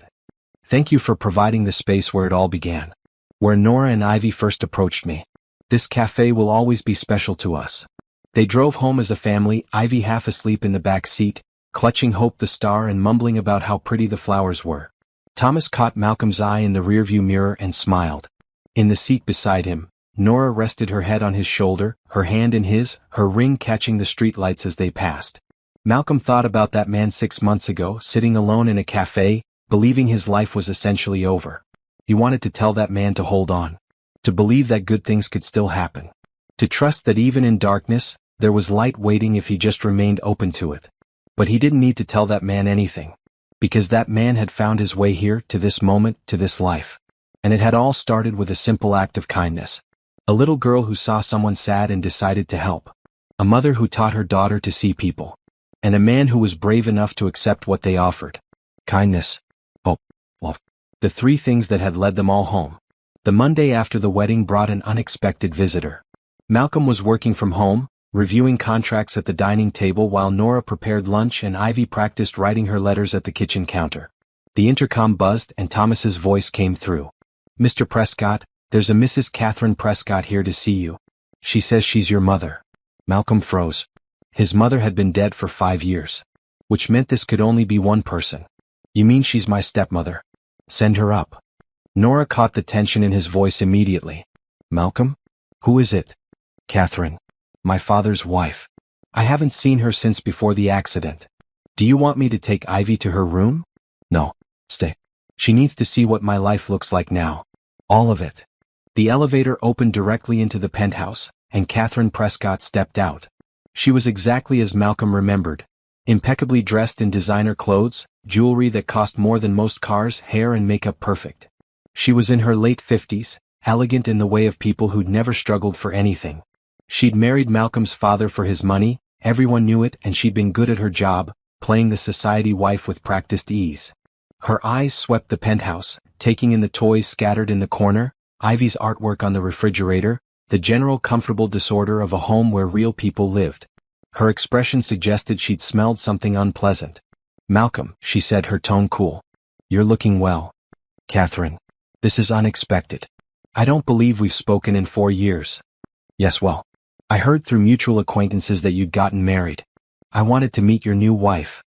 Thank you for providing the space where it all began. Where Nora and Ivy first approached me. This cafe will always be special to us." They drove home as a family, Ivy half asleep in the back seat, clutching Hope the star and mumbling about how pretty the flowers were. Thomas caught Malcolm's eye in the rearview mirror and smiled. In the seat beside him, Nora rested her head on his shoulder, her hand in his, her ring catching the streetlights as they passed. Malcolm thought about that man 6 months ago, sitting alone in a cafe, believing his life was essentially over. He wanted to tell that man to hold on. To believe that good things could still happen. To trust that even in darkness, there was light waiting if he just remained open to it. But he didn't need to tell that man anything. Because that man had found his way here, to this moment, to this life. And it had all started with a simple act of kindness. A little girl who saw someone sad and decided to help. A mother who taught her daughter to see people. And a man who was brave enough to accept what they offered. Kindness. Hope. Love. The three things that had led them all home. The Monday after the wedding brought an unexpected visitor. Malcolm was working from home, reviewing contracts at the dining table while Nora prepared lunch and Ivy practiced writing her letters at the kitchen counter. The intercom buzzed and Thomas's voice came through. "Mr. Prescott, there's a Mrs. Catherine Prescott here to see you. She says she's your mother." Malcolm froze. His mother had been dead for 5 years. Which meant this could only be one person. "You mean she's my stepmother? Send her up." Nora caught the tension in his voice immediately. "Malcolm? Who is it?" "Catherine. My father's wife. I haven't seen her since before the accident. Do you want me to take Ivy to her room?" "No. Stay. She needs to see what my life looks like now. All of it." The elevator opened directly into the penthouse, and Catherine Prescott stepped out. She was exactly as Malcolm remembered. Impeccably dressed in designer clothes, jewelry that cost more than most cars, hair and makeup perfect. She was in her late 50s, elegant in the way of people who'd never struggled for anything. She'd married Malcolm's father for his money, everyone knew it, and she'd been good at her job, playing the society wife with practiced ease. Her eyes swept the penthouse, taking in the toys scattered in the corner, Ivy's artwork on the refrigerator, the general comfortable disorder of a home where real people lived. Her expression suggested she'd smelled something unpleasant. "Malcolm," she said, her tone cool. "You're looking well." "Catherine. This is unexpected. I don't believe we've spoken in 4 years." "Yes, well. I heard through mutual acquaintances that you'd gotten married. I wanted to meet your new wife."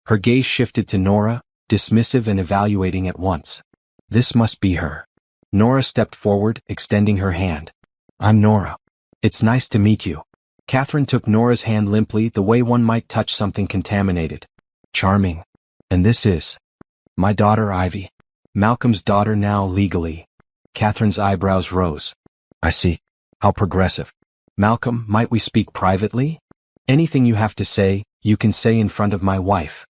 Her gaze shifted to Nora, dismissive and evaluating at once. This must be her. Nora stepped forward, extending her hand. "I'm Nora. It's nice to meet you." Catherine took Nora's hand limply, the way one might touch something contaminated. "Charming. And this is my daughter Ivy." "Malcolm's daughter now legally." Catherine's eyebrows rose. "I see. How progressive. Malcolm, might we speak privately? Anything you have to say, you can say in front of my wife."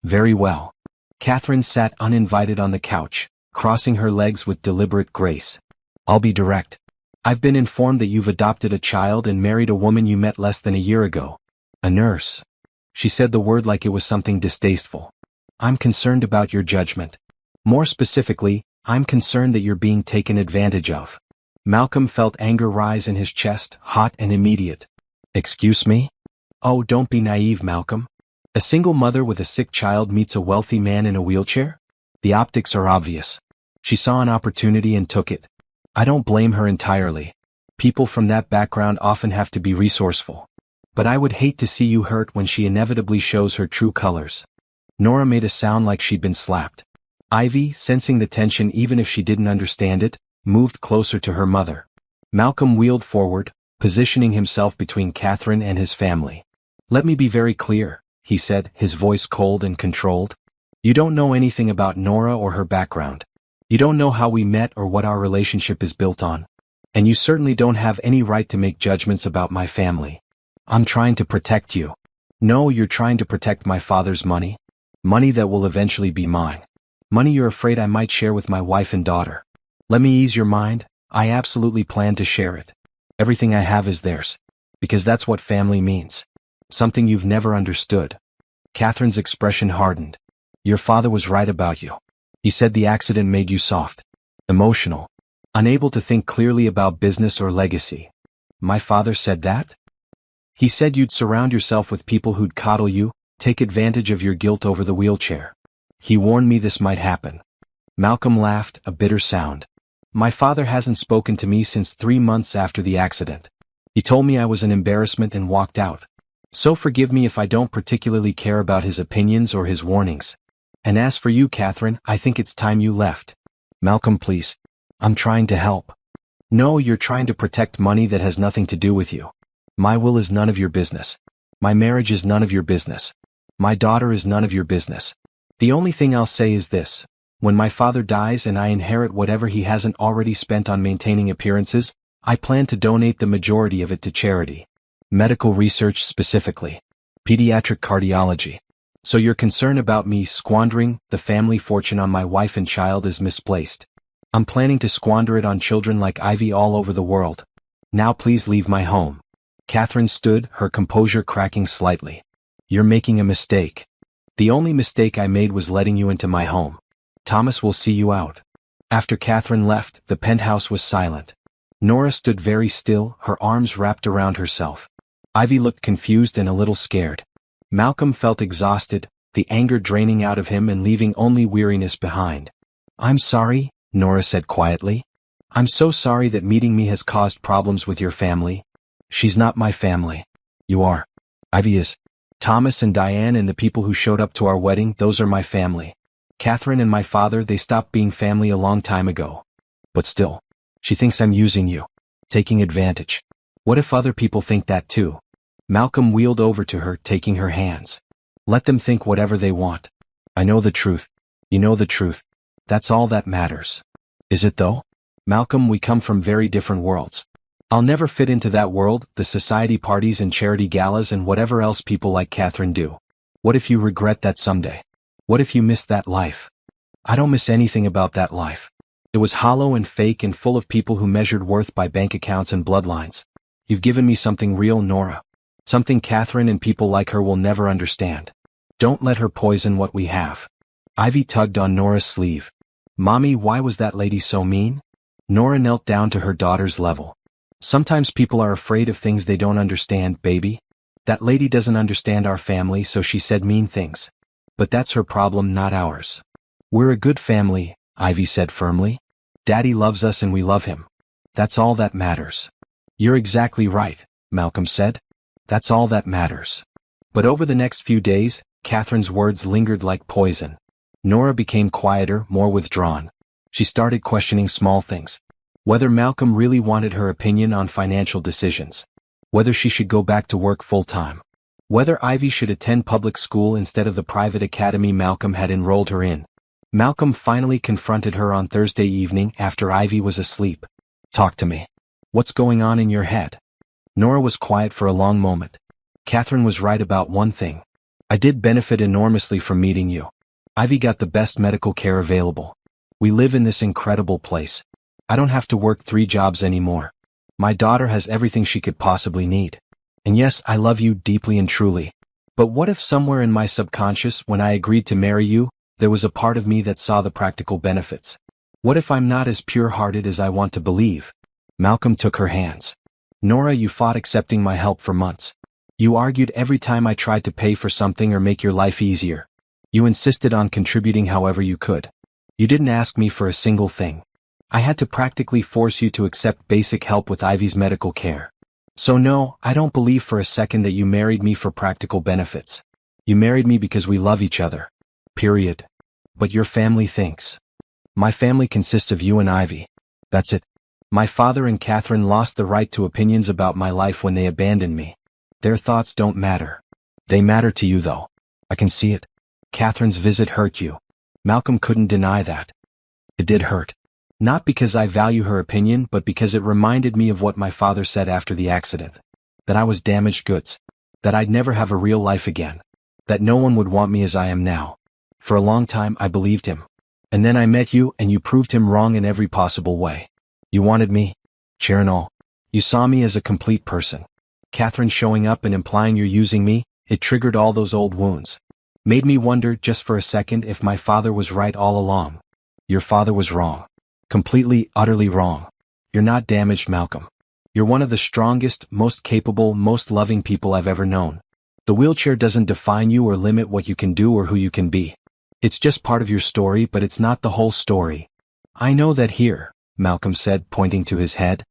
"Very well." Catherine sat uninvited on the couch, crossing her legs with deliberate grace. "I'll be direct. I've been informed that you've adopted a child and married a woman you met less than a year ago. A nurse." She said the word like it was something distasteful. "I'm concerned about your judgment. More specifically, I'm concerned that you're being taken advantage of." Malcolm felt anger rise in his chest, hot and immediate. "Excuse me?" "Oh, don't be naive, Malcolm. A single mother with a sick child meets a wealthy man in a wheelchair? The optics are obvious. She saw an opportunity and took it. I don't blame her entirely. People from that background often have to be resourceful. But I would hate to see you hurt when she inevitably shows her true colors." Nora made a sound like she'd been slapped. Ivy, sensing the tension even if she didn't understand it, moved closer to her mother. Malcolm wheeled forward, positioning himself between Catherine and his family. "Let me be very clear," he said, his voice cold and controlled. "You don't know anything about Nora or her background. You don't know how we met or what our relationship is built on. And you certainly don't have any right to make judgments about my family. I'm trying to protect you." "No, you're trying to protect my father's money. Money that will eventually be mine. Money you're afraid I might share with my wife and daughter. Let me ease your mind, I absolutely plan to share it. Everything I have is theirs. Because that's what family means. Something you've never understood." Catherine's expression hardened. "Your father was right about you. He said the accident made you soft. Emotional. Unable to think clearly about business or legacy." "My father said that?" "He said you'd surround yourself with people who'd coddle you, take advantage of your guilt over the wheelchair. He warned me this might happen." Malcolm laughed, a bitter sound. "My father hasn't spoken to me since 3 months after the accident. He told me I was an embarrassment and walked out. So forgive me if I don't particularly care about his opinions or his warnings. And as for you, Catherine, I think it's time you left." "Malcolm, please. I'm trying to help." "No, you're trying to protect money that has nothing to do with you. My will is none of your business. My marriage is none of your business. My daughter is none of your business. The only thing I'll say is this. When my father dies and I inherit whatever he hasn't already spent on maintaining appearances, I plan to donate the majority of it to charity. Medical research specifically. Pediatric cardiology. So your concern about me squandering the family fortune on my wife and child is misplaced. I'm planning to squander it on children like Ivy all over the world. Now please leave my home." Catherine stood, her composure cracking slightly. "You're making a mistake. The only mistake I made was letting you into my home. Thomas will see you out." After Catherine left, the penthouse was silent. Nora stood very still, her arms wrapped around herself. Ivy looked confused and a little scared. Malcolm felt exhausted, the anger draining out of him and leaving only weariness behind. "I'm sorry," Nora said quietly. "I'm so sorry that meeting me has caused problems with your family." "She's not my family." "You are. Ivy is. Thomas and Diane and the people who showed up to our wedding, those are my family. Catherine and my father, they stopped being family a long time ago. But still, she thinks I'm using you. Taking advantage. What if other people think that too?" Malcolm wheeled over to her, taking her hands. "Let them think whatever they want. I know the truth. You know the truth. That's all that matters." "Is it though?" "Malcolm, we come from very different worlds. I'll never fit into that world, the society parties and charity galas and whatever else people like Catherine do. What if you regret that someday? What if you miss that life?" "I don't miss anything about that life. It was hollow and fake and full of people who measured worth by bank accounts and bloodlines. You've given me something real, Nora. Something Catherine and people like her will never understand. Don't let her poison what we have." Ivy tugged on Nora's sleeve. "Mommy, why was that lady so mean?" Nora knelt down to her daughter's level. Sometimes people are afraid of things they don't understand, baby. That lady doesn't understand our family, so she said mean things. But that's her problem, not ours. We're a good family, Ivy said firmly. Daddy loves us and we love him. That's all that matters. You're exactly right, Malcolm said. That's all that matters. But over the next few days, Catherine's words lingered like poison. Nora became quieter, more withdrawn. She started questioning small things. Whether Malcolm really wanted her opinion on financial decisions. Whether she should go back to work full-time. Whether Ivy should attend public school instead of the private academy Malcolm had enrolled her in. Malcolm finally confronted her on Thursday evening after Ivy was asleep. Talk to me. What's going on in your head? Nora was quiet for a long moment. Catherine was right about one thing. I did benefit enormously from meeting you. Ivy got the best medical care available. We live in this incredible place. I don't have to work 3 jobs anymore. My daughter has everything she could possibly need. And yes, I love you deeply and truly. But what if somewhere in my subconscious, when I agreed to marry you, there was a part of me that saw the practical benefits? What if I'm not as pure-hearted as I want to believe? Malcolm took her hands. Nora, you fought accepting my help for months. You argued every time I tried to pay for something or make your life easier. You insisted on contributing however you could. You didn't ask me for a single thing. I had to practically force you to accept basic help with Ivy's medical care. So no, I don't believe for a second that you married me for practical benefits. You married me because we love each other. Period. But your family thinks. My family consists of you and Ivy. That's it. My father and Catherine lost the right to opinions about my life when they abandoned me. Their thoughts don't matter. They matter to you though. I can see it. Catherine's visit hurt you. Malcolm couldn't deny that. It did hurt. Not because I value her opinion, but because it reminded me of what my father said after the accident. That I was damaged goods. That I'd never have a real life again. That no one would want me as I am now. For a long time I believed him. And then I met you and you proved him wrong in every possible way. You wanted me. Chair and all. You saw me as a complete person. Catherine showing up and implying you're using me, it triggered all those old wounds. Made me wonder just for a second if my father was right all along. Your father was wrong. Completely, utterly wrong. You're not damaged, Malcolm. You're one of the strongest, most capable, most loving people I've ever known. The wheelchair doesn't define you or limit what you can do or who you can be. It's just part of your story, but it's not the whole story. I know that here, Malcolm said, pointing to his head.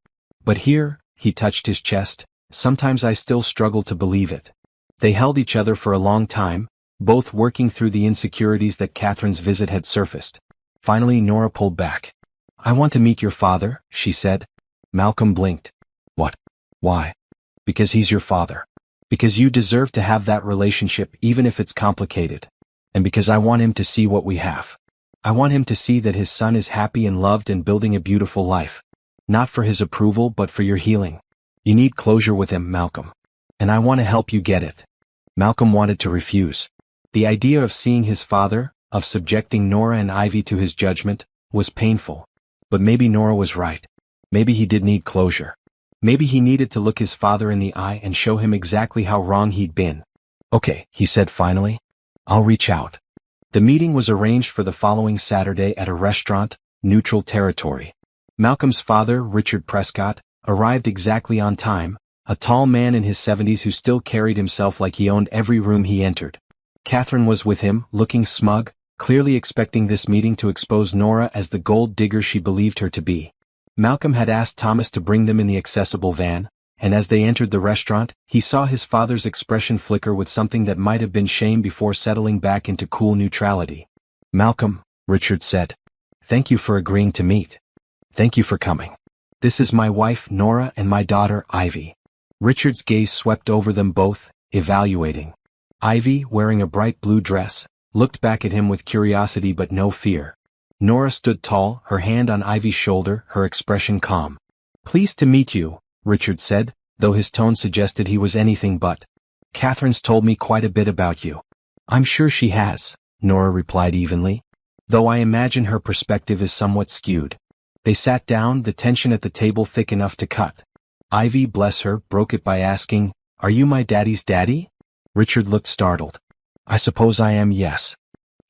But here, he touched his chest, sometimes I still struggle to believe it. They held each other for a long time, both working through the insecurities that Catherine's visit had surfaced. Finally, Nora pulled back. I want to meet your father, she said. Malcolm blinked. What? Why? Because he's your father. Because you deserve to have that relationship even if it's complicated. And because I want him to see what we have. I want him to see that his son is happy and loved and building a beautiful life. Not for his approval but for your healing. You need closure with him, Malcolm. And I want to help you get it. Malcolm wanted to refuse. The idea of seeing his father, of subjecting Nora and Ivy to his judgment, was painful. But maybe Nora was right. Maybe he did need closure. Maybe he needed to look his father in the eye and show him exactly how wrong he'd been. Okay, he said finally. I'll reach out. The meeting was arranged for the following Saturday at a restaurant, Neutral Territory. Malcolm's father, Richard Prescott, arrived exactly on time, a tall man in his 70s who still carried himself like he owned every room he entered. Catherine was with him, looking smug, clearly expecting this meeting to expose Nora as the gold digger she believed her to be. Malcolm had asked Thomas to bring them in the accessible van, and as they entered the restaurant, he saw his father's expression flicker with something that might have been shame before settling back into cool neutrality. Malcolm, Richard said. Thank you for agreeing to meet. Thank you for coming. This is my wife, Nora, and my daughter, Ivy. Richard's gaze swept over them both, evaluating. Ivy, wearing a bright blue dress, looked back at him with curiosity but no fear. Nora stood tall, her hand on Ivy's shoulder, her expression calm. Pleased to meet you, Richard said, though his tone suggested he was anything but. Catherine's told me quite a bit about you. I'm sure she has, Nora replied evenly. Though I imagine her perspective is somewhat skewed. They sat down, the tension at the table thick enough to cut. Ivy, bless her, broke it by asking, Are you my daddy's daddy? Richard looked startled. I suppose I am, yes.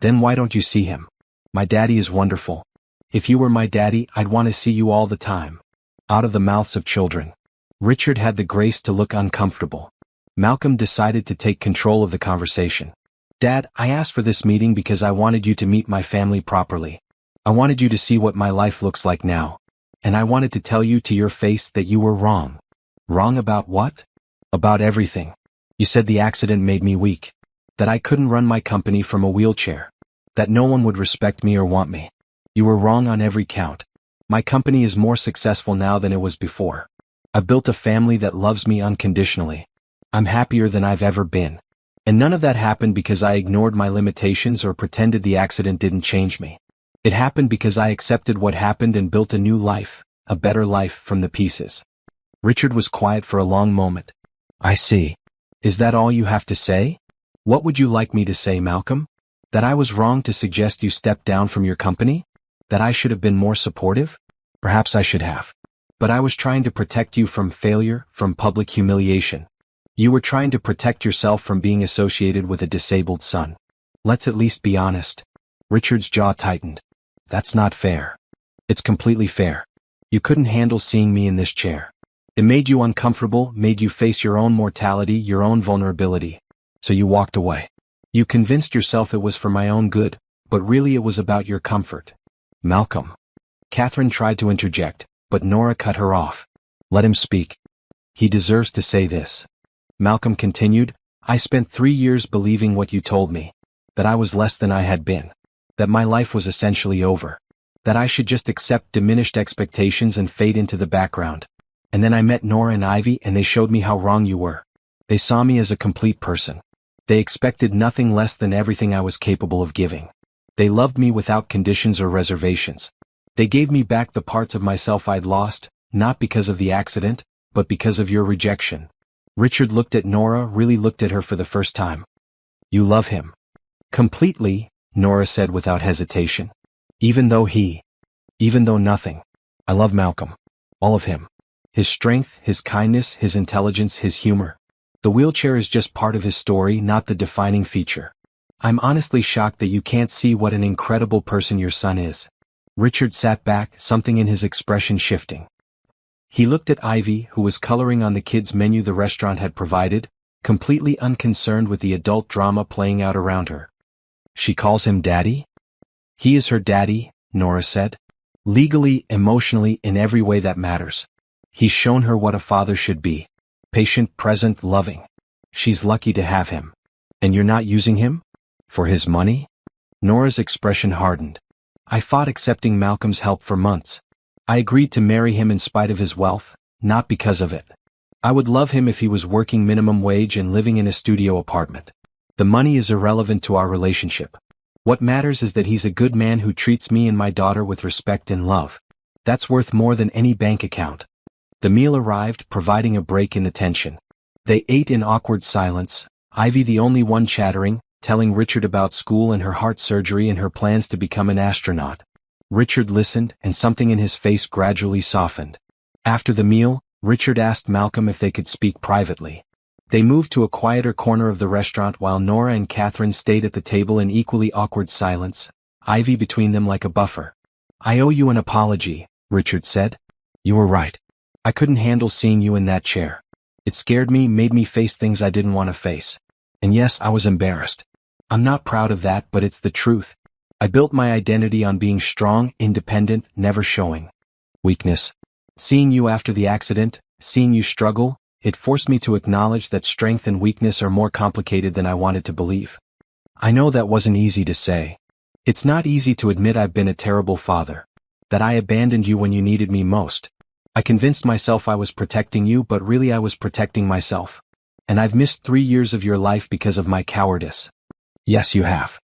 Then why don't you see him? My daddy is wonderful. If you were my daddy, I'd want to see you all the time. Out of the mouths of children. Richard had the grace to look uncomfortable. Malcolm decided to take control of the conversation. Dad, I asked for this meeting because I wanted you to meet my family properly. I wanted you to see what my life looks like now. And I wanted to tell you to your face that you were wrong. Wrong about what? About everything. You said the accident made me weak. That I couldn't run my company from a wheelchair. That no one would respect me or want me. You were wrong on every count. My company is more successful now than it was before. I've built a family that loves me unconditionally. I'm happier than I've ever been. And none of that happened because I ignored my limitations or pretended the accident didn't change me. It happened because I accepted what happened and built a new life, a better life from the pieces. Richard was quiet for a long moment. I see. Is that all you have to say? What would you like me to say, Malcolm? That I was wrong to suggest you step down from your company? That I should have been more supportive? Perhaps I should have. But I was trying to protect you from failure, from public humiliation. You were trying to protect yourself from being associated with a disabled son. Let's at least be honest. Richard's jaw tightened. That's not fair. It's completely fair. You couldn't handle seeing me in this chair. It made you uncomfortable, made you face your own mortality, your own vulnerability. So you walked away. You convinced yourself it was for my own good, but really it was about your comfort. Malcolm. Catherine tried to interject, but Nora cut her off. Let him speak. He deserves to say this. Malcolm continued, I spent 3 years believing what you told me. That I was less than I had been. That my life was essentially over. That I should just accept diminished expectations and fade into the background. And then I met Nora and Ivy and they showed me how wrong you were. They saw me as a complete person. They expected nothing less than everything I was capable of giving. They loved me without conditions or reservations. They gave me back the parts of myself I'd lost, not because of the accident, but because of your rejection. Richard looked at Nora, really looked at her for the first time. You love him. Completely, Nora said without hesitation. Even though nothing. I love Malcolm. All of him. His strength, his kindness, his intelligence, his humor. The wheelchair is just part of his story, not the defining feature. I'm honestly shocked that you can't see what an incredible person your son is. Richard sat back, something in his expression shifting. He looked at Ivy, who was coloring on the kids' menu the restaurant had provided, completely unconcerned with the adult drama playing out around her. She calls him Daddy? He is her daddy, Nora said. Legally, emotionally, in every way that matters. He's shown her what a father should be. Patient, present, loving. She's lucky to have him. And you're not using him? For his money? Nora's expression hardened. I fought accepting Malcolm's help for months. I agreed to marry him in spite of his wealth, not because of it. I would love him if he was working minimum wage and living in a studio apartment. The money is irrelevant to our relationship. What matters is that he's a good man who treats me and my daughter with respect and love. That's worth more than any bank account. The meal arrived, providing a break in the tension. They ate in awkward silence, Ivy the only one chattering, telling Richard about school and her heart surgery and her plans to become an astronaut. Richard listened, and something in his face gradually softened. After the meal, Richard asked Malcolm if they could speak privately. They moved to a quieter corner of the restaurant while Nora and Catherine stayed at the table in equally awkward silence, Ivy between them like a buffer. I owe you an apology, Richard said. You were right. I couldn't handle seeing you in that chair. It scared me, made me face things I didn't want to face. And yes, I was embarrassed. I'm not proud of that, but it's the truth. I built my identity on being strong, independent, never showing weakness. Seeing you after the accident, seeing you struggle, it forced me to acknowledge that strength and weakness are more complicated than I wanted to believe. I know that wasn't easy to say. It's not easy to admit I've been a terrible father. That I abandoned you when you needed me most. I convinced myself I was protecting you, but really I was protecting myself. And I've missed 3 years of your life because of my cowardice. Yes, you have.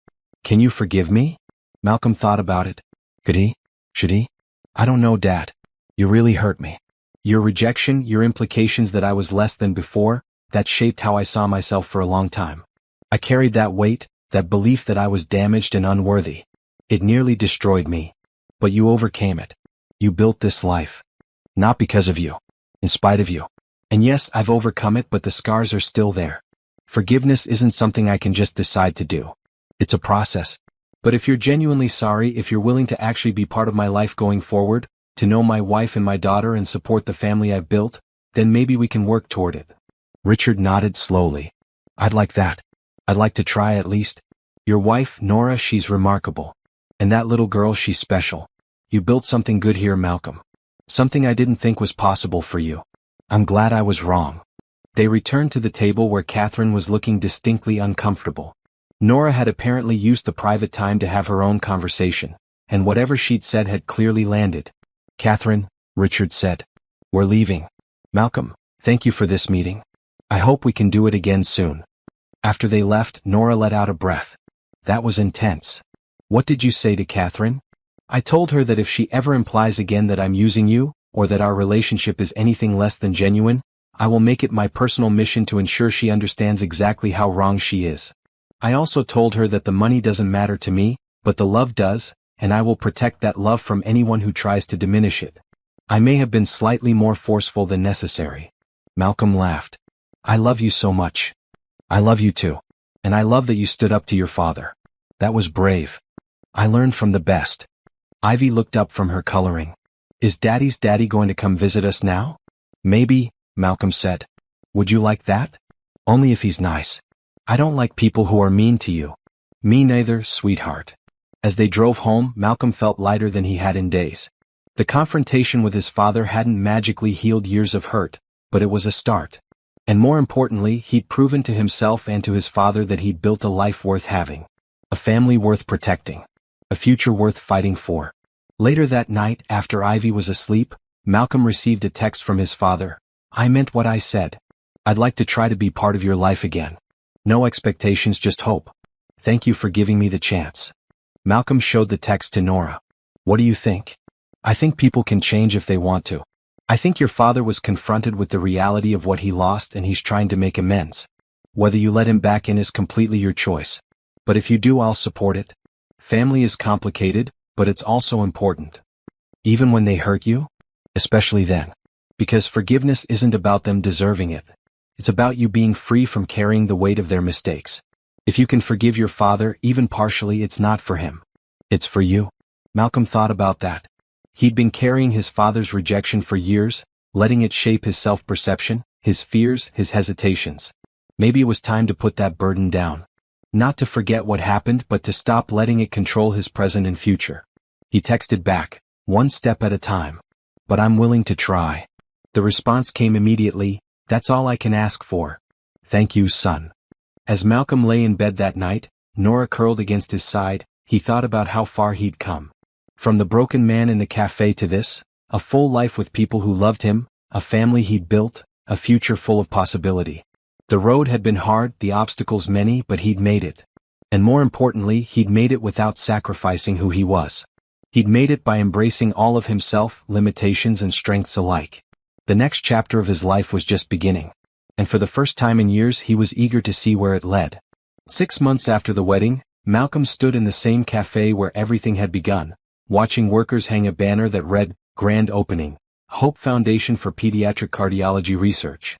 Can you forgive me? Malcolm thought about it. Could he? Should he? I don't know, Dad. You really hurt me. Your rejection, your implications that I was less than before, that shaped how I saw myself for a long time. I carried that weight, that belief that I was damaged and unworthy. It nearly destroyed me. But you overcame it. You built this life. Not because of you. In spite of you. And yes, I've overcome it, but the scars are still there. Forgiveness isn't something I can just decide to do. It's a process. But if you're genuinely sorry, if you're willing to actually be part of my life going forward, to know my wife and my daughter and support the family I've built, Then maybe we can work toward it. Richard nodded slowly. I'd like that. I'd like to try at least. Your wife, Nora, she's remarkable. And that little girl, she's special. You built something good here, Malcolm. Something I didn't think was possible for you. I'm glad I was wrong. They returned to the table where Catherine was looking distinctly uncomfortable. Nora had apparently used the private time to have her own conversation, and whatever she'd said had clearly landed. Catherine, Richard said. We're leaving. Malcolm, thank you for this meeting. I hope we can do it again soon. After they left, Nora let out a breath. That was intense. What did you say to Catherine? I told her that if she ever implies again that I'm using you, or that our relationship is anything less than genuine, I will make it my personal mission to ensure she understands exactly how wrong she is. I also told her that the money doesn't matter to me, but the love does, and I will protect that love from anyone who tries to diminish it. I may have been slightly more forceful than necessary. Malcolm laughed. I love you so much. I love you too. And I love that you stood up to your father. That was brave. I learned from the best. Ivy looked up from her coloring. Is Daddy's daddy going to come visit us now? Maybe, Malcolm said. Would you like that? Only if he's nice. I don't like people who are mean to you. Me neither, sweetheart. As they drove home, Malcolm felt lighter than he had in days. The confrontation with his father hadn't magically healed years of hurt, but it was a start. And more importantly, he'd proven to himself and to his father that he'd built a life worth having. A family worth protecting. A future worth fighting for. Later that night, after Ivy was asleep, Malcolm received a text from his father. I meant what I said. I'd like to try to be part of your life again. No expectations, just hope. Thank you for giving me the chance. Malcolm showed the text to Nora. What do you think? I think people can change if they want to. I think your father was confronted with the reality of what he lost and he's trying to make amends. Whether you let him back in is completely your choice. But if you do, I'll support it. Family is complicated, but it's also important. Even when they hurt you? Especially then. Because forgiveness isn't about them deserving it. It's about you being free from carrying the weight of their mistakes. If you can forgive your father, even partially, it's not for him. It's for you. Malcolm thought about that. He'd been carrying his father's rejection for years, letting it shape his self-perception, his fears, his hesitations. Maybe it was time to put that burden down. Not to forget what happened, but to stop letting it control his present and future. He texted back, one step at a time. But I'm willing to try. The response came immediately, that's all I can ask for. Thank you, son. As Malcolm lay in bed that night, Nora curled against his side, he thought about how far he'd come. From the broken man in the cafe to this, a full life with people who loved him, a family he'd built, a future full of possibility. The road had been hard, the obstacles many, but he'd made it. And more importantly, he'd made it without sacrificing who he was. He'd made it by embracing all of himself, limitations and strengths alike. The next chapter of his life was just beginning. And for the first time in years he was eager to see where it led. 6 months after the wedding, Malcolm stood in the same cafe where everything had begun, watching workers hang a banner that read, Grand Opening, Hope Foundation for Pediatric Cardiology Research.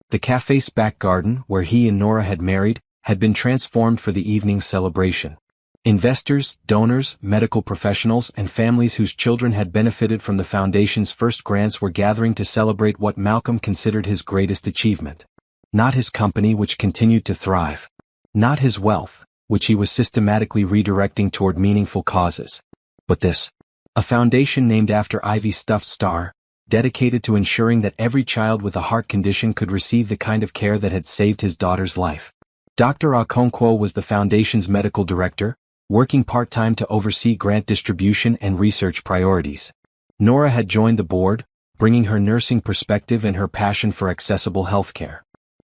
The cafe's back garden, where he and Nora had married, had been transformed for the evening's celebration. Investors, donors, medical professionals, and families whose children had benefited from the foundation's first grants were gathering to celebrate what Malcolm considered his greatest achievement. Not his company, which continued to thrive. Not his wealth, which he was systematically redirecting toward meaningful causes. But this. A foundation named after Ivy's stuffed star, dedicated to ensuring that every child with a heart condition could receive the kind of care that had saved his daughter's life. Dr. Okonkwo was the foundation's medical director, working part-time to oversee grant distribution and research priorities. Nora had joined the board, bringing her nursing perspective and her passion for accessible healthcare.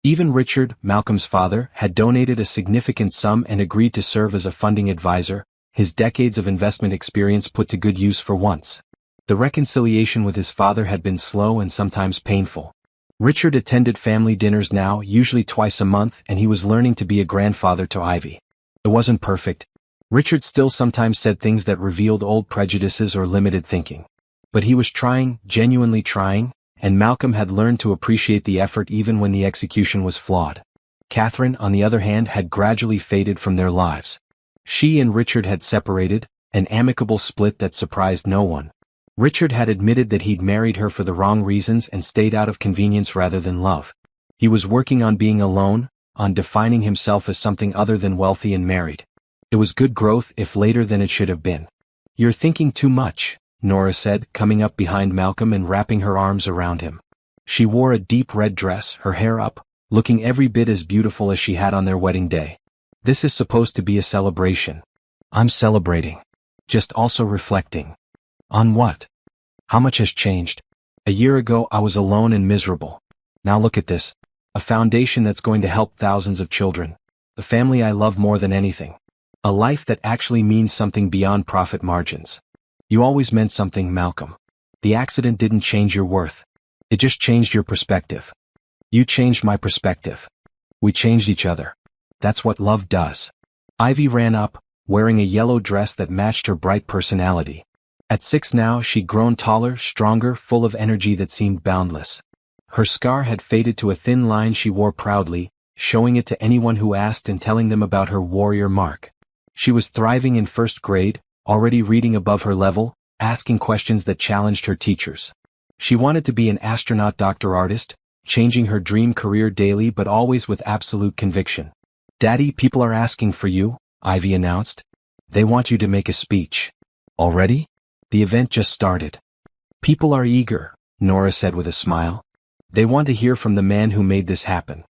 Even Richard, Malcolm's father, had donated a significant sum and agreed to serve as a funding advisor, his decades of investment experience put to good use for once. The reconciliation with his father had been slow and sometimes painful. Richard attended family dinners now, usually twice a month, and he was learning to be a grandfather to Ivy. It wasn't perfect. Richard still sometimes said things that revealed old prejudices or limited thinking. But he was trying, genuinely trying, and Malcolm had learned to appreciate the effort even when the execution was flawed. Catherine, on the other hand, had gradually faded from their lives. She and Richard had separated, an amicable split that surprised no one. Richard had admitted that he'd married her for the wrong reasons and stayed out of convenience rather than love. He was working on being alone, on defining himself as something other than wealthy and married. It was good growth if later than it should have been. "You're thinking too much," Nora said, coming up behind Malcolm and wrapping her arms around him. She wore a deep red dress, her hair up, looking every bit as beautiful as she had on their wedding day. "This is supposed to be a celebration." "I'm celebrating. Just also reflecting." "On what?" "How much has changed? A year ago I was alone and miserable. Now look at this. A foundation that's going to help thousands of children. The family I love more than anything. A life that actually means something beyond profit margins." "You always meant something, Malcolm. The accident didn't change your worth. It just changed your perspective." "You changed my perspective. We changed each other. That's what love does." Ivy ran up, wearing a yellow dress that matched her bright personality. At 6 now she'd grown taller, stronger, full of energy that seemed boundless. Her scar had faded to a thin line she wore proudly, showing it to anyone who asked and telling them about her warrior mark. She was thriving in first grade, already reading above her level, asking questions that challenged her teachers. She wanted to be an astronaut, doctor, artist, changing her dream career daily but always with absolute conviction. "Daddy, people are asking for you," Ivy announced. "They want you to make a speech." "Already?" "The event just started." "People are eager," Nora said with a smile. "They want to hear from the man who made this happen."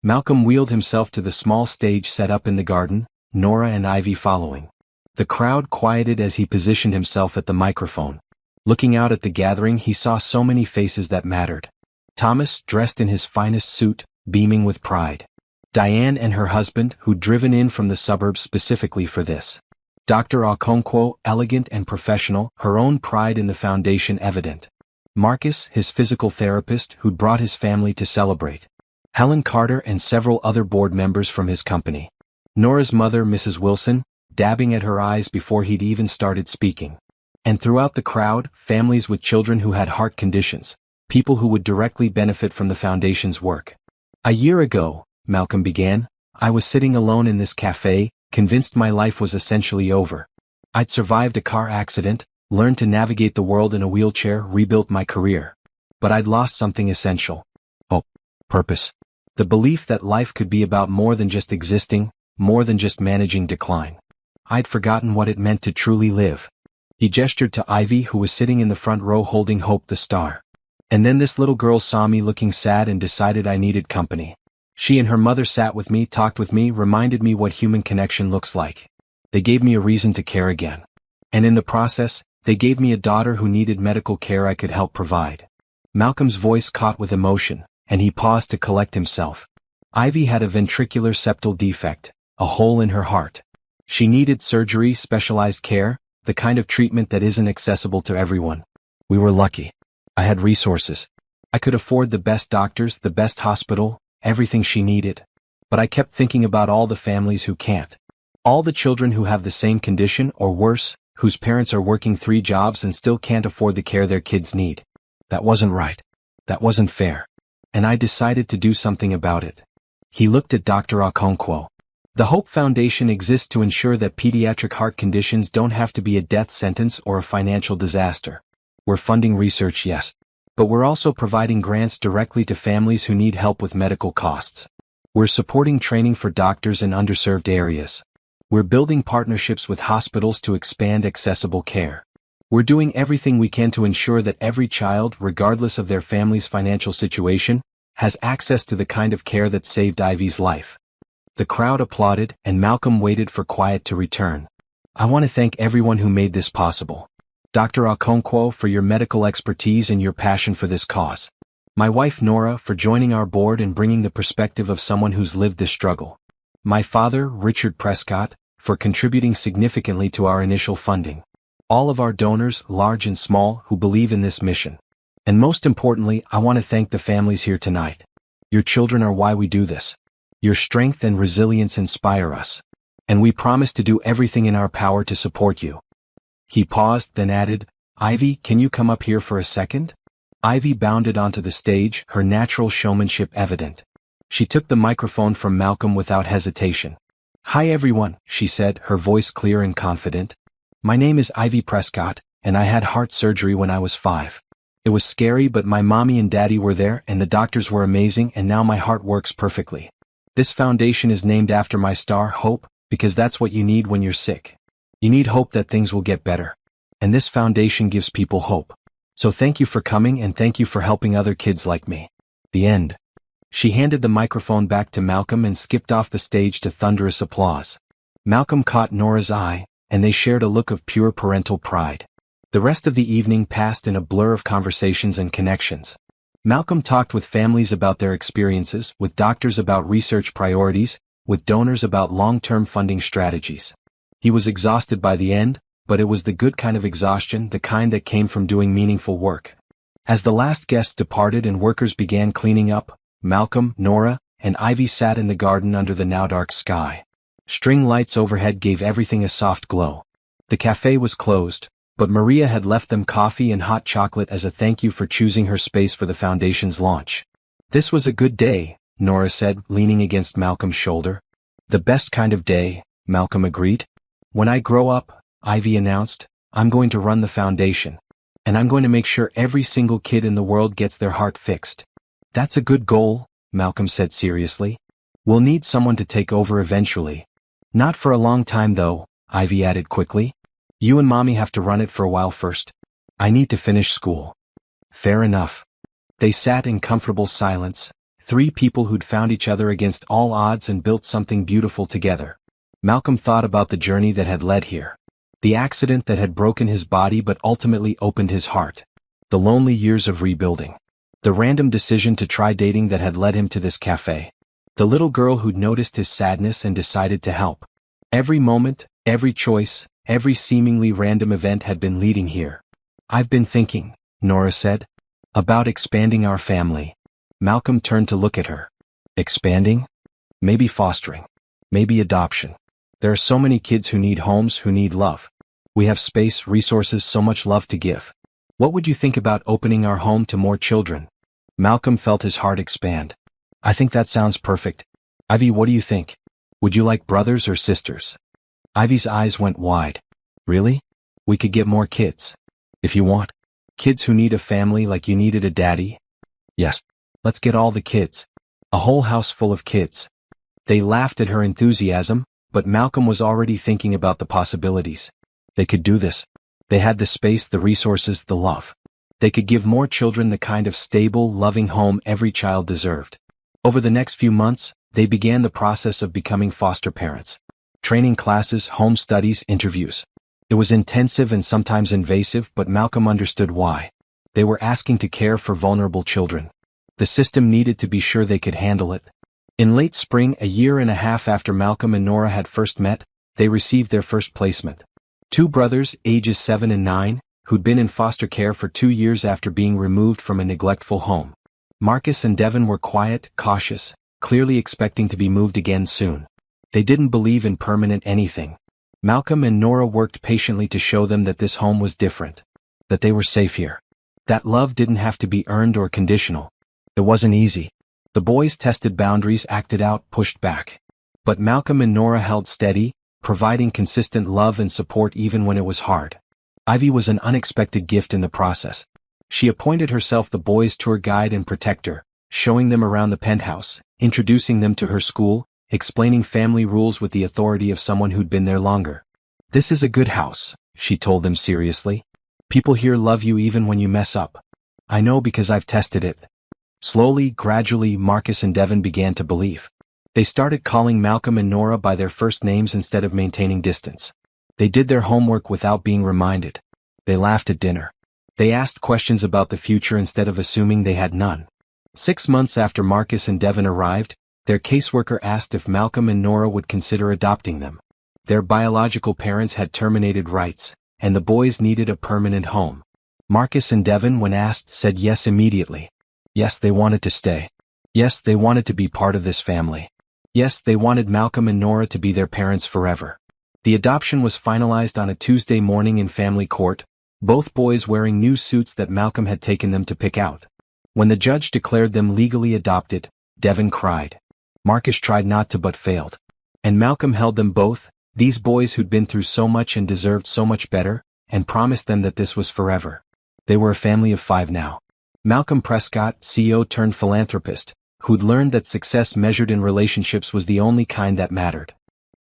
Malcolm wheeled himself to the small stage set up in the garden, Nora and Ivy following. The crowd quieted as he positioned himself at the microphone. Looking out at the gathering, he saw so many faces that mattered. Thomas, dressed in his finest suit, beaming with pride. Diane and her husband, who'd driven in from the suburbs specifically for this. Dr. Okonkwo, elegant and professional, her own pride in the foundation evident. Marcus, his physical therapist, who'd brought his family to celebrate. Helen Carter and several other board members from his company. Nora's mother, Mrs. Wilson, dabbing at her eyes before he'd even started speaking. And throughout the crowd, families with children who had heart conditions, people who would directly benefit from the foundation's work. "A year ago," Malcolm began, "I was sitting alone in this cafe, convinced my life was essentially over. I'd survived a car accident, learned to navigate the world in a wheelchair, rebuilt my career. But I'd lost something essential. Hope. Purpose. The belief that life could be about more than just existing, more than just managing decline. I'd forgotten what it meant to truly live." He gestured to Ivy, who was sitting in the front row holding Hope the star. "And then this little girl saw me looking sad and decided I needed company. She and her mother sat with me, talked with me, reminded me what human connection looks like. They gave me a reason to care again. And in the process, they gave me a daughter who needed medical care I could help provide." Malcolm's voice caught with emotion, and he paused to collect himself. Ivy had a ventricular septal defect, a hole in her heart. She needed surgery, specialized care, the kind of treatment that isn't accessible to everyone. We were lucky. I had resources. I could afford the best doctors, the best hospital, everything she needed. But I kept thinking about all the families who can't. All the children who have the same condition or worse, whose parents are working 3 jobs and still can't afford the care their kids need. That wasn't right. That wasn't fair. And I decided to do something about it. He looked at Dr. Okonkwo. "The Hope Foundation exists to ensure that pediatric heart conditions don't have to be a death sentence or a financial disaster. We're funding research, yes. But we're also providing grants directly to families who need help with medical costs. We're supporting training for doctors in underserved areas. We're building partnerships with hospitals to expand accessible care. We're doing everything we can to ensure that every child, regardless of their family's financial situation, has access to the kind of care that saved Ivy's life." The crowd applauded, and Malcolm waited for quiet to return. "I want to thank everyone who made this possible. Dr. Okonkwo, for your medical expertise and your passion for this cause. My wife Nora, for joining our board and bringing the perspective of someone who's lived this struggle. My father, Richard Prescott, for contributing significantly to our initial funding. All of our donors, large and small, who believe in this mission. And most importantly, I want to thank the families here tonight. Your children are why we do this. Your strength and resilience inspire us. And we promise to do everything in our power to support you." He paused, then added, "Ivy, can you come up here for a second?" Ivy bounded onto the stage, her natural showmanship evident. She took the microphone from Malcolm without hesitation. "Hi everyone," she said, her voice clear and confident. "My name is Ivy Prescott, and I had heart surgery when I was 5. It was scary, but my mommy and daddy were there and the doctors were amazing, and now my heart works perfectly. This foundation is named after my star, Hope, because that's what you need when you're sick. You need hope that things will get better. And this foundation gives people hope. So thank you for coming and thank you for helping other kids like me. The end. She handed the microphone back to Malcolm and skipped off the stage to thunderous applause. Malcolm caught Nora's eye, and they shared a look of pure parental pride. The rest of the evening passed in a blur of conversations and connections. Malcolm talked with families about their experiences, with doctors about research priorities, with donors about long-term funding strategies. He was exhausted by the end, but it was the good kind of exhaustion, the kind that came from doing meaningful work. As the last guests departed and workers began cleaning up, Malcolm, Nora, and Ivy sat in the garden under the now dark sky. String lights overhead gave everything a soft glow. The cafe was closed, but Maria had left them coffee and hot chocolate as a thank you for choosing her space for the foundation's launch. This was a good day, Nora said, leaning against Malcolm's shoulder. The best kind of day, Malcolm agreed. When I grow up, Ivy announced, I'm going to run the foundation. And I'm going to make sure every single kid in the world gets their heart fixed. That's a good goal, Malcolm said seriously. We'll need someone to take over eventually. Not for a long time though, Ivy added quickly. You and Mommy have to run it for a while first. I need to finish school. Fair enough. They sat in comfortable silence, 3 people who'd found each other against all odds and built something beautiful together. Malcolm thought about the journey that had led here. The accident that had broken his body but ultimately opened his heart. The lonely years of rebuilding. The random decision to try dating that had led him to this cafe. The little girl who'd noticed his sadness and decided to help. Every moment, every choice, every seemingly random event had been leading here. I've been thinking, Nora said, about expanding our family. Malcolm turned to look at her. Expanding? Maybe fostering. Maybe adoption. There are so many kids who need homes, who need love. We have space, resources, so much love to give. What would you think about opening our home to more children? Malcolm felt his heart expand. I think that sounds perfect. Ivy, what do you think? Would you like brothers or sisters? Ivy's eyes went wide. Really? We could get more kids. If you want. Kids who need a family like you needed a daddy? Yes. Let's get all the kids. A whole house full of kids. They laughed at her enthusiasm, but Malcolm was already thinking about the possibilities. They could do this. They had the space, the resources, the love. They could give more children the kind of stable, loving home every child deserved. Over the next few months, they began the process of becoming foster parents. Training classes, home studies, interviews. It was intensive and sometimes invasive, but Malcolm understood why. They were asking to care for vulnerable children. The system needed to be sure they could handle it. In late spring, a year and a half after Malcolm and Nora had first met, they received their first placement. 2 brothers, ages 7 and 9, who'd been in foster care for 2 years after being removed from a neglectful home. Marcus and Devin were quiet, cautious, clearly expecting to be moved again soon. They didn't believe in permanent anything. Malcolm and Nora worked patiently to show them that this home was different. That they were safe here. That love didn't have to be earned or conditional. It wasn't easy. The boys tested boundaries, acted out, pushed back. But Malcolm and Nora held steady, providing consistent love and support even when it was hard. Ivy was an unexpected gift in the process. She appointed herself the boys' tour guide and protector, showing them around the penthouse, introducing them to her school, explaining family rules with the authority of someone who'd been there longer. This is a good house, she told them seriously. People here love you even when you mess up. I know because I've tested it. Slowly, gradually, Marcus and Devin began to believe. They started calling Malcolm and Nora by their first names instead of maintaining distance. They did their homework without being reminded. They laughed at dinner. They asked questions about the future instead of assuming they had none. 6 months after Marcus and Devin arrived, their caseworker asked if Malcolm and Nora would consider adopting them. Their biological parents had terminated rights, and the boys needed a permanent home. Marcus and Devin, when asked, said yes immediately. Yes, they wanted to stay. Yes, they wanted to be part of this family. Yes, they wanted Malcolm and Nora to be their parents forever. The adoption was finalized on a Tuesday morning in family court, both boys wearing new suits that Malcolm had taken them to pick out. When the judge declared them legally adopted, Devin cried. Marcus tried not to but failed. And Malcolm held them both, these boys who'd been through so much and deserved so much better, and promised them that this was forever. They were a family of 5 now. Malcolm Prescott, CEO turned philanthropist, who'd learned that success measured in relationships was the only kind that mattered.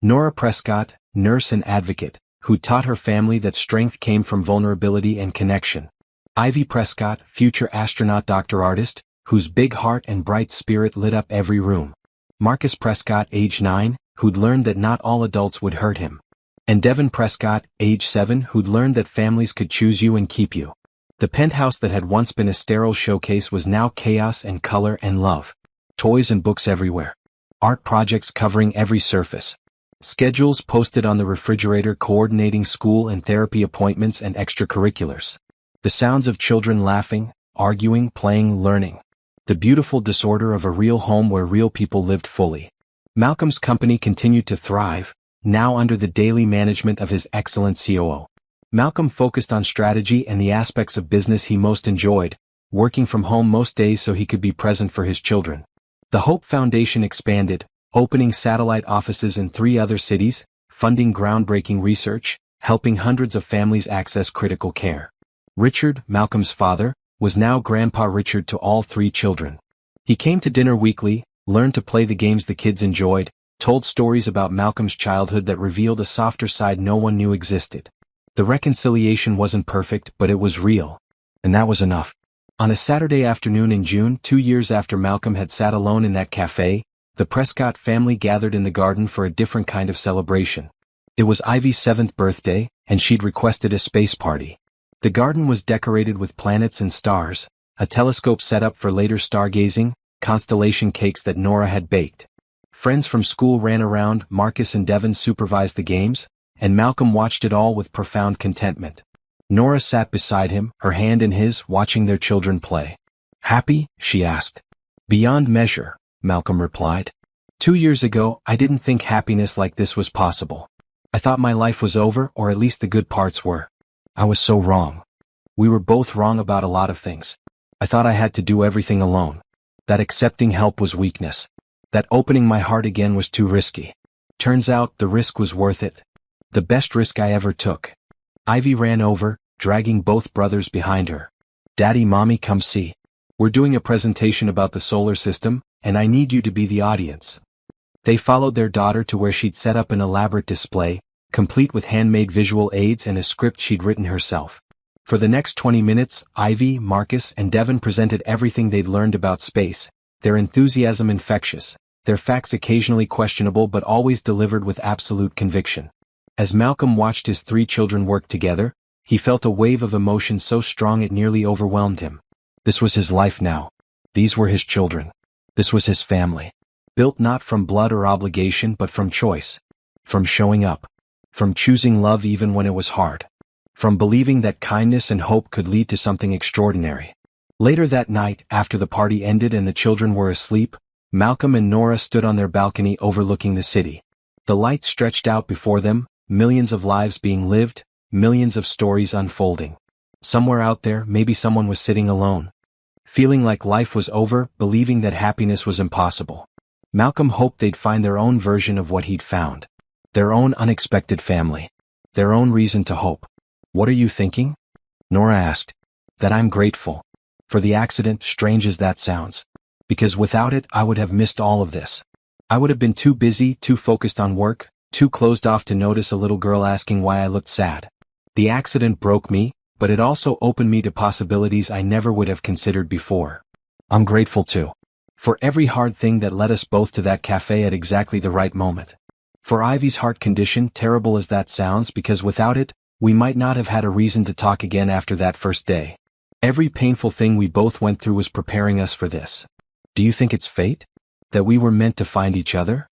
Nora Prescott, nurse and advocate, who taught her family that strength came from vulnerability and connection. Ivy Prescott, future astronaut doctor artist, whose big heart and bright spirit lit up every room. Marcus Prescott, age 9, who'd learned that not all adults would hurt him. And Devin Prescott, age 7, who'd learned that families could choose you and keep you. The penthouse that had once been a sterile showcase was now chaos and color and love. Toys and books everywhere. Art projects covering every surface. Schedules posted on the refrigerator coordinating school and therapy appointments and extracurriculars. The sounds of children laughing, arguing, playing, learning. The beautiful disorder of a real home where real people lived fully. Malcolm's company continued to thrive, now under the daily management of his excellent COO. Malcolm focused on strategy and the aspects of business he most enjoyed, working from home most days so he could be present for his children. The Hope Foundation expanded, opening satellite offices in 3 other cities, funding groundbreaking research, helping hundreds of families access critical care. Richard, Malcolm's father, was now Grandpa Richard to all 3 children. He came to dinner weekly, learned to play the games the kids enjoyed, told stories about Malcolm's childhood that revealed a softer side no one knew existed. The reconciliation wasn't perfect, but it was real. And that was enough. On a Saturday afternoon in June, 2 years after Malcolm had sat alone in that cafe, the Prescott family gathered in the garden for a different kind of celebration. It was Ivy's 7th birthday, and she'd requested a space party. The garden was decorated with planets and stars, a telescope set up for later stargazing, constellation cakes that Nora had baked. Friends from school ran around, Marcus and Devin supervised the games, and Malcolm watched it all with profound contentment. Nora sat beside him, her hand in his, watching their children play. "Happy?" she asked. "Beyond measure," Malcolm replied. 2 years ago, I didn't think happiness like this was possible. I thought my life was over, or at least the good parts were. I was so wrong. We were both wrong about a lot of things. I thought I had to do everything alone. That accepting help was weakness. That opening my heart again was too risky. Turns out, the risk was worth it. The best risk I ever took. Ivy ran over, dragging both brothers behind her. "Daddy, Mommy, come see. We're doing a presentation about the solar system, and I need you to be the audience." They followed their daughter to where she'd set up an elaborate display, complete with handmade visual aids and a script she'd written herself. For the next 20 minutes, Ivy, Marcus, and Devin presented everything they'd learned about space, their enthusiasm infectious, their facts occasionally questionable but always delivered with absolute conviction. As Malcolm watched his 3 children work together, he felt a wave of emotion so strong it nearly overwhelmed him. This was his life now. These were his children. This was his family. Built not from blood or obligation but from choice. From showing up. From choosing love even when it was hard. From believing that kindness and hope could lead to something extraordinary. Later that night, after the party ended and the children were asleep, Malcolm and Nora stood on their balcony overlooking the city. The light stretched out before them, millions of lives being lived, millions of stories unfolding. Somewhere out there, maybe someone was sitting alone. Feeling like life was over, believing that happiness was impossible. Malcolm hoped they'd find their own version of what he'd found. Their own unexpected family. Their own reason to hope. "What are you thinking?" Nora asked. "That I'm grateful. For the accident, strange as that sounds. Because without it, I would have missed all of this. I would have been too busy, too focused on work, too closed off to notice a little girl asking why I looked sad. The accident broke me, but it also opened me to possibilities I never would have considered before. I'm grateful too. For every hard thing that led us both to that cafe at exactly the right moment. For Ivy's heart condition, terrible as that sounds, because without it, we might not have had a reason to talk again after that first day. Every painful thing we both went through was preparing us for this. Do you think it's fate? That we were meant to find each other?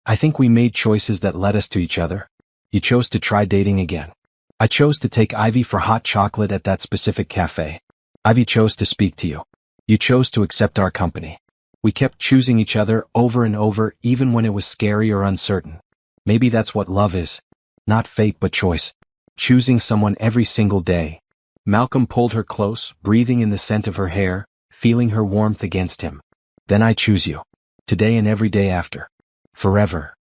I think we made choices that led us to each other. You chose to try dating again. I chose to take Ivy for hot chocolate at that specific cafe. Ivy chose to speak to you. You chose to accept our company. We kept choosing each other over and over, even when it was scary or uncertain. Maybe that's what love is. Not fate but choice. Choosing someone every single day. Malcolm pulled her close, breathing in the scent of her hair, feeling her warmth against him. Then I choose you. Today and every day after. Forever.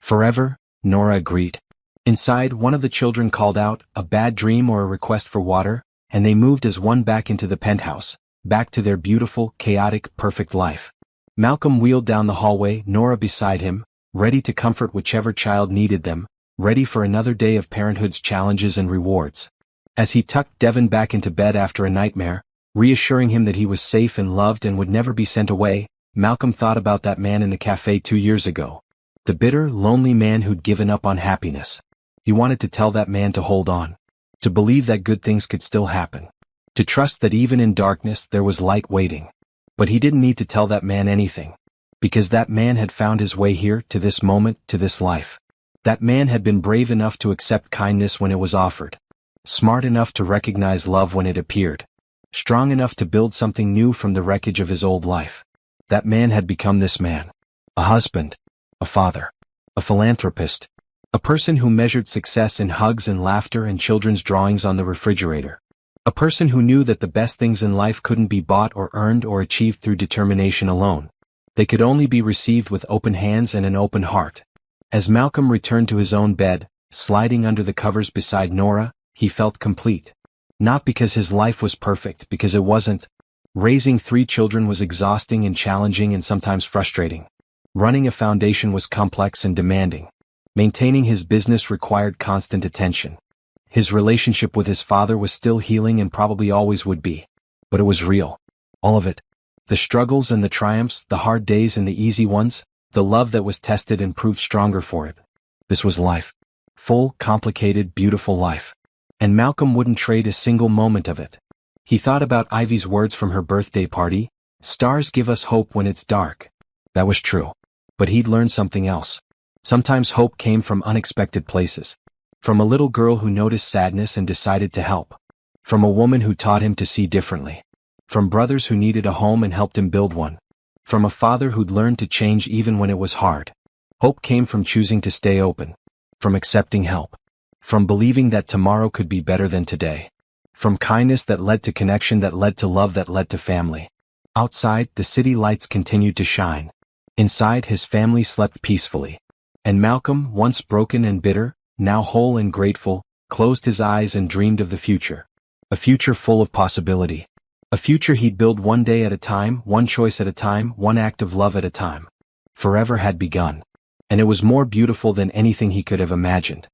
Forever, Nora agreed. Inside, one of the children called out, a bad dream or a request for water, and they moved as one back into the penthouse, back to their beautiful, chaotic, perfect life. Malcolm wheeled down the hallway, Nora beside him, ready to comfort whichever child needed them, ready for another day of parenthood's challenges and rewards. As he tucked Devon back into bed after a nightmare, reassuring him that he was safe and loved and would never be sent away, Malcolm thought about that man in the cafe 2 years ago. The bitter, lonely man who'd given up on happiness. He wanted to tell that man to hold on. To believe that good things could still happen. To trust that even in darkness there was light waiting. But he didn't need to tell that man anything. Because that man had found his way here, to this moment, to this life. That man had been brave enough to accept kindness when it was offered. Smart enough to recognize love when it appeared. Strong enough to build something new from the wreckage of his old life. That man had become this man. A husband. A father. A philanthropist. A person who measured success in hugs and laughter and children's drawings on the refrigerator. A person who knew that the best things in life couldn't be bought or earned or achieved through determination alone. They could only be received with open hands and an open heart. As Malcolm returned to his own bed, sliding under the covers beside Nora, he felt complete. Not because his life was perfect, because it wasn't. Raising 3 children was exhausting and challenging and sometimes frustrating. Running a foundation was complex and demanding. Maintaining his business required constant attention. His relationship with his father was still healing and probably always would be. But it was real. All of it. The struggles and the triumphs, the hard days and the easy ones, the love that was tested and proved stronger for it. This was life. Full, complicated, beautiful life. And Malcolm wouldn't trade a single moment of it. He thought about Ivy's words from her birthday party, "Stars give us hope when it's dark." That was true. But he'd learned something else. Sometimes hope came from unexpected places. From a little girl who noticed sadness and decided to help. From a woman who taught him to see differently. From brothers who needed a home and helped him build one. From a father who'd learned to change even when it was hard. Hope came from choosing to stay open. From accepting help. From believing that tomorrow could be better than today. From kindness that led to connection that led to love that led to family. Outside, the city lights continued to shine. Inside, his family slept peacefully. And Malcolm, once broken and bitter, now whole and grateful, closed his eyes and dreamed of the future. A future full of possibility. A future he'd build one day at a time, one choice at a time, one act of love at a time. Forever had begun. And it was more beautiful than anything he could have imagined.